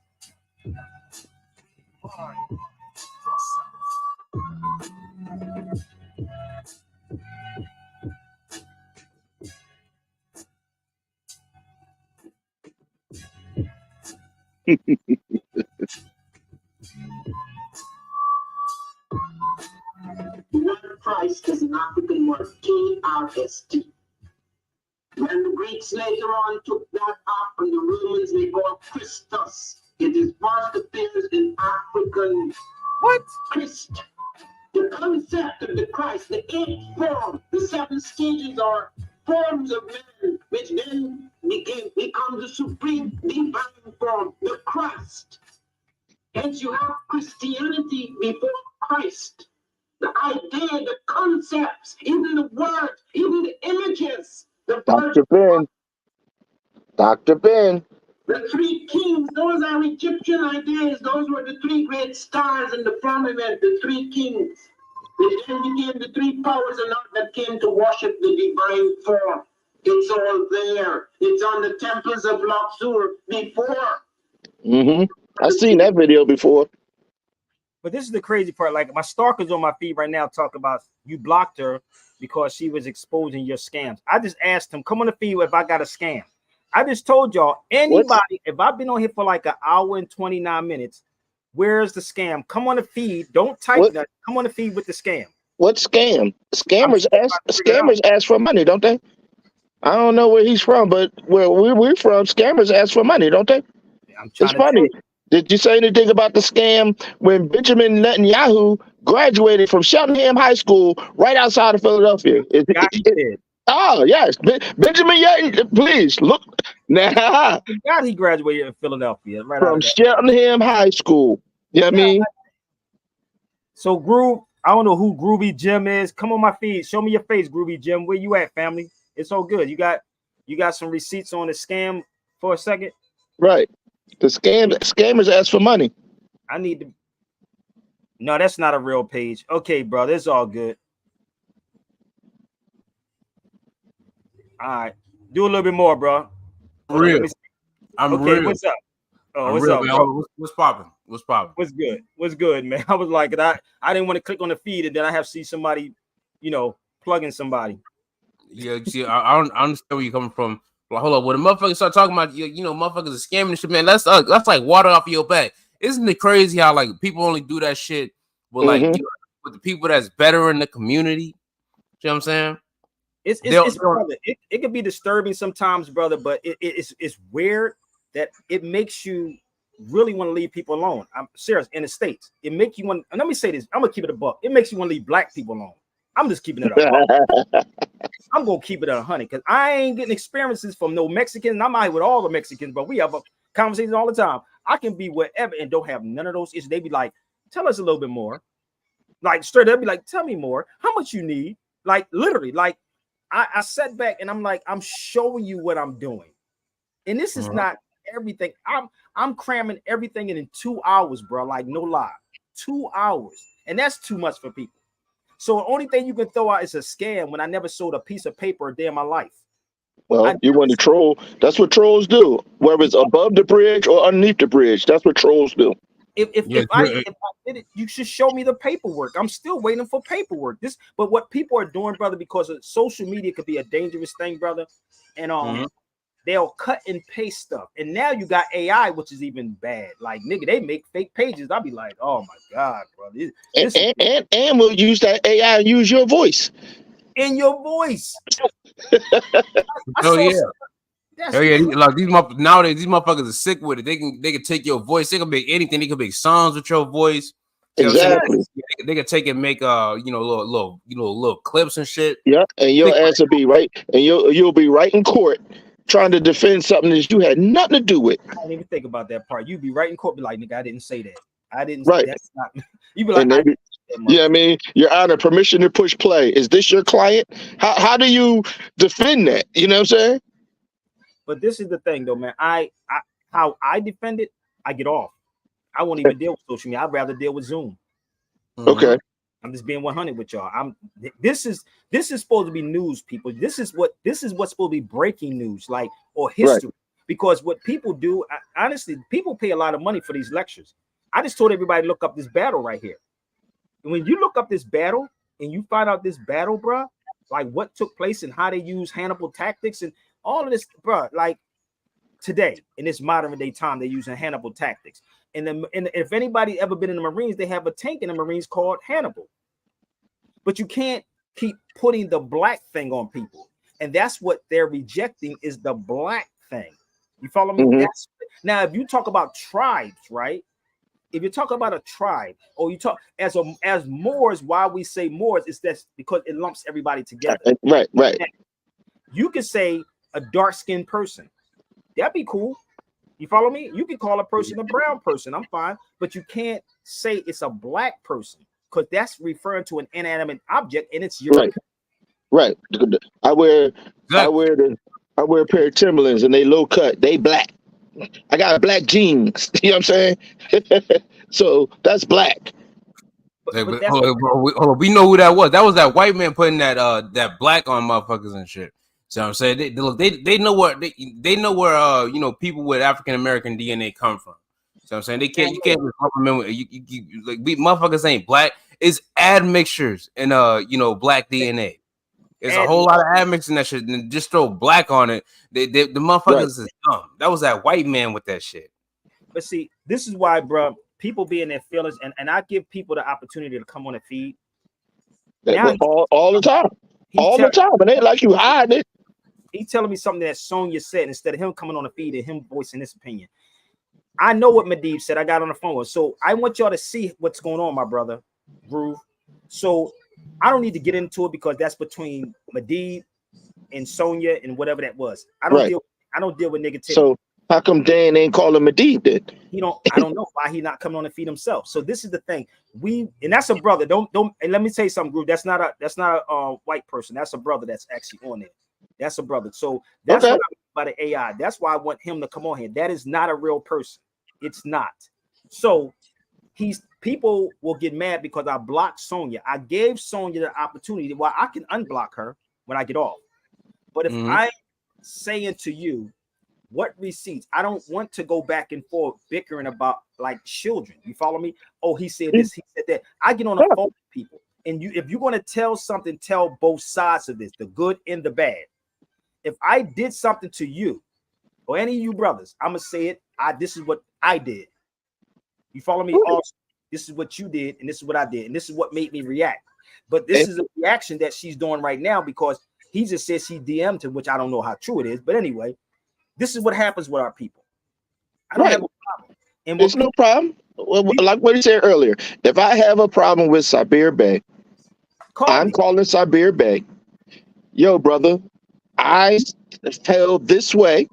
[SPEAKER 2] Mind yourself.
[SPEAKER 5] The word Christ is an African word, K-R-S-T. When the Greeks later on took that up and the Romans they called Christus, it is first appears in African
[SPEAKER 1] What?
[SPEAKER 5] Christ. The concept of the Christ, the eight form, the seven stages are forms of man, which then become the supreme divine form, the Christ. Hence you have Christianity before Christ. The idea, the concepts, even the words, even the images, the
[SPEAKER 3] Dr. Ben. Dr. Ben.
[SPEAKER 5] the three kings, those are Egyptian ideas. Those were the three great stars in the firmament, the three kings. They then became the three powers and all that came to worship the divine form. It's all there. It's on the temples of Luxor before.
[SPEAKER 3] Mm-hmm. I've seen that video before.
[SPEAKER 1] But this is the crazy part. Like my stalkers on my feed right now talk about you blocked her because she was exposing your scams. I just asked him, come on the feed if I got a scam. I just told y'all, anybody, if I've been on here for like an hour and 29 minutes, where's the scam? Come on the feed. Don't type that. Come on the feed with the scam.
[SPEAKER 3] What scam? Scammers ask for money, don't they? I don't know where he's from, but where we're from, scammers ask for money, don't they? It's funny. Did you say anything about the scam when Benjamin Netanyahu graduated from Cheltenham High School right outside of Philadelphia? Oh, yes. Benjamin, please look. Now,
[SPEAKER 1] he graduated in Philadelphia. Right
[SPEAKER 3] from Cheltenham High School. You know what I mean?
[SPEAKER 1] So, Groove, I don't know who Groovy Jim is. Come on my feed. Show me your face, Groovy Jim. Where you at, family? It's all good. You got some receipts on the scam for a second?
[SPEAKER 3] Right. The scammers ask for money.
[SPEAKER 1] I need to. No, that's not a real page. Okay, bro. It's all good. All right. Do a little bit more, bro.
[SPEAKER 6] Real. I'm
[SPEAKER 1] okay,
[SPEAKER 6] real.
[SPEAKER 1] What's up? Oh, what's
[SPEAKER 6] real,
[SPEAKER 1] up,
[SPEAKER 6] man.
[SPEAKER 1] bro?
[SPEAKER 6] What's popping? What's popping?
[SPEAKER 1] What's good? What's good, man? I was like, I didn't want to click on the feed and then I have to see somebody, plugging somebody.
[SPEAKER 6] Yeah, see, I understand where you're coming from. Like, hold up, when the motherfuckers start talking about motherfuckers are scamming and shit, man, that's like water off your back. Isn't it crazy how like people only do that shit with like with the people that's better in the community? You know what I'm saying?
[SPEAKER 1] It's brother. It can be disturbing sometimes, brother, but it's weird that it makes you really want to leave people alone. I'm serious. In the States, it makes you want. And let me say this: I'm gonna keep it a buck. It makes you want to leave black people alone. I'm just keeping it up. I'm gonna keep it 100 because I ain't getting experiences from no Mexicans. I'm out here with all the Mexicans, but we have a conversation all the time. I can be wherever and don't have none of those issues. They be like, tell us a little bit more. Like straight up, be like, tell me more. How much you need? Like literally, like I sat back and I'm like, I'm showing you what I'm doing, and this is not everything. I'm cramming everything in 2 hours, bro. Like no lie, 2 hours, and that's too much for people. So the only thing you can throw out is a scam when I never sold a piece of paper a day in my life.
[SPEAKER 3] Well, you want to troll. That's what trolls do. Whether it's above the bridge or underneath the bridge, that's what trolls do.
[SPEAKER 1] If I did it, you should show me the paperwork. I'm still waiting for paperwork. But what people are doing, brother, because of social media could be a dangerous thing, brother. And they'll cut and paste stuff. And now you got AI, which is even bad. Like, nigga, they make fake pages. I'll be like, oh my God, brother.
[SPEAKER 3] And we'll use that AI and use your voice.
[SPEAKER 1] In your voice.
[SPEAKER 6] Oh yeah. Like nowadays, these motherfuckers are sick with it. They can take your voice. They can make anything. They can make songs with your voice.
[SPEAKER 3] Exactly.
[SPEAKER 6] They can take and make little clips and shit.
[SPEAKER 3] Yeah, and your ass will be right, and you'll be right in court trying to defend something that you had nothing to do with.
[SPEAKER 1] I didn't even think about that part. You'd be right in court, be like, nigga, I didn't say that. I didn't.
[SPEAKER 3] Right.
[SPEAKER 1] That's not. You be like,
[SPEAKER 3] yeah, I mean, Your Honor, permission to push play. Is this your client? How do you defend that? You know what I'm saying?
[SPEAKER 1] But this is the thing, though, man. How I defend it, I get off. I won't even deal with social media. I'd rather deal with Zoom.
[SPEAKER 3] Okay.
[SPEAKER 1] I'm just being 100 with y'all. This is supposed to be news, people. This is what's supposed to be breaking news, like, or history. Right. Because what people do, honestly, people pay a lot of money for these lectures. I just told everybody to look up this battle right here. And when you look up this battle and you find out this battle, bro, like what took place and how they use Hannibal tactics and all of this, bro, like today in this modern day time, they're using Hannibal tactics. And if anybody ever been in the Marines, they have a tank in the Marines called Hannibal. But you can't keep putting the black thing on people. And that's what they're rejecting is the black thing. You follow me? Mm-hmm. Now, if you talk about tribes, right? If you talk about a tribe, or you talk as Moors, why we say Moors is that's because it lumps everybody together.
[SPEAKER 3] Right.
[SPEAKER 1] Now, you could say a dark-skinned person. That'd be cool. You follow me? You can call a person a brown person. I'm fine. But you can't say it's a black person because that's referring to an inanimate object and it's your
[SPEAKER 3] right. I wear a pair of Timberlands and they low cut. They black. I got black jeans. You know what I'm saying? So that's black.
[SPEAKER 6] We know who that was. That was that white man putting that black on motherfuckers and shit. So I'm saying they know where people with African American DNA come from. So I'm saying you can't just remember like we motherfuckers ain't black. It's admixtures in black DNA. There's a whole lot of admixture in that shit. And just throw black on it. The motherfuckers is dumb. That was that white man with that shit.
[SPEAKER 1] But see, this is why, bro, people be in their feelings, and I give people the opportunity to come on the feed.
[SPEAKER 3] Now all the time. All the time. It ain't like you hiding it.
[SPEAKER 1] He telling me something that Sonya said instead of him coming on the feed and him voicing his opinion. I know what Medivh said. I got on the phone. So I want y'all to see what's going on, my brother, Groove. So I don't need to get into it because that's between Medivh and Sonya and whatever that was. I don't deal with negativity.
[SPEAKER 3] So how come Dan ain't calling Medivh then?
[SPEAKER 1] I don't know why he not coming on the feed himself. So this is the thing. And that's a brother. Don't and let me tell you something, Groove. That's not a white person. That's a brother that's actually on there. That's a brother. So that's what I mean by the AI. That's why I want him to come on here. That is not a real person. It's not. So people will get mad because I blocked Sonya. I gave Sonya the opportunity. Well, I can unblock her when I get off. But if I'm saying to you, what receipts? I don't want to go back and forth bickering about like children. You follow me? Oh, he said this, he said that. I get on the phone with people. And if you're going to tell something, tell both sides of this, the good and the bad. If I did something to you or any of you brothers, I'm gonna say it. This is what I did. You follow me? Also, this is what you did, and this is what I did, and this is what made me react. But this is a reaction that she's doing right now because he just says he DM'd him, which I don't know how true it is. But anyway, this is what happens with our people. I don't have a problem. And
[SPEAKER 3] there's no problem. Like what he said earlier, if I have a problem with Sabir Bey, I'm calling Sabir Bey. Yo, brother, I feel this way.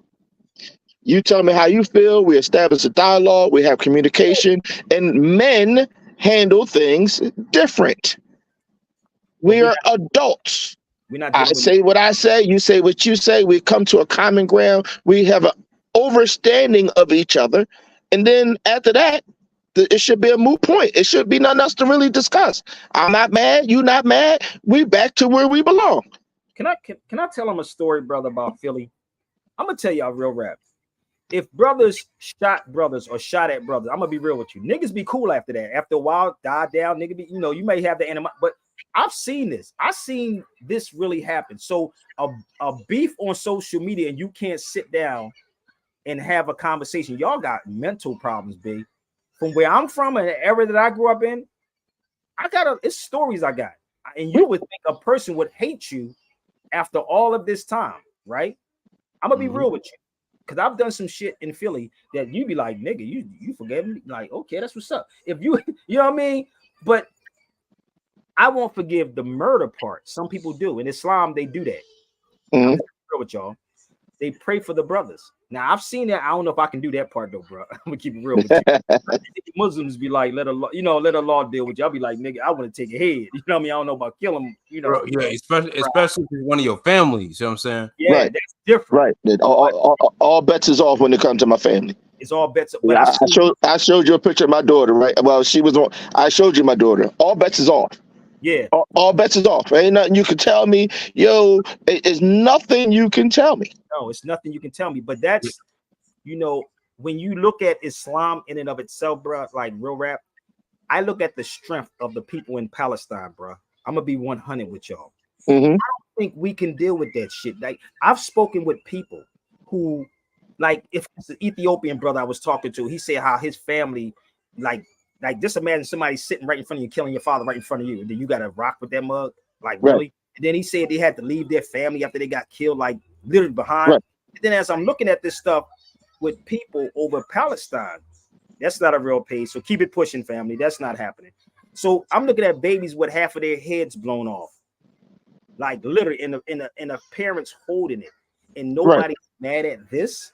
[SPEAKER 3] You tell me how you feel. We establish a dialogue. We have communication. And men handle things different. We are adults. I say what I say. You say what you say. We come to a common ground. We have an understanding of each other. And then after that, it should be a moot point. It should be nothing else to really discuss. I'm not mad. You not mad. We back to where we belong.
[SPEAKER 1] Can I tell them a story, brother, about Philly? I'm gonna tell y'all real rap. If brothers shot brothers or shot at brothers, I'm gonna be real with you. Niggas be cool after that. After a while, die down. Nigga be, you may have the animal, but I've seen this. I've seen this really happen. So a beef on social media, and you can't sit down and have a conversation. Y'all got mental problems, big. From where I'm from and the area that I grew up in, it's stories I got. And you would think a person would hate you after all of this time, right? I'm gonna be real with you, because I've done some shit in Philly that you be like, nigga, you forgave me? Like, okay, that's what's up. If you know what I mean? But I won't forgive the murder part. Some people do. In Islam, they do that. I'm gonna be real with y'all. They pray for the brothers. Now I've seen that. I don't know if I can do that part though, bro. I'm gonna keep it real with you. Muslims be like, let Allah deal with you. I'll be like, nigga, I want to take a head. You know what I mean? I don't know about killing them.
[SPEAKER 6] Bro, yeah, especially if one of your families. You know what I'm saying?
[SPEAKER 1] Yeah, right. That's different.
[SPEAKER 3] Right. All bets is off when it comes to my family.
[SPEAKER 1] It's all bets.
[SPEAKER 3] But I showed you a picture of my daughter, right? Well, she was on. I showed you my daughter. All bets is off.
[SPEAKER 1] Yeah.
[SPEAKER 3] All bets is off. Ain't nothing you can tell me. Yo, it's nothing you can tell me.
[SPEAKER 1] No, it's nothing you can tell me. But that's, when you look at Islam in and of itself, bro, like real rap, I look at the strength of the people in Palestine, bro. I'm gonna be 100 with y'all. I don't think we can deal with that shit. Like, I've spoken with people who, like, if it's an Ethiopian brother I was talking to, he said how his family, like just imagine somebody sitting right in front of you, killing your father right in front of you, and then you got to rock with that mug, like really. Right. And then he said they had to leave their family after they got killed, like literally behind. Right. And then as I'm looking at this stuff with people over Palestine, that's not a real page. So keep it pushing, family. That's not happening. So I'm looking at babies with half of their heads blown off, like literally in a parents holding it, and nobody's mad at this.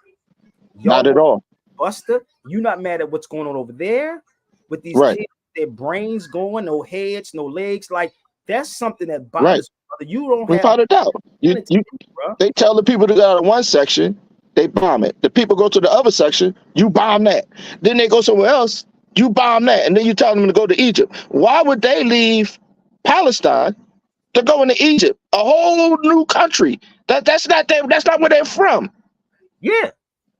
[SPEAKER 1] Y'all
[SPEAKER 3] not at all.
[SPEAKER 1] Buster, you not mad at what's going on over there with these kids, their brains going, no heads, no legs. Like, that's something that bothers brother. You don't
[SPEAKER 3] without a doubt. They tell the people to go to one section, they bomb it. The people go to the other section, you bomb that. Then they go somewhere else, you bomb that, and then you tell them to go to Egypt. Why would they leave Palestine to go into Egypt, a whole new country? That's not where they're from.
[SPEAKER 1] Yeah,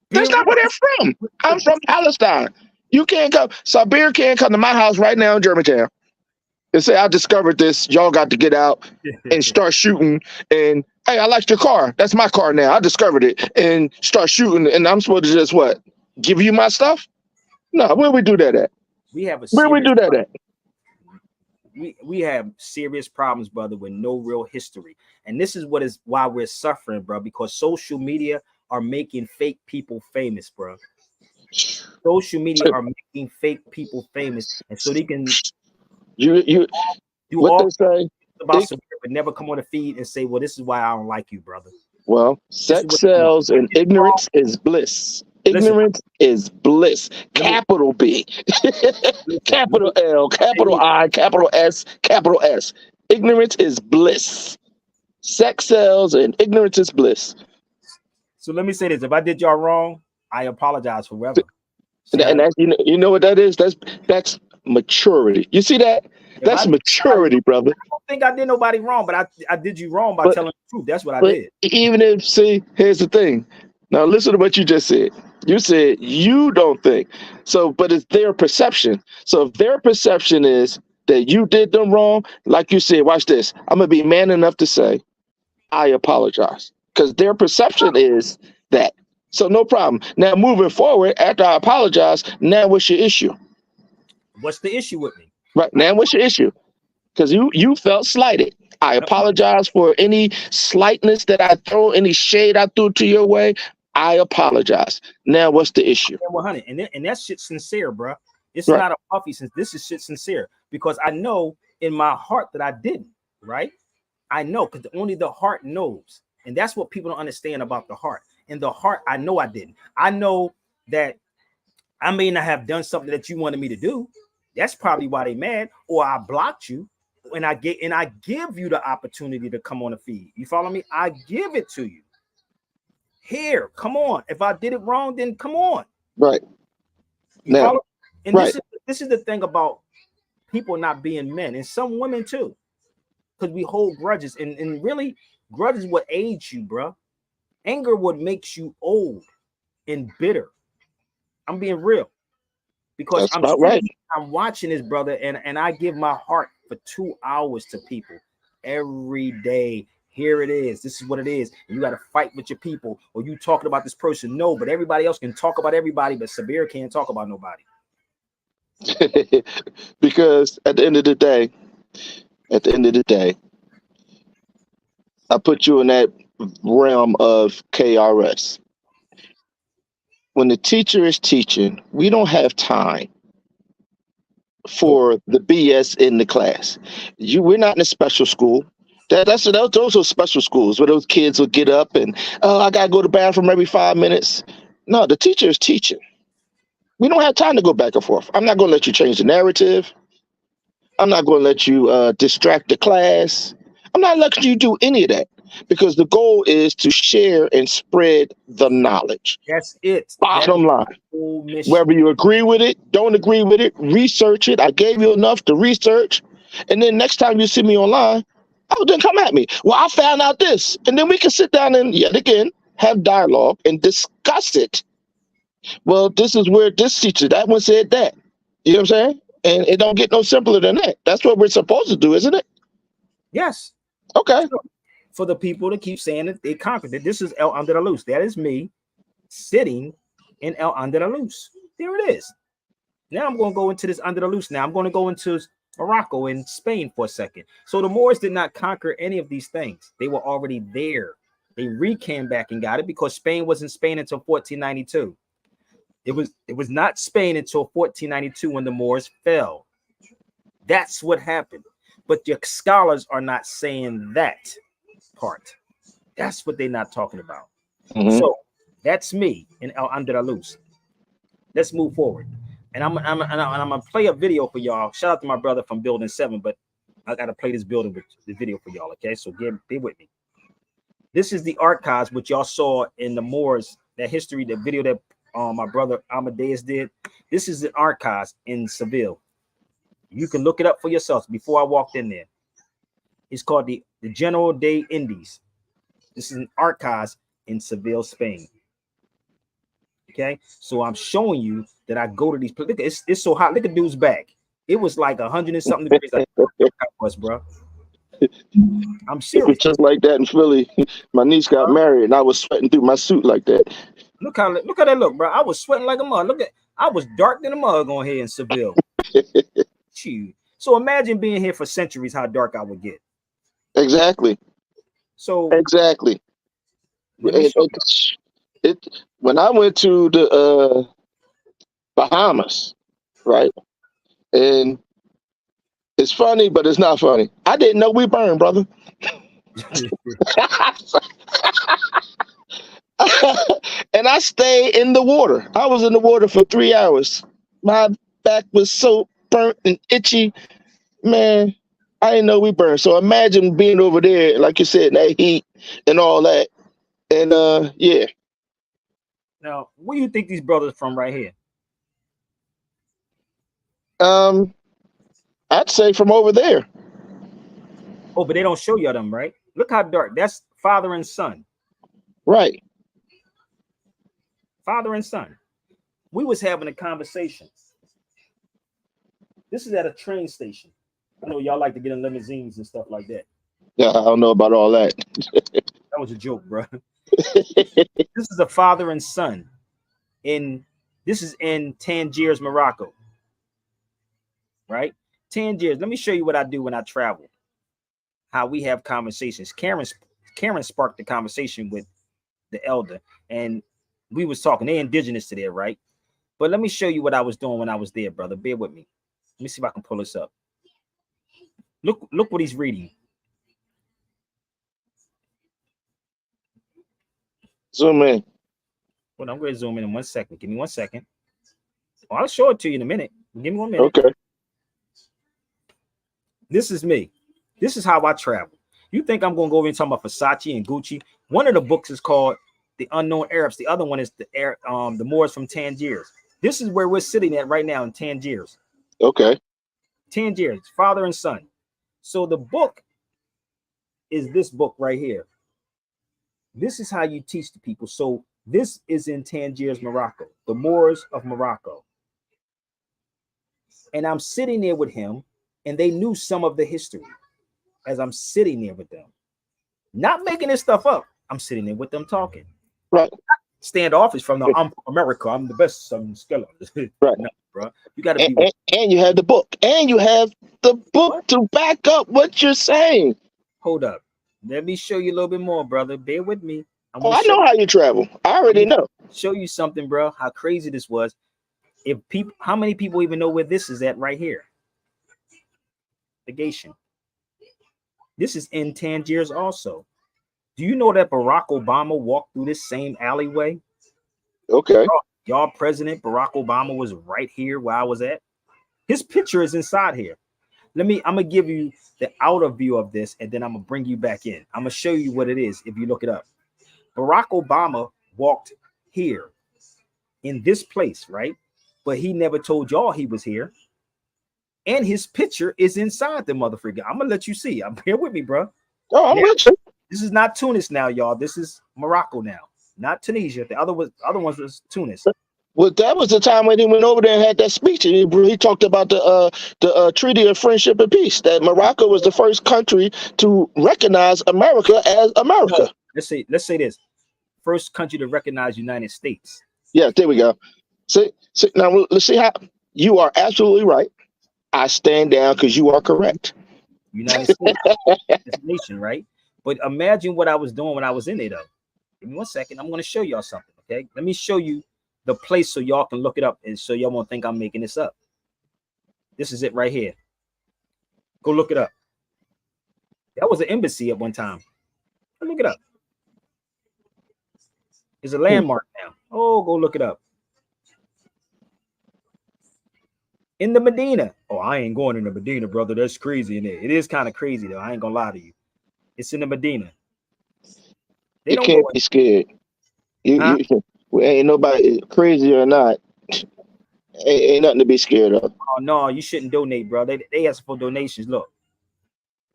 [SPEAKER 3] that's not where they're from. I'm from Palestine. You can't come. Sabir can't come to my house right now in Germantown and say, I discovered this. Y'all got to get out and start shooting. And hey, I liked your car. That's my car now. I discovered it. And start shooting. And I'm supposed to just what? Give you my stuff? No, where we do that at?
[SPEAKER 1] We have a
[SPEAKER 3] Where we
[SPEAKER 1] serious
[SPEAKER 3] do that at?
[SPEAKER 1] we have serious problems, brother, with no real history. And this is what is why we're suffering, bro, because social media are making fake people famous, bro. Social media are making fake people famous, and so they can
[SPEAKER 3] You
[SPEAKER 1] do
[SPEAKER 3] what
[SPEAKER 1] all
[SPEAKER 3] they say?
[SPEAKER 1] about Sabir, but never come on the feed and say, well, this is why I don't like you, brother.
[SPEAKER 3] Well,
[SPEAKER 1] This is
[SPEAKER 3] sex
[SPEAKER 1] what
[SPEAKER 3] sells and ignorance is bliss.
[SPEAKER 1] Listen,
[SPEAKER 3] Ignorance is bliss.
[SPEAKER 1] let me-
[SPEAKER 3] Capital B, capital L, capital I, capital S, capital S. Ignorance is bliss. Sex sells and ignorance is bliss.
[SPEAKER 1] So let me say this: if I did y'all wrong, I apologize forever.
[SPEAKER 3] And that's, you know what that is? That's maturity. You see that? That's maturity, brother.
[SPEAKER 1] I don't think I did nobody wrong, but I did you wrong by telling the truth. That's what I did.
[SPEAKER 3] Even if, see, here's the thing. Now listen to what you just said. You said you don't think. So, but it's their perception. So if their perception is that you did them wrong, like you said, watch this. I'm gonna be man enough to say, I apologize. Because their perception is that. So no problem. Now moving forward, after I apologize, now what's your issue?
[SPEAKER 1] What's the issue with me?
[SPEAKER 3] Right now, what's your issue? Because you felt slighted. I apologize for any slightness that I throw, any shade I threw to your way. I apologize. Now, what's the issue?
[SPEAKER 1] 100, and that shit's sincere, bro. It's
[SPEAKER 3] Right.
[SPEAKER 1] not a puffy. Since this is shit sincere, because I know in my heart that I didn't. Right? I know, because only the heart knows, and that's what people don't understand about the heart. In the heart, I know I didn't. I know that I may not have done something that you wanted me to do. That's probably why they mad, or I blocked you, and I give you the opportunity to come on the feed. You follow me? I give it to you. Here, come on. If I did it wrong, then come on.
[SPEAKER 3] Right.
[SPEAKER 1] You
[SPEAKER 3] Now,
[SPEAKER 1] follow? And
[SPEAKER 3] right.
[SPEAKER 1] this is the thing about people not being men, and some women too, because we hold grudges, and really grudges would age you, bro. Anger would makes you old and bitter. I'm being real. Because
[SPEAKER 3] That's about right.
[SPEAKER 1] I'm watching this, brother, and I give my heart for 2 hours to people every day. Here it is. This is what it is. You got to fight with your people, or you talking about this person. No, but everybody else can talk about everybody, but Sabir can't talk about nobody.
[SPEAKER 3] Because at the end of the day, I put you in that realm of KRS. When the teacher is teaching, we don't have time for the BS in the class. We're not in a special school. Those are special schools where those kids will get up and, oh, I gotta go to the bathroom every 5 minutes. No, the teacher is teaching. We don't have time to go back and forth. I'm not gonna let you change the narrative. I'm not gonna let you distract the class. I'm not letting you do any of that, because the goal is to share and spread the knowledge.
[SPEAKER 1] That's it.
[SPEAKER 3] Bottom line.
[SPEAKER 1] Whole mission.
[SPEAKER 3] Whether you agree with it, don't agree with it, research it. I gave you enough to research. And then next time you see me online, oh, then come at me. Well, I found out this. And then we can sit down and yet again have dialogue and discuss it. Well, this is where this teacher, that one said that. You know what I'm saying? And it don't get no simpler than that. That's what we're supposed to do, isn't it?
[SPEAKER 1] Yes.
[SPEAKER 3] Okay.
[SPEAKER 1] For the people to keep saying that they conquered it. This is A-lAndalus. That is me sitting in A-lAndalus. There it is. Now I'm going to go into this Andalus. Now I'm going to go into Morocco and Spain for a second. So the Moors did not conquer any of these things. They were already there. They came back and got it, because Spain wasn't Spain until 1492. It was not Spain until 1492 when the Moors fell. That's what happened. But your scholars are not saying that part. That's what they're not talking about.
[SPEAKER 3] Mm-hmm.
[SPEAKER 1] So that's me in A-lAndalus. Let's move forward. And I'm gonna play a video for y'all. Shout out to my brother from Building 7, but I gotta play this building with the video for y'all. Okay, so be with me. This is the archives which y'all saw in the Moors, that history, the video that my brother Amadeus did. This is the archives in Seville. You can look it up for yourselves. Before I walked in there, it's called the General de Indies. This is an archives in Seville, Spain. Okay, so I'm showing you that I go to these places. Look, it's so hot. Look at dude's back. It was like 100 and something degrees. Like was, bro. I'm
[SPEAKER 3] It was
[SPEAKER 1] serious.
[SPEAKER 3] just like that in Philly. My niece got married, and I was sweating through my suit like that.
[SPEAKER 1] Look how that look, bro. I was sweating like a mug. I was dark than a mug on here in Seville. Shoot. So imagine being here for centuries, how dark I would get.
[SPEAKER 3] Exactly.
[SPEAKER 1] So
[SPEAKER 3] Exactly.
[SPEAKER 1] let me show
[SPEAKER 3] When I went to the Bahamas, right? And it's funny, but it's not funny. I didn't know we burned, brother.
[SPEAKER 1] you.
[SPEAKER 3] And I stayed in the water. I was in the water for 3 hours. My back was so burnt and itchy. Man, I didn't know we burned. So imagine being over there, like you said, that heat and all that. And yeah.
[SPEAKER 1] Now, where do you think these brothers from right here?
[SPEAKER 3] I'd say from over there.
[SPEAKER 1] Oh, but they don't show you them, right? Look how dark. That's father and son.
[SPEAKER 3] Right.
[SPEAKER 1] Father and son. We was having a conversation. This is at a train station. I know y'all like to get in limousines and stuff like that.
[SPEAKER 3] Yeah, I don't know about all that.
[SPEAKER 1] That was a joke, bro. This is a father and son. This is in Tangiers, Morocco. Right? Tangiers. Let me show you what I do when I travel. How we have conversations. Karen sparked the conversation with the elder, and we was talking. They're indigenous to there, right? But let me show you what I was doing when I was there, brother. Bear with me. Let me see if I can pull this up. Look what he's reading.
[SPEAKER 3] Zoom in.
[SPEAKER 1] Well, I'm going to zoom in 1 second. Give me 1 second. Oh, I'll show it to you in a minute. Give me 1 minute.
[SPEAKER 3] Okay.
[SPEAKER 1] This is me. This is how I travel. You think I'm going to go over and talk about Versace and Gucci? One of the books is called The Unknown Arabs. The other one is the Moors from Tangiers. This is where we're sitting at right now in Tangiers.
[SPEAKER 3] Okay.
[SPEAKER 1] Tangiers, father and son. So the book is this book right here. This is how you teach the people. So this is in Tangiers, Morocco, the Moors of Morocco. And I'm sitting there with him, and they knew some of the history as I'm sitting there with them. Not making this stuff up. I'm sitting there with them talking.
[SPEAKER 3] Right.
[SPEAKER 1] Standoffish from the I'm from America. I'm the best son skeleton.
[SPEAKER 3] Right.
[SPEAKER 1] No, bro. You got to be.
[SPEAKER 3] And you have the book. And you have the book
[SPEAKER 1] What?
[SPEAKER 3] to back up what you're saying.
[SPEAKER 1] Hold up. Let me show you a little bit more, brother. Bear with me.
[SPEAKER 3] I know how you travel. I already know.
[SPEAKER 1] Show you something, bro. How crazy this was. How many people even know where this is at right here? Negation. This is in Tangiers also. Do you know that Barack Obama walked through this same alleyway?
[SPEAKER 3] Okay.
[SPEAKER 1] Y'all President Barack Obama was right here where I was at. His picture is inside here. I'm gonna give you the outer view of this, and then I'm gonna bring you back in. I'm gonna show you what it is if you look it up. Barack Obama walked here in this place, right? But he never told y'all he was here. And his picture is inside the motherfucker. I'm gonna let you see. I'm here with me, bro.
[SPEAKER 3] Oh, I'm with you.
[SPEAKER 1] This is not Tunis now, y'all. This is Morocco now, not Tunisia. The other ones was Tunis.
[SPEAKER 3] Well, that was the time when he went over there and had that speech, and he talked about the Treaty of Friendship and Peace. That Morocco was the first country to recognize America as America.
[SPEAKER 1] Let's say this: first country to recognize United States.
[SPEAKER 3] Yeah, there we go. See now, let's see how you are absolutely right. I stand down because you are correct.
[SPEAKER 1] United States, this nation, right? But imagine what I was doing when I was in there, though. Give me 1 second. I'm going to show y'all something, okay? Let me show you the place so y'all can look it up, and so y'all won't think I'm making this up. This is it right here. Go look it up. That was an embassy at one time. Look it up. It's a landmark now. Oh, go look it up. In the Medina. Oh, I ain't going in the Medina, brother. That's crazy in there. It is kind of crazy, though. I ain't going to lie to you. It's in the Medina.
[SPEAKER 3] You can't be scared. Ain't nobody crazy or not. Ain't nothing to be scared of.
[SPEAKER 1] Oh no, you shouldn't donate, bro. They ask for donations. Look,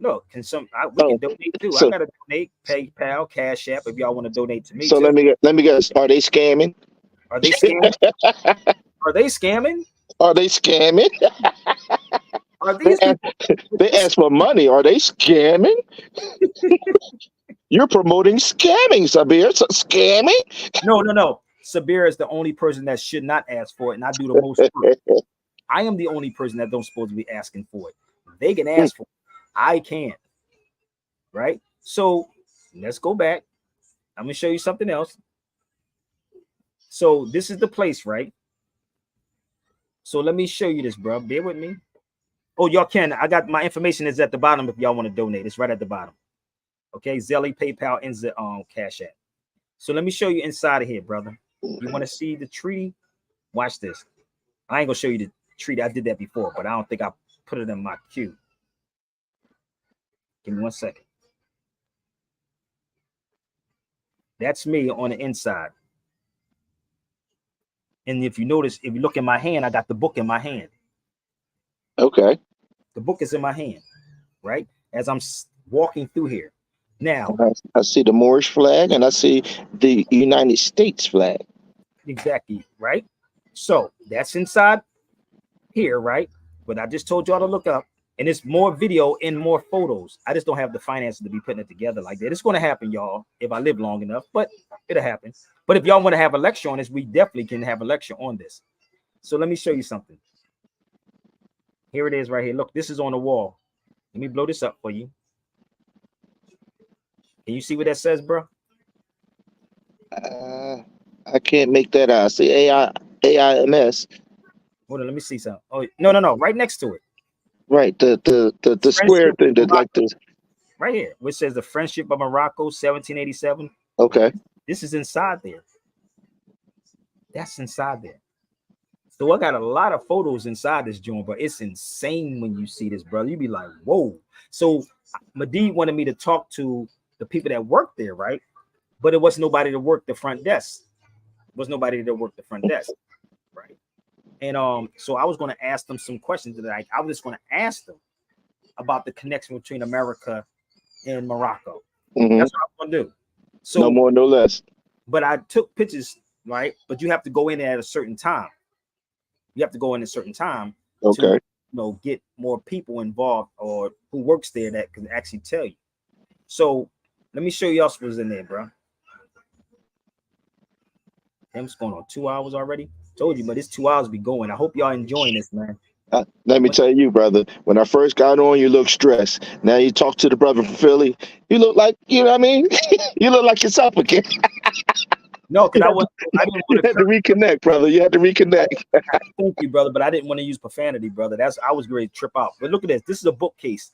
[SPEAKER 1] can we can donate too. I gotta donate. PayPal, Cash App. If y'all want to donate to me.
[SPEAKER 3] So let me guess. Are they scamming?
[SPEAKER 1] Are they scamming? Are they scamming?
[SPEAKER 3] Are they scamming?
[SPEAKER 1] Are
[SPEAKER 3] They
[SPEAKER 1] these
[SPEAKER 3] ask,
[SPEAKER 1] people?
[SPEAKER 3] they ask for money. Are they scamming? You're promoting scamming, Sabir. So scamming?
[SPEAKER 1] No. Sabir is the only person that should not ask for it, and I do the most work. I am the only person that don't supposed to be asking for it. They can ask for it. I can't. Right? So let's go back. I'm gonna show you something else. So this is the place, right? So let me show you this, bro. Bear with me. Oh, y'all can. I got my information is at the bottom if y'all want to donate. It's right at the bottom. Okay, Zelly, PayPal, and the Cash App. So let me show you inside of here, brother. You want to see the treaty? Watch this. I ain't gonna show you the treaty. I did that before, but I don't think I put it in my queue. Give me 1 second. That's me on the inside. And if you notice, if you look in my hand, I got the book in my hand.
[SPEAKER 3] Okay.
[SPEAKER 1] The book is in my hand, right? As I'm walking through here. Now,
[SPEAKER 3] I see the Moorish flag and I see the United States flag.
[SPEAKER 1] exactly, right? So that's inside here, right? But I just told y'all to look up, and it's more video and more photos. I just don't have the finances to be putting it together like that. It's going to happen, y'all, if I live long enough, but it'll happen. But if y'all want to have a lecture on this, we definitely can have a lecture on this. So let me show you something. Here it is right here. Look, this is on the wall. Let me blow this up for you. Can you see what that says, bro?
[SPEAKER 3] I can't make that out. I see AIMS.
[SPEAKER 1] Hold on, let me see something. Oh, no. Right next to it.
[SPEAKER 3] Right. The square thing that like the
[SPEAKER 1] right here, which says the Friendship of Morocco, 1787.
[SPEAKER 3] okay.
[SPEAKER 1] This is inside there. That's inside there. So I got a lot of photos inside this joint, but it's insane when you see this, brother. You be like, whoa. So Madid wanted me to talk to the people that work there, right? But it wasn't nobody to work the front desk. It was nobody to work the front desk, right? And so I was going to ask them some questions that I was just going to ask them about the connection between America and Morocco.
[SPEAKER 3] Mm-hmm.
[SPEAKER 1] That's what I'm going to do. So
[SPEAKER 3] no more, no less.
[SPEAKER 1] But I took pictures, right? But you have to go in at a certain time. You have to go in a certain time to get more people involved or who works there that can actually tell you. So let me show you else was in there, bro. Damn, it's going on 2 hours already. Told you, but it's 2 hours be going. I hope y'all enjoying this, man.
[SPEAKER 3] Let me tell you, brother, when I first got on, you look stressed. Now you talk to the brother from Philly, you look like, you know what I mean? You look like yourself again.
[SPEAKER 1] No, because I didn't want
[SPEAKER 3] to reconnect, brother. You had to reconnect.
[SPEAKER 1] Thank you, brother, but I didn't want to use profanity, brother. I was ready to trip out. But look at this. This is a bookcase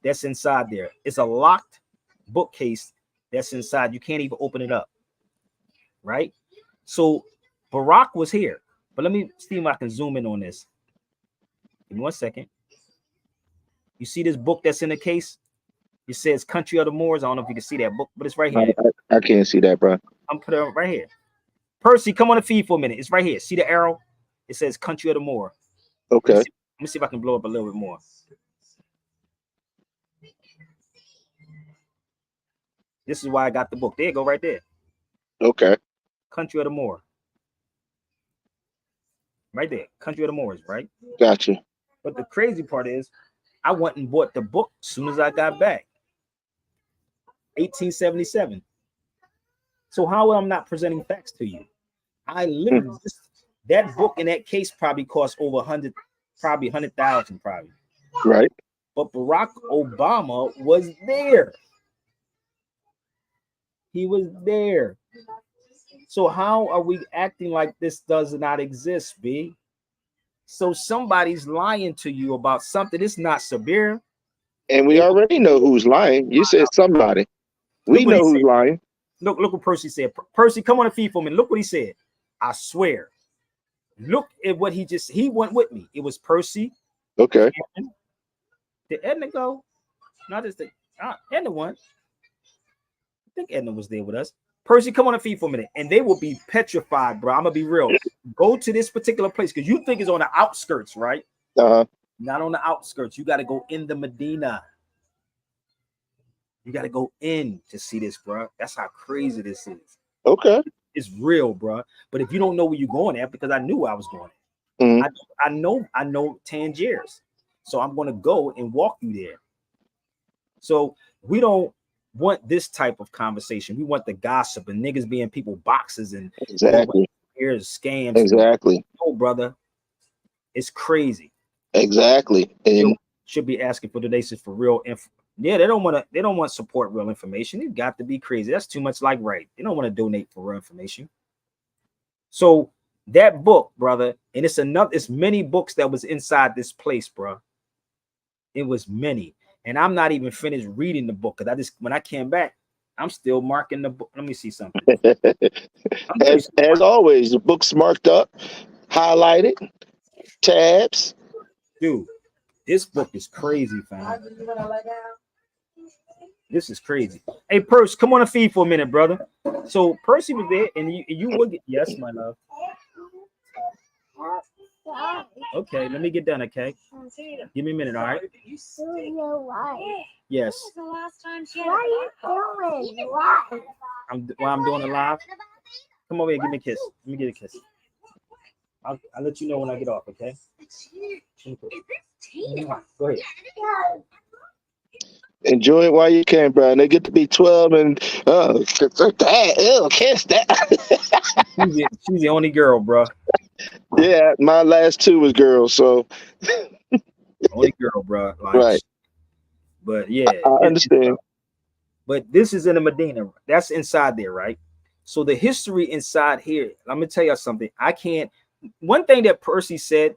[SPEAKER 1] that's inside there. It's a locked bookcase that's inside. You can't even open it up, right? So Barack was here. But let me see if I can zoom in on this. Give me 1 second. You see this book that's in the case? It says Country of the Moors. I don't know if you can see that book, but it's right here.
[SPEAKER 3] I can't see that, bro.
[SPEAKER 1] I'm putting it right here. Percy, come on the feed for a minute. It's right here. See the arrow? It says Country of the Moor.
[SPEAKER 3] Okay.
[SPEAKER 1] Let me see if I can blow up a little bit more. This is why I got the book. There you go, right there.
[SPEAKER 3] Okay.
[SPEAKER 1] Country of the Moor. Right there. Country of the Moors, right?
[SPEAKER 3] Gotcha.
[SPEAKER 1] But the crazy part is, I went and bought the book as soon as I got back. 1877. So how am I not presenting facts to you? I literally that book in that case probably cost over 100, probably 100,000, probably.
[SPEAKER 3] Right.
[SPEAKER 1] But Barack Obama was there. He was there. So how are we acting like this does not exist, B? So somebody's lying to you about something. It's not Sabir.
[SPEAKER 3] And we already know who's lying. You said somebody. We know who's lying.
[SPEAKER 1] Look what Percy said. Percy, come on the feed for me. Look what he said. I swear. Look at what he went with me. It was Percy.
[SPEAKER 3] Okay.
[SPEAKER 1] Did Edna go? Not just the Edna one. I think Edna was there with us. Percy, come on the feed for a minute. And they will be petrified, bro. I'm gonna be real. Go to this particular place because you think it's on the outskirts, right? Not on the outskirts. You got to go in the Medina. You got to go in to see this, bro. That's how crazy this is.
[SPEAKER 3] Okay.
[SPEAKER 1] It's real, bro. But if you don't know where you're going at, because I knew where I was going at.
[SPEAKER 3] Mhm.
[SPEAKER 1] I know Tangiers. So I'm gonna go and walk you there. So we don't want this type of conversation. We want the gossip and niggas being people boxes and
[SPEAKER 3] Exactly.
[SPEAKER 1] here's scams.
[SPEAKER 3] Exactly.
[SPEAKER 1] No, brother, it's crazy.
[SPEAKER 3] Exactly. And
[SPEAKER 1] Should be asking for donations for real info. Yeah, they don't want to support real information. It got to be crazy. That's too much like right. They don't want to donate for real information. So that book, brother, and it's many books that was inside this place, bro. It was many. And I'm not even finished reading the book because when I came back, I'm still marking the book. Let me see something.
[SPEAKER 3] as always, the book's marked up, highlighted, tabs.
[SPEAKER 1] Dude, this book is crazy, fam. This is crazy. Hey, Percy, come on a feed for a minute, brother. So Percy was there, and you would get yes, my love. Okay, let me get done. Okay, give me a minute. All right. Yes. I'm doing a live. Come over here, give me a kiss. Let me get a kiss. I'll let you know when I get off. Okay. Go ahead.
[SPEAKER 3] Enjoy it while you can, bro. And they get to be 12 and kiss that.
[SPEAKER 1] She's the only girl, bro.
[SPEAKER 3] Yeah, my last two was girls, so
[SPEAKER 1] only girl, bro. Like,
[SPEAKER 3] right.
[SPEAKER 1] But yeah,
[SPEAKER 3] I understand.
[SPEAKER 1] But this is in the Medina. That's inside there, right? So the history inside here. Let me tell you something. I can't. One thing that Percy said,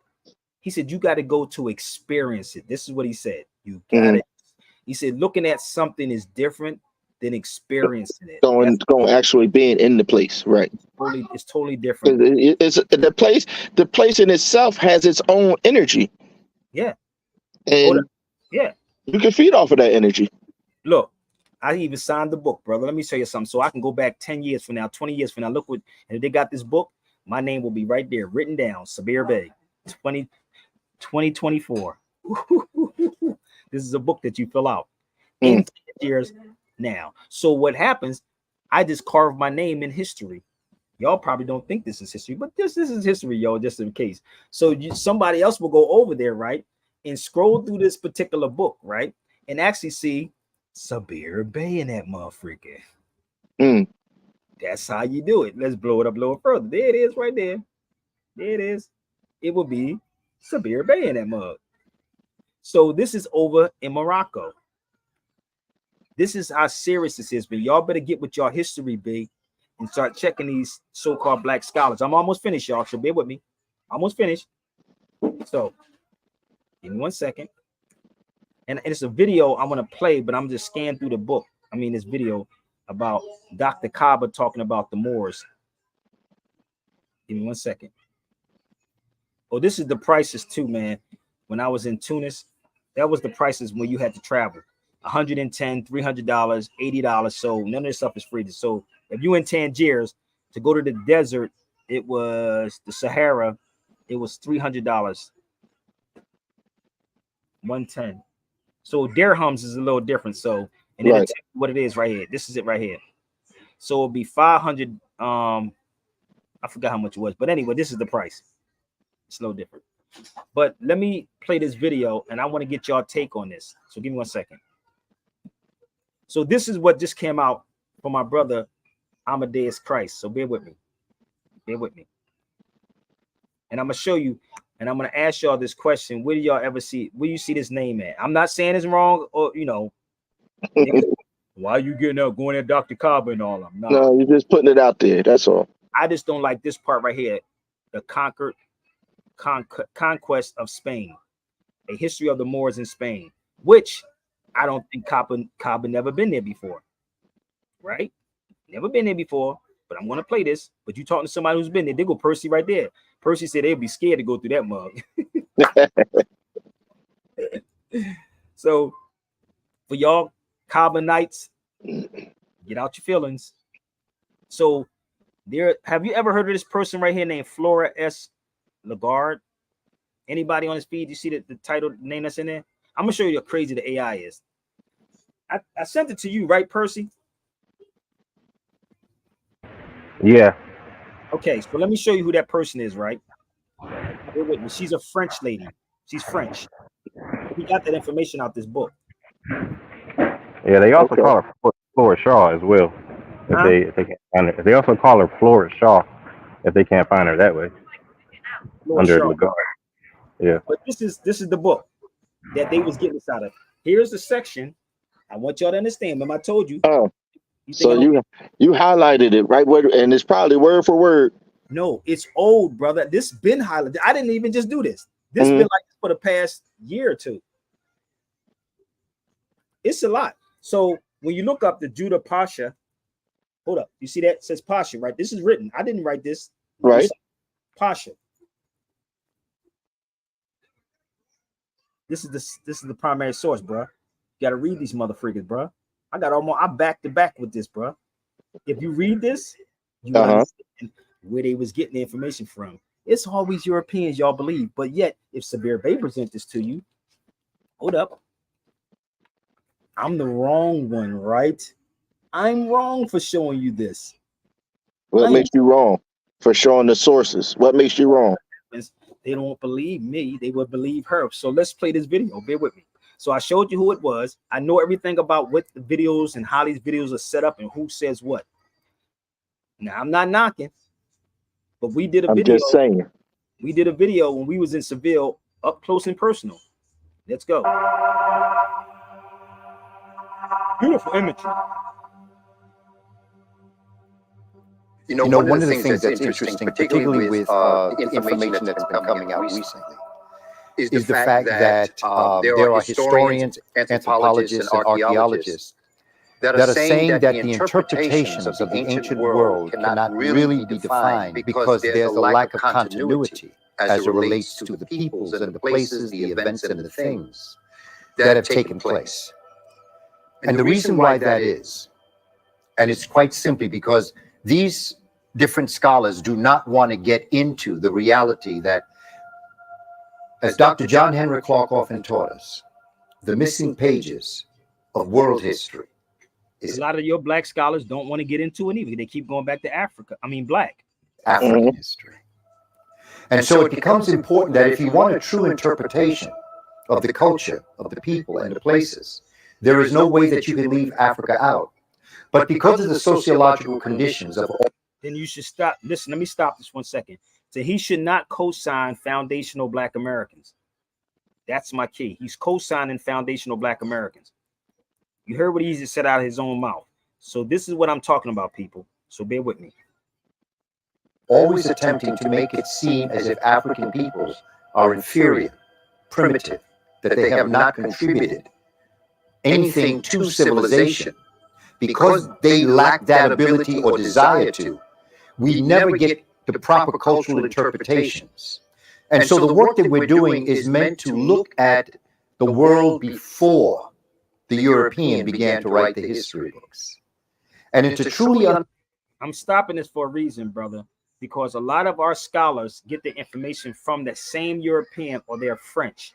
[SPEAKER 1] he said you got to go to experience it. This is what he said. You got it. He said looking at something is different than experiencing it.
[SPEAKER 3] Going actually being in the place, right?
[SPEAKER 1] It's totally different.
[SPEAKER 3] It's the place. The place in itself has its own energy.
[SPEAKER 1] Yeah.
[SPEAKER 3] And
[SPEAKER 1] yeah,
[SPEAKER 3] you can feed off of that energy.
[SPEAKER 1] Look, I even signed the book, brother. Let me show you something. So I can go back 10 years from now, 20 years from now. Look what, and if they got this book, my name will be right there, written down. Sabir Bey, 2024. This is a book that you fill out in 10 years now. So what happens, I just carved my name in history. Y'all probably don't think this is history, but this is history, y'all, just in case. So somebody else will go over there, right, and scroll through this particular book, right, and actually see Sabir Bey in that motherfucker. That's how you do it. Let's blow it up a little further. There it is right there. There it is. It will be Sabir Bey in that mug. So this is over in Morocco. This is how serious this is, but y'all better get with y'all history, big, and start checking these so-called black scholars. I'm almost finished, y'all, so bear with me. Almost finished. So give me 1 second. And it's a video I'm going to play, but I'm just scanning through the book. I mean, this video about Dr. Kaba talking about the Moors. Give me 1 second. Oh, this is the prices too, man. When I was in Tunis, that was the prices when you had to travel. $110, $300, $80. So none of this stuff is free. So if you in Tangiers to go to the desert, it was the Sahara, it was $300. 110. So dirhams is a little different. So and then what it is right here. This is it right here. So it'll be 500. I forgot how much it was, but anyway, this is the price. It's a little different. But let me play this video and I want to get y'all take on this. So give me 1 second. So this is what just came out from my brother Amadeus Christ. So bear with me. Bear with me. And I'm gonna show you, and I'm gonna ask y'all this question. Where do y'all ever see, where you see this name at? I'm not saying it's wrong, or why are you getting up going at Dr. Kaba and all of them?
[SPEAKER 3] No, you're just putting it out there. That's all.
[SPEAKER 1] I just don't like this part right here. The conquest of Spain, a history of the Moors in Spain, which I don't think Kaba never been there before, right? Never been there before, but I'm gonna play this. But you talking to somebody who's been there, they go Percy right there. Percy said they'd be scared to go through that mug. So for y'all Kaba Knights, get out your feelings. So have you ever heard of this person right here named Flora S. Lagarde? Anybody on his feed? You see the title name that's in there? I'm gonna show you how crazy the AI is. I sent it to you, right, Percy?
[SPEAKER 7] Yeah.
[SPEAKER 1] Okay, so let me show you who that person is, right? Bear with me. She's a French lady. She's French. We got that information out this book.
[SPEAKER 7] Yeah. They also
[SPEAKER 3] Okay.
[SPEAKER 7] call her Flora Shaw as well.
[SPEAKER 1] Huh?
[SPEAKER 7] If they can't find her, they also call her Flora Shaw if they can't find her that way
[SPEAKER 1] Lord
[SPEAKER 7] under
[SPEAKER 1] Shaw.
[SPEAKER 7] Lagarde. Yeah.
[SPEAKER 1] But this is the book that they was getting us out of. Here's the section. I want y'all to understand. Remember, I told you.
[SPEAKER 3] Oh,
[SPEAKER 1] You think
[SPEAKER 3] so
[SPEAKER 1] I don't?
[SPEAKER 3] you highlighted it right where, and it's probably word for word.
[SPEAKER 1] No, it's old, brother. This been highlighted. I didn't even just do this. This been like this for the past year or two. It's a lot. So when you look up the Judah Pasha, hold up. You see that? It says Pasha, right? This is written. I didn't write this.
[SPEAKER 3] Right.
[SPEAKER 1] Pasha. This is the primary source, bro. You gotta read these motherfuckers, bro. I got almost I'm back to back with this, bro. If you read this, you understand where they was getting the information from. It's always Europeans, y'all believe, but yet if Sabir Bay present this to you, hold up. I'm the wrong one, right? I'm wrong for showing you this.
[SPEAKER 3] What makes you wrong for showing the sources? What makes you wrong?
[SPEAKER 1] They don't believe me, they would believe her. So let's play this video. Bear with me. So I showed you who it was. I know everything about what the videos and how these videos are set up and who says what. Now I'm not knocking, but we did a video.
[SPEAKER 3] I'm just saying.
[SPEAKER 1] We did a video when we was in Seville, up close and personal. Let's go. Beautiful imagery.
[SPEAKER 8] You know, one of the things that's interesting, particularly with the information that's been coming out recently, is the fact that there are historians, anthropologists, and archaeologists that are saying that the interpretations of the ancient world cannot really be defined because there's a lack of continuity as it relates to the peoples and the places, the events, and the things that have taken place. And the reason why that is, and it's quite simply because these different scholars do not want to get into the reality that, as Dr. John Henrik Clark often taught us, the missing pages of world history.
[SPEAKER 1] A lot of your black scholars don't want to get into it either. They keep going back to Africa. I mean, black.
[SPEAKER 8] African history. And so it becomes important that if you want a true interpretation of the culture, of the people, and the places, there is no way that you can leave Africa out. But because of the sociological conditions of all,
[SPEAKER 1] then you should stop. Listen, let me stop this 1 second. So he should not co-sign foundational Black Americans. That's my key. He's co-signing foundational Black Americans. You heard what he just said out of his own mouth. So this is what I'm talking about, people. So bear with me.
[SPEAKER 8] Always attempting to make it seem as if African peoples are inferior, primitive, that they have not contributed anything to civilization. Because they lack that ability or desire to, we never get the proper cultural interpretations. And so the work that we're doing is meant to look at the world before the European began to write the history books. And to truly
[SPEAKER 1] I'm stopping this for a reason, brother, because a lot of our scholars get the information from the same European or they're French.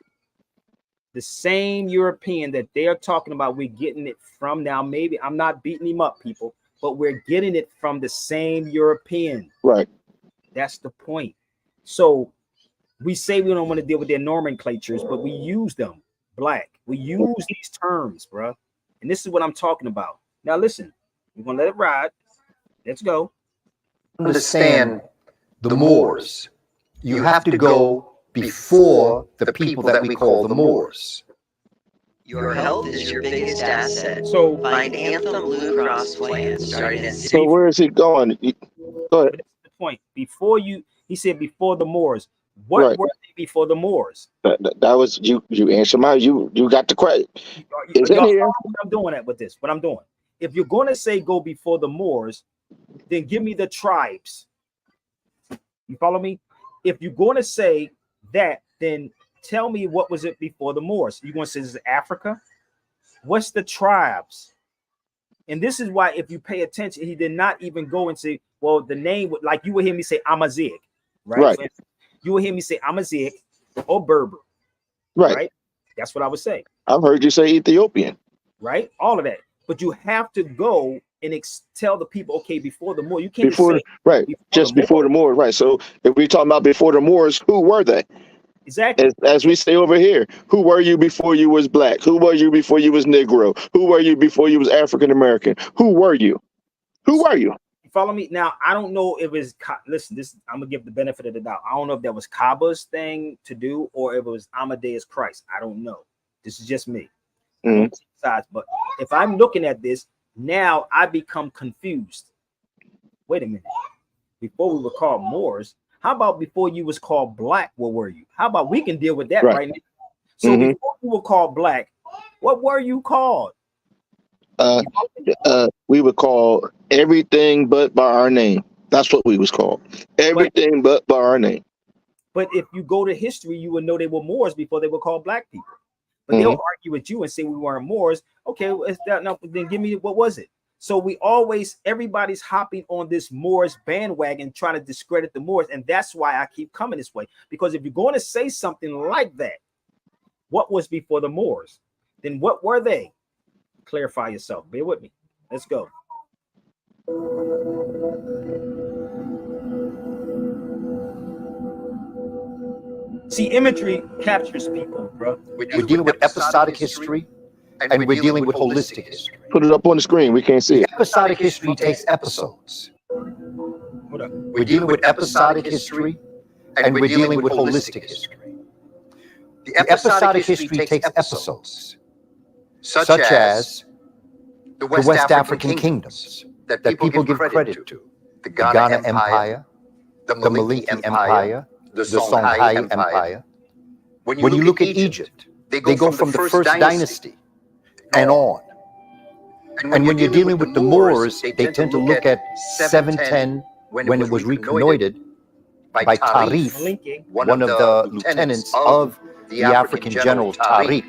[SPEAKER 1] The same European that they're talking about, we're getting it from. Now, maybe I'm not beating him up, people, but we're getting it from the same European.
[SPEAKER 3] Right.
[SPEAKER 1] That's the point. So we say we don't want to deal with their nomenclatures, but we use them. Black. We use these terms, bro. And this is what I'm talking about. Now, listen, we're going to let it ride. Let's go.
[SPEAKER 8] Understand the Moors. You have to go before the people that we call the Moors.
[SPEAKER 9] Your health is your biggest asset.
[SPEAKER 1] So
[SPEAKER 9] find Anthem Blue Cross plan starting at
[SPEAKER 3] So where is he going? Go ahead.
[SPEAKER 1] That's the point. Before you, he said before the Moors. What were they before the Moors?
[SPEAKER 3] That was you answer my you got the credit. It's in here.
[SPEAKER 1] What I'm doing that with this. What I'm doing. If you're going to say go before the Moors, then give me the tribes. You follow me? If you're going to say that, then tell me what was it before the Moors. You're going to say this is Africa? What's the tribes? And this is why, if you pay attention, he did not even go and say, well, the name, like you would hear me say Amazigh, right?
[SPEAKER 3] Right.
[SPEAKER 1] You would hear me say Amazigh or Berber, right? That's what I would say.
[SPEAKER 3] I've heard you say Ethiopian.
[SPEAKER 1] Right? All of that. But you have to go and tell the people, okay, before the Moors, you can't
[SPEAKER 3] Before,
[SPEAKER 1] just say
[SPEAKER 3] right, just before the Moors, right? So if we're talking about before the Moors, who were they?
[SPEAKER 1] Exactly.
[SPEAKER 3] As we say over here, who were you before you was black? Who were you before you was Negro? Who were you before you was African American? Who were you? Who were you?
[SPEAKER 1] You follow me? Now, I don't know if it's, listen, this, I'm going to give the benefit of the doubt. I don't know if that was Kaba's thing to do or if it was Amadeus Christ. I don't know. This is just me. Sides, but if I'm looking at this, now I become confused. Wait a minute. Before we were called Moors, how about before you was called black? What were you? How about we can deal with that right now? So before you were called black, what were you called?
[SPEAKER 3] We were called everything but by our name. That's what we was called. Everything but by our name.
[SPEAKER 1] But if you go to history, you would know they were Moors before they were called black people. But they'll argue with you and say we weren't Moors. Okay, now then give me, what was it? So we always, everybody's hopping on this Moors bandwagon trying to discredit the Moors. And that's why I keep coming this way. Because if you're going to say something like that, what was before the Moors? Then what were they? Clarify yourself. Bear with me. Let's go. See, imagery captures people, bro.
[SPEAKER 8] We're dealing with episodic history, and we're dealing with holistic history.
[SPEAKER 3] Put it up on the screen. We can't see it.
[SPEAKER 8] Episodic history takes episodes. We're dealing with episodic history, and we're dealing with holistic history. The episodic history takes episodes, such as the West African kingdoms that people give credit to. The Ghana Empire, the Maliki Empire, the Songhai Empire. When you look at Egypt, they go from the first dynasty and on. And when you're dealing with the Moors, they tend to look at 710 when it was reconnoitered by Tariq, one of the lieutenants of the African general Tariq,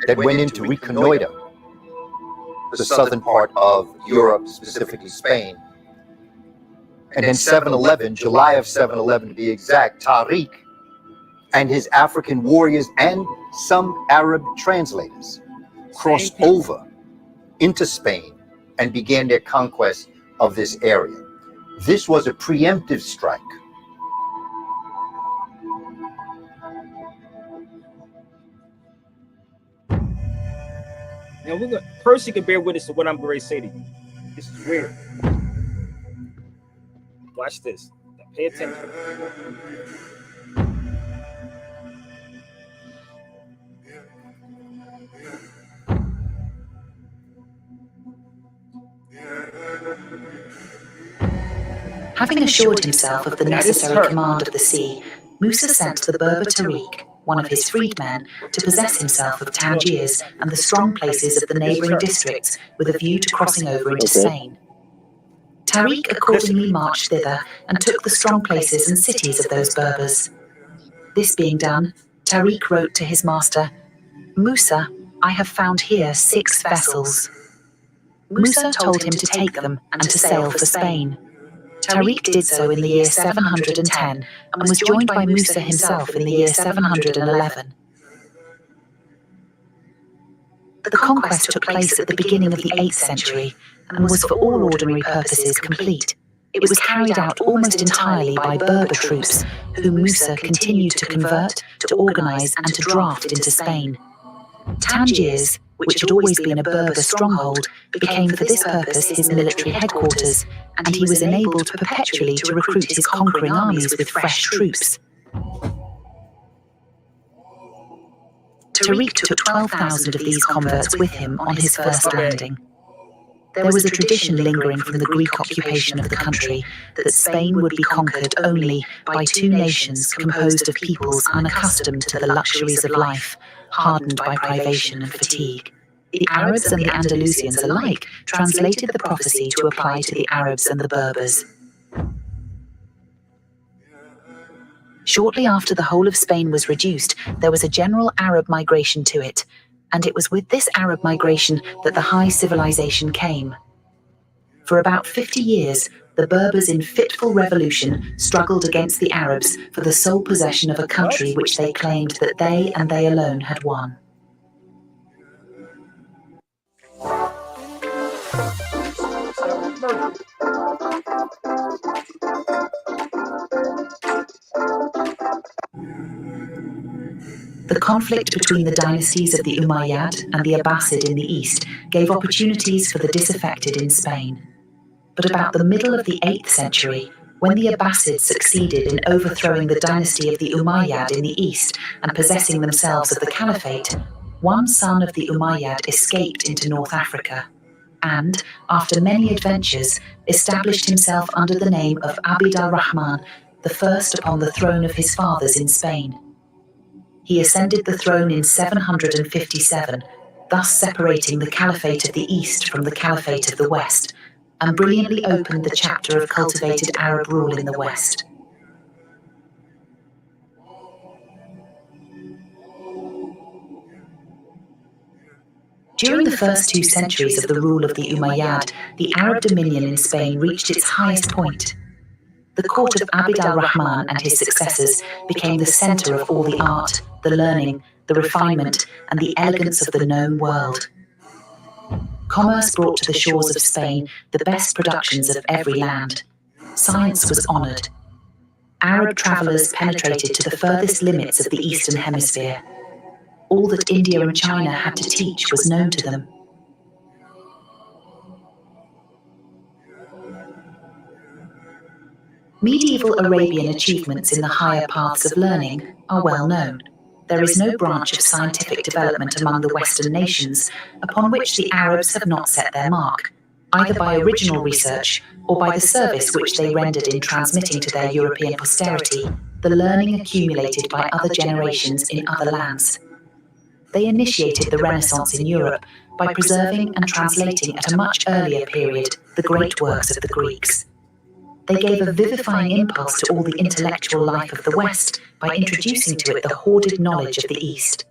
[SPEAKER 8] that went in to reconnoiter the southern part of Europe, specifically Spain. And then 711, July of 711 to be exact, Tariq and his African warriors and some Arab translators crossed over into Spain and began their conquest of this area. This was a preemptive strike.
[SPEAKER 1] Now we're gonna, Percy can bear witness to what I'm going to say to you. This is weird. Watch this. Now pay attention.
[SPEAKER 10] Having assured himself of the necessary command of the sea, Musa sent the Berber Tariq, one of his freedmen, to possess himself of Tangiers and the strong places of the neighbouring districts with a view to crossing over into Spain. Tariq accordingly marched thither and took the strong places and cities of those Berbers. This being done, Tariq wrote to his master, "Musa, I have found here 6 vessels." Musa told him to take them and to sail for Spain. Tariq did so in the year 710 and was joined by Musa himself in the year 711. The conquest took place at the beginning of the 8th century and was for all ordinary purposes complete. It was carried out almost entirely by Berber troops, whom Musa continued to convert, to organize, and to draft into Spain. Tangiers, which had always been a Berber stronghold, became for this purpose his military headquarters, and he was enabled perpetually to recruit his conquering armies with fresh troops. Tariq took 12,000 of these converts with him on his first landing. There was a tradition lingering from the Greek occupation of the country that Spain would be conquered only by 2 nations composed of peoples unaccustomed to the luxuries of life, hardened by privation and fatigue. The Arabs and the Andalusians alike translated the prophecy to apply to the Arabs and the Berbers. Shortly after the whole of Spain was reduced, there was a general Arab migration to it, and it was with this Arab migration that the high civilization came. For about 50 years, the Berbers in fitful revolution struggled against the Arabs for the sole possession of a country which they claimed that they and they alone had won. The conflict between the dynasties of the Umayyad and the Abbasid in the east gave opportunities for the disaffected in Spain. But about the middle of the 8th century, when the Abbasids succeeded in overthrowing the dynasty of the Umayyad in the east and possessing themselves of the caliphate, one son of the Umayyad escaped into North Africa and, after many adventures, established himself under the name of Abd al-Rahman, the first upon the throne of his fathers in Spain. He ascended the throne in 757, thus separating the Caliphate of the East from the Caliphate of the West, and brilliantly opened the chapter of cultivated Arab rule in the West. During the first 2 centuries of the rule of the Umayyad, the Arab dominion in Spain reached its highest point. The court of Abd al-Rahman and his successors became the center of all the art, the learning, the refinement, and the elegance of the known world. Commerce brought to the shores of Spain the best productions of every land. Science was honored. Arab travelers penetrated to the furthest limits of the Eastern Hemisphere. All that India and China had to teach was known to them. Medieval Arabian achievements in the higher paths of learning are well known. There is no branch of scientific development among the Western nations upon which the Arabs have not set their mark, either by original research or by the service which they rendered in transmitting to their European posterity the learning accumulated by other generations in other lands. They initiated the Renaissance in Europe by preserving and translating at a much earlier period the great works of the Greeks. They gave a vivifying impulse to all the intellectual life of the West by introducing to it the hoarded knowledge of the East.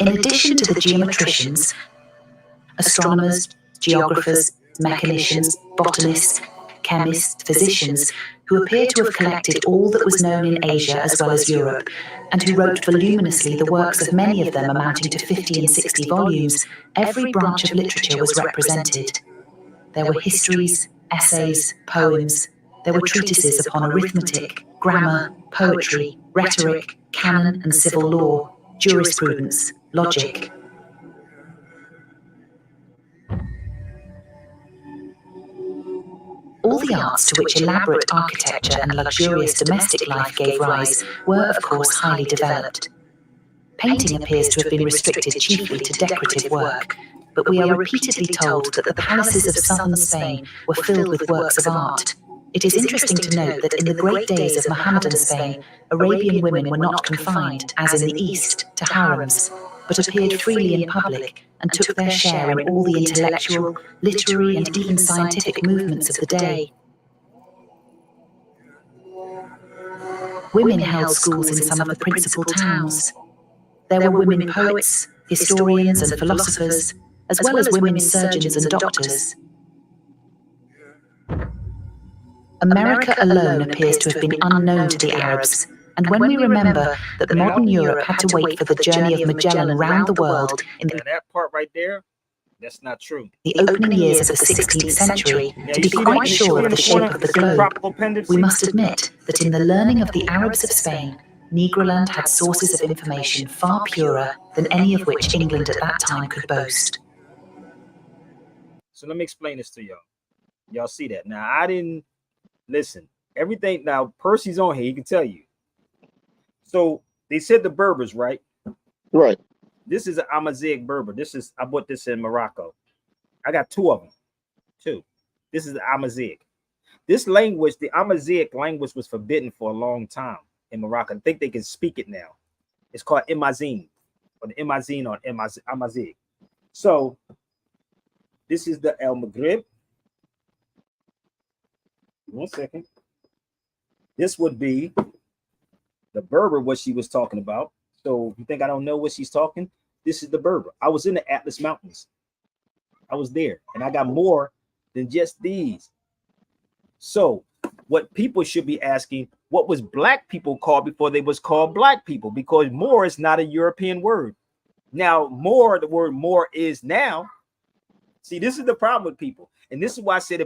[SPEAKER 10] In addition to the geometricians, astronomers, geographers, mechanicians, botanists, chemists, physicians, who appear to have collected all that was known in Asia as well as Europe, and who wrote voluminously the works of many of them amounting to 50 and 60 volumes, every branch of literature was represented. There were histories, essays, poems. There were treatises upon arithmetic, grammar, poetry, rhetoric, canon and civil law, jurisprudence, logic. All the arts to which elaborate architecture and luxurious domestic life gave rise were, of course, highly developed. Painting appears to have been restricted chiefly to decorative work, but we are repeatedly told that the palaces of southern Spain were filled with works of art. It is interesting to note that in the great days of Mohammedan Spain, Arabian women were not confined, as in the East, to harems, but appeared freely in public and took their share in all the intellectual, literary, and even scientific movements of the day. Women held schools in some of the principal towns. There were women poets, historians, and philosophers, as well as women surgeons and doctors. America alone appears to have been unknown to the Arabs, and when we remember that modern Europe had to wait for the journey of Magellan around the world in
[SPEAKER 1] that part right there, that's not true.
[SPEAKER 10] the opening years of the 16th century to be quite sure of the shape of the globe, we must admit that in the learning of the Arabs of Spain, Negroland had sources of information far purer than any of which England at that time could boast.
[SPEAKER 1] So let me explain this to y'all. Y'all see that? Now, I didn't listen. Everything, now, Percy's on here. He can tell you. So they said the Berbers, right?
[SPEAKER 3] Right.
[SPEAKER 1] This is an Amazigh Berber. I bought this in Morocco. I got 2 of them. 2. This is the Amazigh. This language, the Amazigh language, was forbidden for a long time in Morocco. I think they can speak it now. It's called Imazigh, or the Imazigh or Amazigh. So this is the El Maghrib. 1 second. This would be the Berber, what she was talking about. So you think I don't know what she's talking? This is the Berber. I was in the Atlas Mountains. I was there, and I got more than just these. So what people should be asking, what was black people called before they was called black people? Because Moor is not a European word. Now, more, the word more is now. See, this is the problem with people. And this is why I said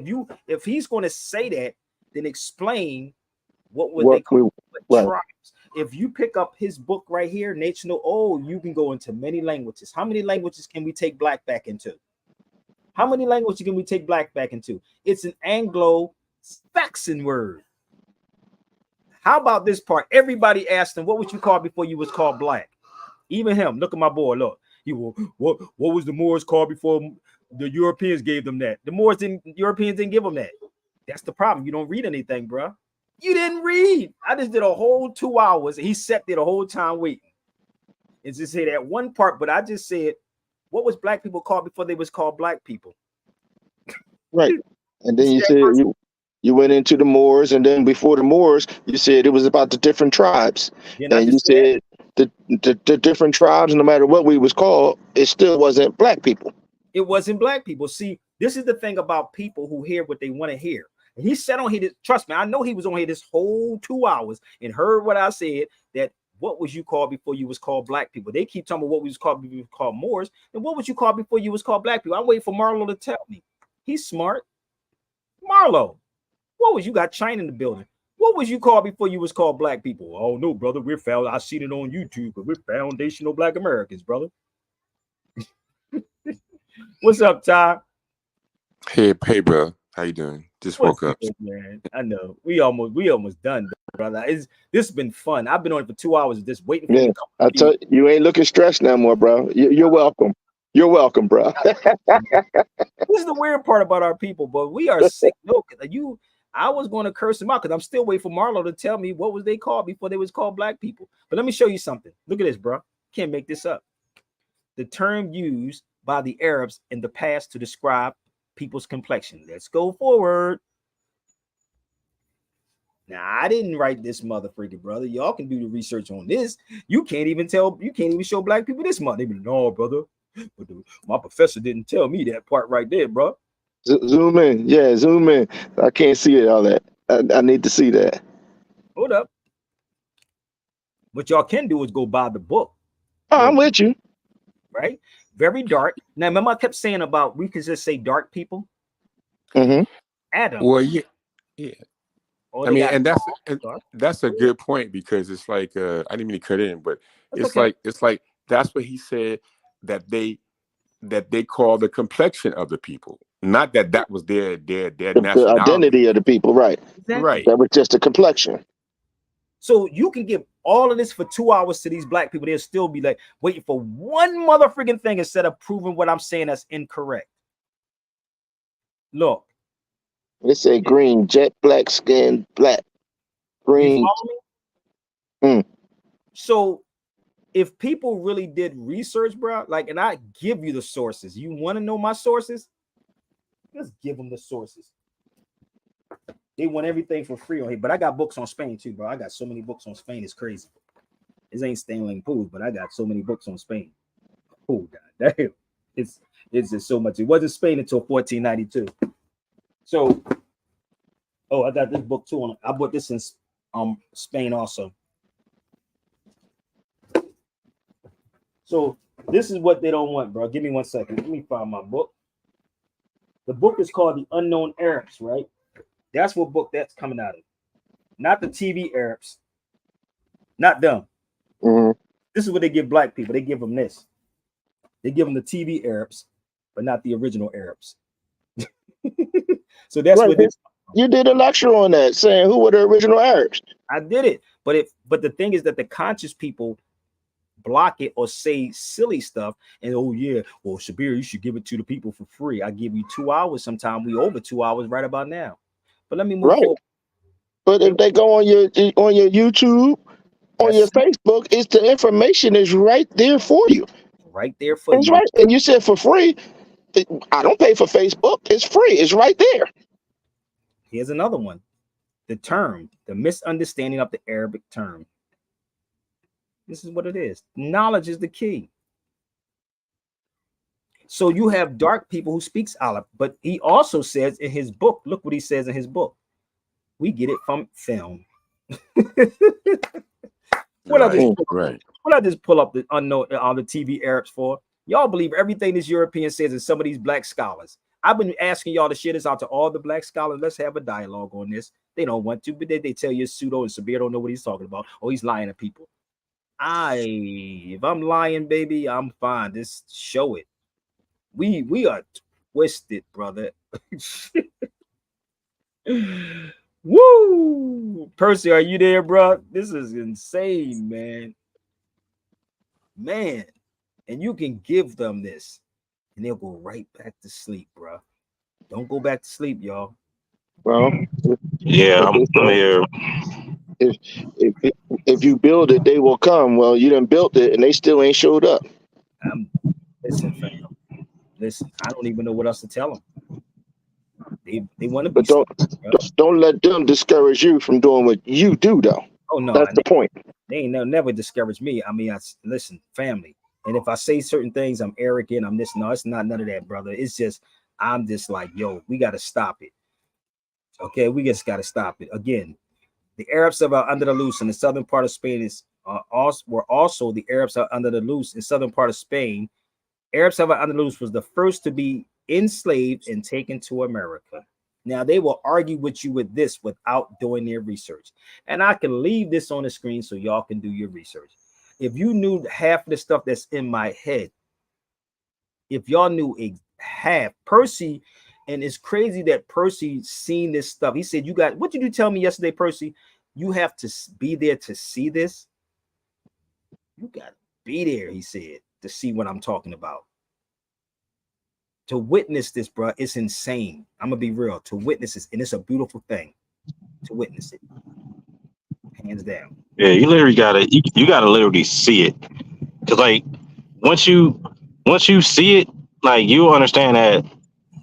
[SPEAKER 1] if he's going to say that, then explain what would they call tribes. If you pick up his book right here, National Old, you can go into many languages. How many languages can we take black back into? How many languages can we take black back into? It's an Anglo-Saxon word. How about this part? Everybody asked him, what would you call before you was called black? Even him. Look at my boy. Look. What was the Moors called before the Europeans gave them that? The Europeans didn't give them that. That's the problem. You don't read anything, bro. You didn't read. I just did a whole 2 hours. He sat there the whole time waiting. And just say that one part, but I just said, what was black people called before they was called black people?
[SPEAKER 3] Right. And then you said you went into the Moors, and then before the Moors, you said it was about the different tribes. And you said the different tribes, no matter what we was called, it still wasn't black people.
[SPEAKER 1] It wasn't black people. See, this is the thing about people who hear what they want to hear. And he said on here, trust me, I know he was on here this whole 2 hours and heard what I said, that what was you called before you was called black people? They keep talking about what we was called before you was called Moors. And what was you called before you was called black people? I'm waiting for Marlo to tell me. He's smart. Marlo, what was you got China in the building? What was you called before you was called black people? Oh no, brother, I seen it on YouTube, but we're foundational black Americans, brother. What's up, Ty?
[SPEAKER 11] Hey, bro. How you doing? Just woke up.
[SPEAKER 1] Man, I know. We almost done, brother. This has been fun. I've been on it for 2 hours just waiting for you to come.
[SPEAKER 3] I tell you ain't looking stressed no more, bro. You're welcome. You're welcome, bro.
[SPEAKER 1] This is the weird part about our people, but we are sick. Look, I was going to curse them out because I'm still waiting for Marlo to tell me what was they called before they was called black people. But let me show you something. Look at this, bro. Can't make this up. The term used by the Arabs in the past to describe people's complexion. Let's go forward. Now, I didn't write this mother freaking, brother. Y'all can do the research on this. You can't even show black people this month. They be like, no, brother. But my professor didn't tell me that part right there, bro.
[SPEAKER 3] Zoom in. Yeah, zoom in. I can't see it, all that. I need to see that.
[SPEAKER 1] Hold up. What y'all can do is go buy the book.
[SPEAKER 3] Oh, I'm with you.
[SPEAKER 1] Right? Very dark. Now, remember I kept saying about we could just say dark people?
[SPEAKER 3] Mm-hmm.
[SPEAKER 1] Adam.
[SPEAKER 11] Well, yeah. I mean, and that's a good point, because it's like I didn't mean to cut in, but it's okay. It's like that's what he said, that they call the complexion of the people, not that was their nationality.
[SPEAKER 3] The identity of the people, right?
[SPEAKER 1] Exactly.
[SPEAKER 11] Right.
[SPEAKER 3] That was just a complexion.
[SPEAKER 1] So you can give all of this for 2 hours to these black people. They'll still be like waiting for one motherfucking thing instead of proving what I'm saying that's incorrect. Look.
[SPEAKER 3] They say green, jet black skin, black, green.
[SPEAKER 1] So if people really did research, bro, like, and I give you the sources. You want to know my sources? Just give them the sources. They want everything for free on here, but I got books on Spain too, bro. I got so many books on Spain, it's crazy. This ain't Stanley Pools, but I got so many books on Spain. Oh god damn, it's just so much. It wasn't Spain until 1492. So, I got this book too. I bought this in Spain also. So this is what they don't want, bro. Give me 1 second. Let me find my book. The book is called The Unknown Arabs, right? That's what book that's coming out of. Not the TV Arabs. Not them.
[SPEAKER 3] Mm-hmm.
[SPEAKER 1] This is what they give black people. They give them this. They give them the TV Arabs, but not the original Arabs. So that's right. What
[SPEAKER 3] you did a lecture on that, saying who were the original Arabs.
[SPEAKER 1] I did it, but the thing is that the conscious people block it or say silly stuff, and oh yeah, well, Shabir, you should give it to the people for free. I give you 2 hours. Sometime we over 2 hours right about now. But let me move forward.
[SPEAKER 3] But if they go on your YouTube, on your Facebook, it's the information is right there for you.
[SPEAKER 1] Right there for you.
[SPEAKER 3] Right. And you said for free. I don't pay for Facebook. It's free. It's right there.
[SPEAKER 1] Here's another one. The misunderstanding of the Arabic term. This is what it is. Knowledge is the key. So you have dark people who speaks Arab, but he also says in his book, look what he says in his book. We get it from film. What I just pull up the unknown on the TV Arabs for? Y'all believe everything this European says and some of these black scholars. I've been asking y'all to share this out to all the black scholars. Let's have a dialogue on this. They don't want to, but they tell you pseudo and Sabir don't know what he's talking about. Oh, he's lying to people. If I'm lying, baby, I'm fine. Just show it. We are twisted, brother. Woo! Percy, are you there, bro? This is insane, man. Man, and you can give them this, and they'll go right back to sleep, bro. Don't go back to sleep, y'all.
[SPEAKER 3] Well,
[SPEAKER 12] yeah, I'm here.
[SPEAKER 3] If you build it, they will come. Well, you done built it, and they still ain't showed up.
[SPEAKER 1] Listen, fam. Listen, I don't even know what else to tell them. They want to be.
[SPEAKER 3] But don't let them discourage you from doing what you do, though.
[SPEAKER 1] Oh no,
[SPEAKER 3] that's the point.
[SPEAKER 1] They ain't never discourage me. I mean, listen, family. And if I say certain things, I'm arrogant. I'm this. No, it's not none of that, brother. It's just I'm just like, yo, we got to stop it. Okay, we just got to stop it. Again, the Arabs of Al-Andalus in the southern part of Spain were also the Arabs of Al-Andalus in southern part of Spain. Arabs of Al-Andalus was the first to be enslaved and taken to America. Now, they will argue with you with this without doing their research. And I can leave this on the screen so y'all can do your research. If you knew half of the stuff that's in my head, if y'all knew half, Percy, and it's crazy that Percy seen this stuff. He said, what did you tell me yesterday, Percy? You have to be there to see this. You got to be there, he said, to see what I'm talking about. To witness this, bro, it's insane. I'm gonna be real. To witness this, and it's a beautiful thing to witness it, hands down.
[SPEAKER 12] Yeah, you literally gotta literally see it, because like once you see it, like you understand that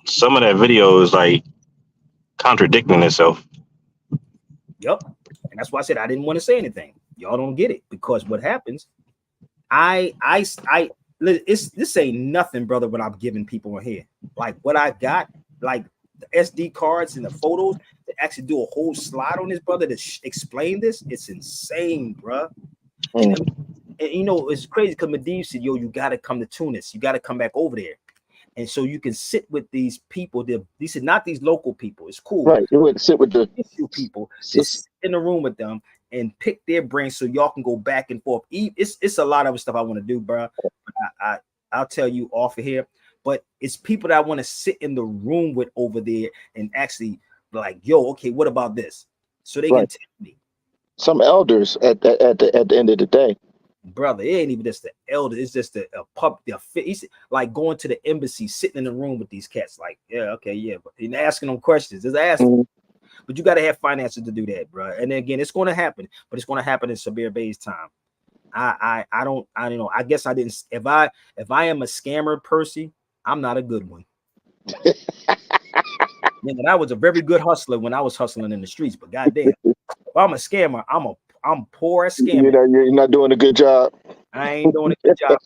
[SPEAKER 12] some of that video is like contradicting itself.
[SPEAKER 1] Yep, and that's why I said I didn't want to say anything. Y'all don't get it because what happens? This ain't nothing, brother, what I'm giving people on here. Like what I got, like the SD cards and the photos to actually do a whole slide on this, brother, to explain this. It's insane, bro. And you know, it's crazy because Medivh said, yo, you got to come to Tunis. You got to come back over there. And so you can sit with these people. These are not these local people. It's cool.
[SPEAKER 3] Right. You would sit with the
[SPEAKER 1] people. Just sit in the room with them and pick their brains so y'all can go back and forth. It's a lot of stuff I want to do, bro. I'll tell you off of here. But it's people that I want to sit in the room with over there and actually like, yo, okay, what about this? So they can tell me.
[SPEAKER 3] Some elders at the end of the day.
[SPEAKER 1] Brother, it ain't even just the elder. It's just he's like going to the embassy, sitting in the room with these cats. Like, yeah, okay, yeah, but and asking them questions. Just asking. But you got to have finances to do that, bro. And then again, it's going to happen, but it's going to happen in Sabir Bey's time. I don't know. I guess I didn't. If I am a scammer, Percy, I'm not a good one. Man, I was a very good hustler when I was hustling in the streets. But goddamn, if I'm a scammer, I'm poor at scamming.
[SPEAKER 3] You're not doing a good job.
[SPEAKER 1] I ain't doing a good job.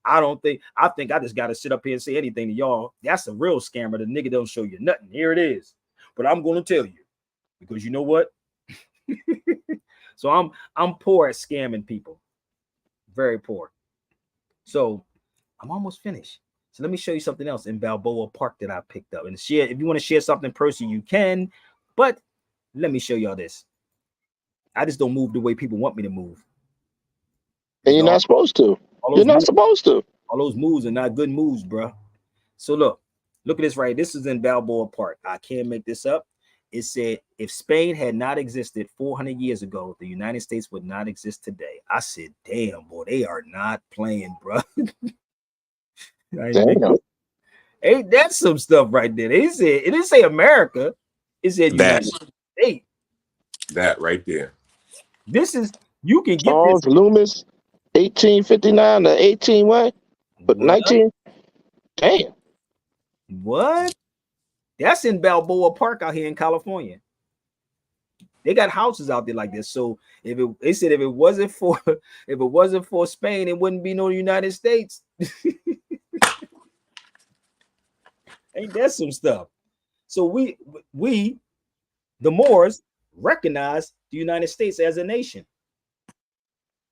[SPEAKER 1] I think I just got to sit up here and say anything to y'all. That's a real scammer. The nigga don't show you nothing. Here it is. But I'm going to tell you because you know what? So I'm poor at scamming people. Very poor. So I'm almost finished. So let me show you something else in Balboa Park that I picked up. And share, if you want to share something personal, you can. But let me show y'all this. I just don't move the way people want me to move.
[SPEAKER 3] And you're not supposed to. You're not supposed to.
[SPEAKER 1] All those moves are not good moves, bro. So look at this right. This is in Balboa Park. I can't make this up. It said, if Spain had not existed 400 years ago, the United States would not exist today. I said, damn, boy, they are not playing, bro. Ain't that some stuff right there? It didn't say America. It said United States.
[SPEAKER 11] That right there.
[SPEAKER 1] This is, you can get
[SPEAKER 3] Charles
[SPEAKER 1] this.
[SPEAKER 3] Loomis, 1859 to 18 what? But 19. Damn.
[SPEAKER 1] What? That's in Balboa Park out here in California. They got houses out there like this. So if it wasn't for Spain, it wouldn't be no United States. Ain't that some stuff? So we the Moors recognize the United States as a nation.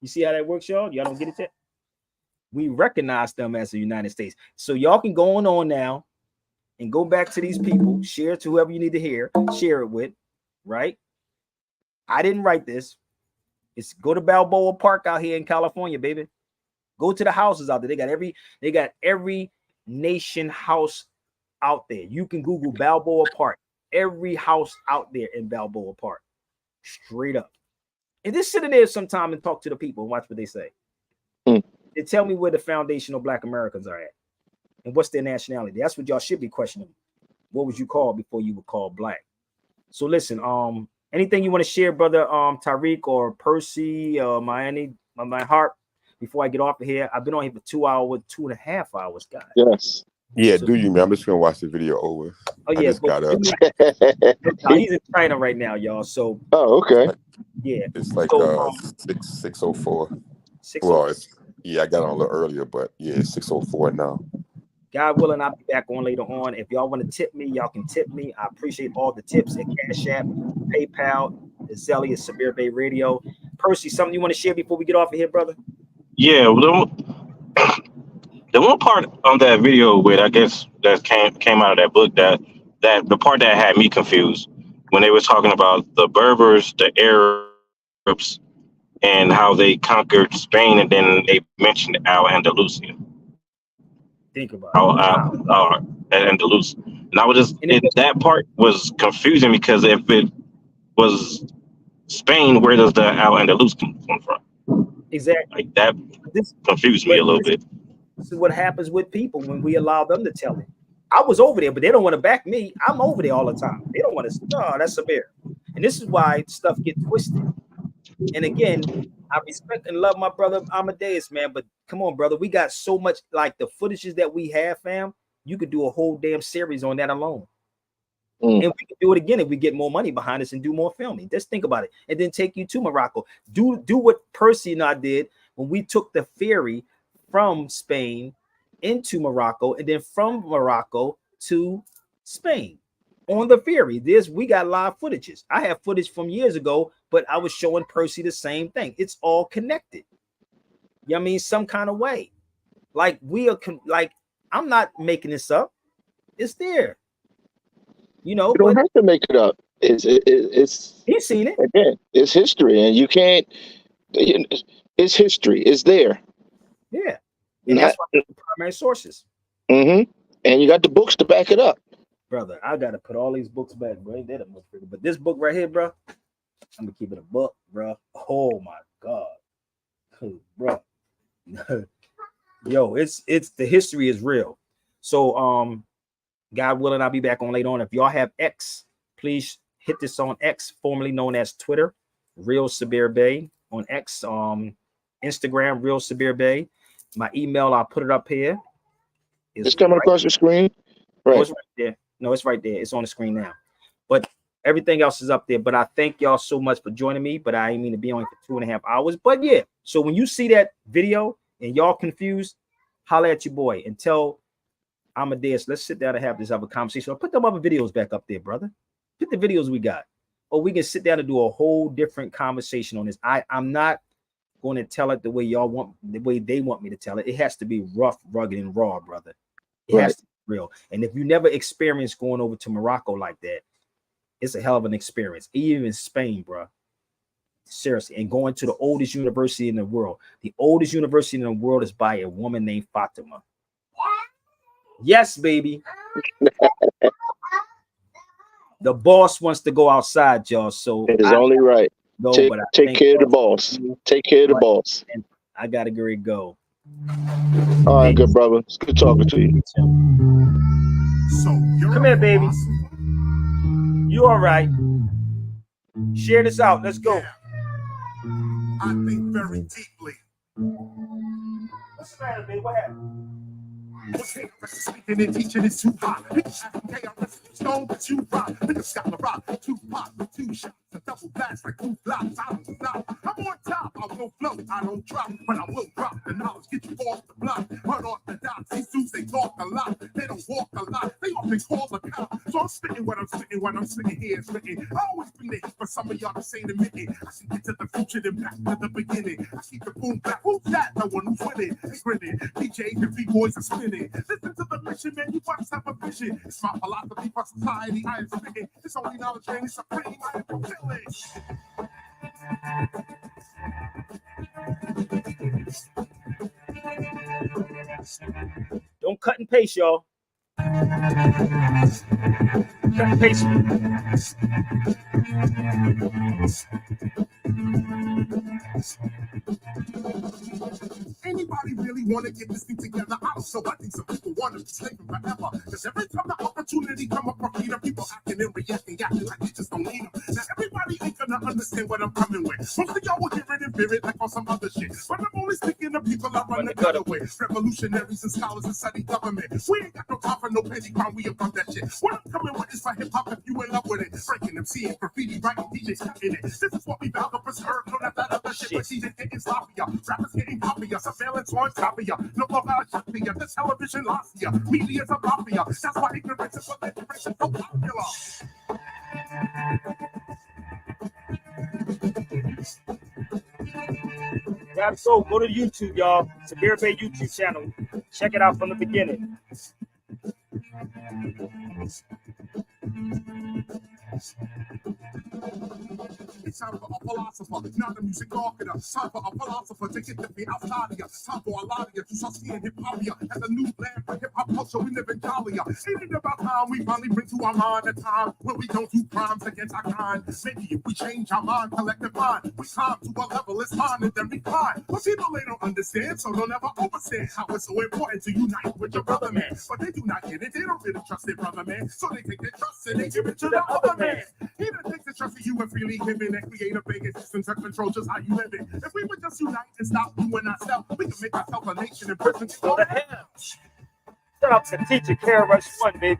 [SPEAKER 1] You see how that works, y'all? Y'all don't get it yet? We recognize them as the United States. So y'all can go on now and go back to these people, share to whoever you need to hear, share it with, right? I didn't write this. It's go to Balboa Park out here in California, baby. Go to the houses out there. They got every nation house out there. You can Google Balboa Park. Every house out there in Balboa Park. Straight up. And just sit in there sometime and talk to the people and watch what they say. They tell me where the foundational Black Americans are at and what's their nationality. That's what y'all should be questioning. What was you called before you were called Black? So listen, anything you want to share, brother Tariq or Percy, my heart, before I get off of here? I've been on here for 2.5 hours, guys.
[SPEAKER 3] Yes.
[SPEAKER 11] Yeah,
[SPEAKER 1] So,
[SPEAKER 11] do you, man? I'm just gonna watch the video over.
[SPEAKER 1] Oh, yeah,
[SPEAKER 11] I just got up.
[SPEAKER 1] He's in China right now, y'all. So
[SPEAKER 3] okay.
[SPEAKER 1] Yeah.
[SPEAKER 11] It's like
[SPEAKER 1] So,
[SPEAKER 11] 6:04.
[SPEAKER 1] 6:04.
[SPEAKER 11] Well, I got on a little earlier, but yeah, it's 6:04 now.
[SPEAKER 1] God willing, I'll be back on later on. If y'all want to tip me, y'all can tip me. I appreciate all the tips at Cash App, PayPal, the Zelly, Sabir Bay Radio. Percy, something you want to share before we get off of here, brother?
[SPEAKER 12] Yeah, the one part on that video with, I guess, that came out of that book, that the part that had me confused when they were talking about the Berbers, the Arabs, and how they conquered Spain, and then they mentioned Al-Andalus.
[SPEAKER 1] Think about
[SPEAKER 12] Al-Andalus. And I was just, that part was confusing because if it was Spain, where does the Al-Andalus come from?
[SPEAKER 1] Exactly.
[SPEAKER 12] Like that confused me a little bit.
[SPEAKER 1] This is what happens with people when we allow them to tell it. I was over there, but they don't want to back me. I'm over there all the time. They don't want to. No, that's Sabir. And this is why stuff get twisted. And again, I respect and love my brother Amadeus, man. But come on, brother, we got so much, like the footages that we have, fam. You could do a whole damn series on that alone. And we can do it again if we get more money behind us and do more filming. Just think about it, and then take you to Morocco. Do what Percy and I did when we took the ferry from Spain into Morocco, and then from Morocco to Spain on the ferry. We got live footages. I have footage from years ago, but I was showing Percy the same thing. It's all connected. You know what I mean? Some kind of way. Like we are like, I'm not making this up. It's there. You know,
[SPEAKER 3] you don't have to make it up. It's
[SPEAKER 1] he's seen it.
[SPEAKER 3] Again, it's history, and you can't. It's history. It's there.
[SPEAKER 1] Yeah, and that's why the primary sources.
[SPEAKER 3] And you got the books to back it up,
[SPEAKER 1] brother. I got to put all these books back, bro. Ain't that a much bigger? But this book right here, bro, I'm gonna keep it a book, bro. Oh my god, bro. Yo, it's the history is real. So God willing, I'll be back on later on. If y'all have X, please hit this on X, formerly known as Twitter, Real Sabir Bay on X, Instagram, Real Sabir Bay. My email, I'll put it up here.
[SPEAKER 3] It's coming across your screen. Right.
[SPEAKER 1] Oh, it's right there. No, it's right there. It's on the screen now. But everything else is up there. But I thank y'all so much for joining me. But I didn't mean to be on for 2.5 hours. But yeah, so when you see that video and y'all confused, holler at your boy and tell Amadeus, let's sit down and have this other conversation. Or put them other videos back up there, brother. Put the videos we got. Or we can sit down and do a whole different conversation on this. I'm not going to tell it the way y'all want, the way they want me to tell it. It has to be rough, rugged, and raw, brother. It has to be real. And if you never experienced going over to Morocco like that, it's a hell of an experience. Even Spain, bro. Seriously. And going to the oldest university in the world. The oldest university in the world is by a woman named Fatima. Yes, baby. The boss wants to go outside, y'all. So
[SPEAKER 3] it is only right.
[SPEAKER 1] No,
[SPEAKER 3] take care of the boss. Take care of the boss.
[SPEAKER 1] And I gotta go.
[SPEAKER 3] All right, good brother. It's good talking to you.
[SPEAKER 1] Come here, baby. You all right? Share this out. Let's go.
[SPEAKER 2] I think very deeply.
[SPEAKER 1] What's the matter, baby? What happened?
[SPEAKER 2] Speaking and teaching is too hot. Stone, but you rock. Nigga scholar rock. 2 pots with 2 shots. A double blast like 2 blocks. I don't stop. I'm on top. I will float. I don't drop, but I will drop. The knowledge get you off the block. Run off the dots. These dudes, they talk a lot. They don't walk a lot. They Nothing's called a cop. So I'm spitting what I'm spitting when I'm sitting here spitting. I always been there for some of y'all to say to me. I see get to the future then back to the beginning. I keep the boom back. Who's that? The one who's winning and grinning. DJs and B-boys are spinning. Listen to the mission, man. You must have a vision. It's my philosophy for society. I am spitting. It's only knowledge and it's supreme. I am fulfilling.
[SPEAKER 1] Don't cut and paste, y'all. Cut and paste.
[SPEAKER 2] Anybody really want to get this thing together? I don't know. I think some people want to be slaving forever. Because every time the opportunity come up for freedom, people acting and reacting like they just don't need them. Now everybody ain't gonna understand what I'm coming with. Most of y'all will hear it and fear it like on some other shit. But I'm only speaking to people I run the gutter with. Revolutionaries and scholars and study government. We ain't got no time for no petty crime. We about that shit. What I'm coming with is for hip hop if you in love with it. Breaking them, seeing graffiti, writing DJs cutting it. This is what we bound to preserve. No, not that other shit. But DJs getting sloppy. Rappers getting copy. Surveillance on top of ya. No more about a copy. The television lost ya. Media's a mafia. That's why ignorance is what ignorance is so popular.
[SPEAKER 1] Grab so go to YouTube, y'all. Severe Bay YouTube channel. Check it out from the beginning.
[SPEAKER 2] It's time for a philosopher, not a music marketer. Time for a philosopher to get the beat outside of ya. Time for a lot of ya to start seeing hip hop as a new land for hip hop culture. We live in Dahlia. Ain't it about time we finally bring to our mind a time where we don't do crimes against our kind? Maybe if we change our mind, collective mind, we climb to a level it's fine and then we climb. But people they don't understand, so they'll never understand how it's so important to unite with your brother man. But they do not get it. They don't really trust their brother man, so they take their trust and they give it to the other man. He didn't take the trust of you and freely give it and create a big systems that control just how you live it. If we would just unite and stop doing ourselves, we can make ourselves a nation and prison to go to hell.
[SPEAKER 1] Shout out to Teacher Care Rush 1, baby.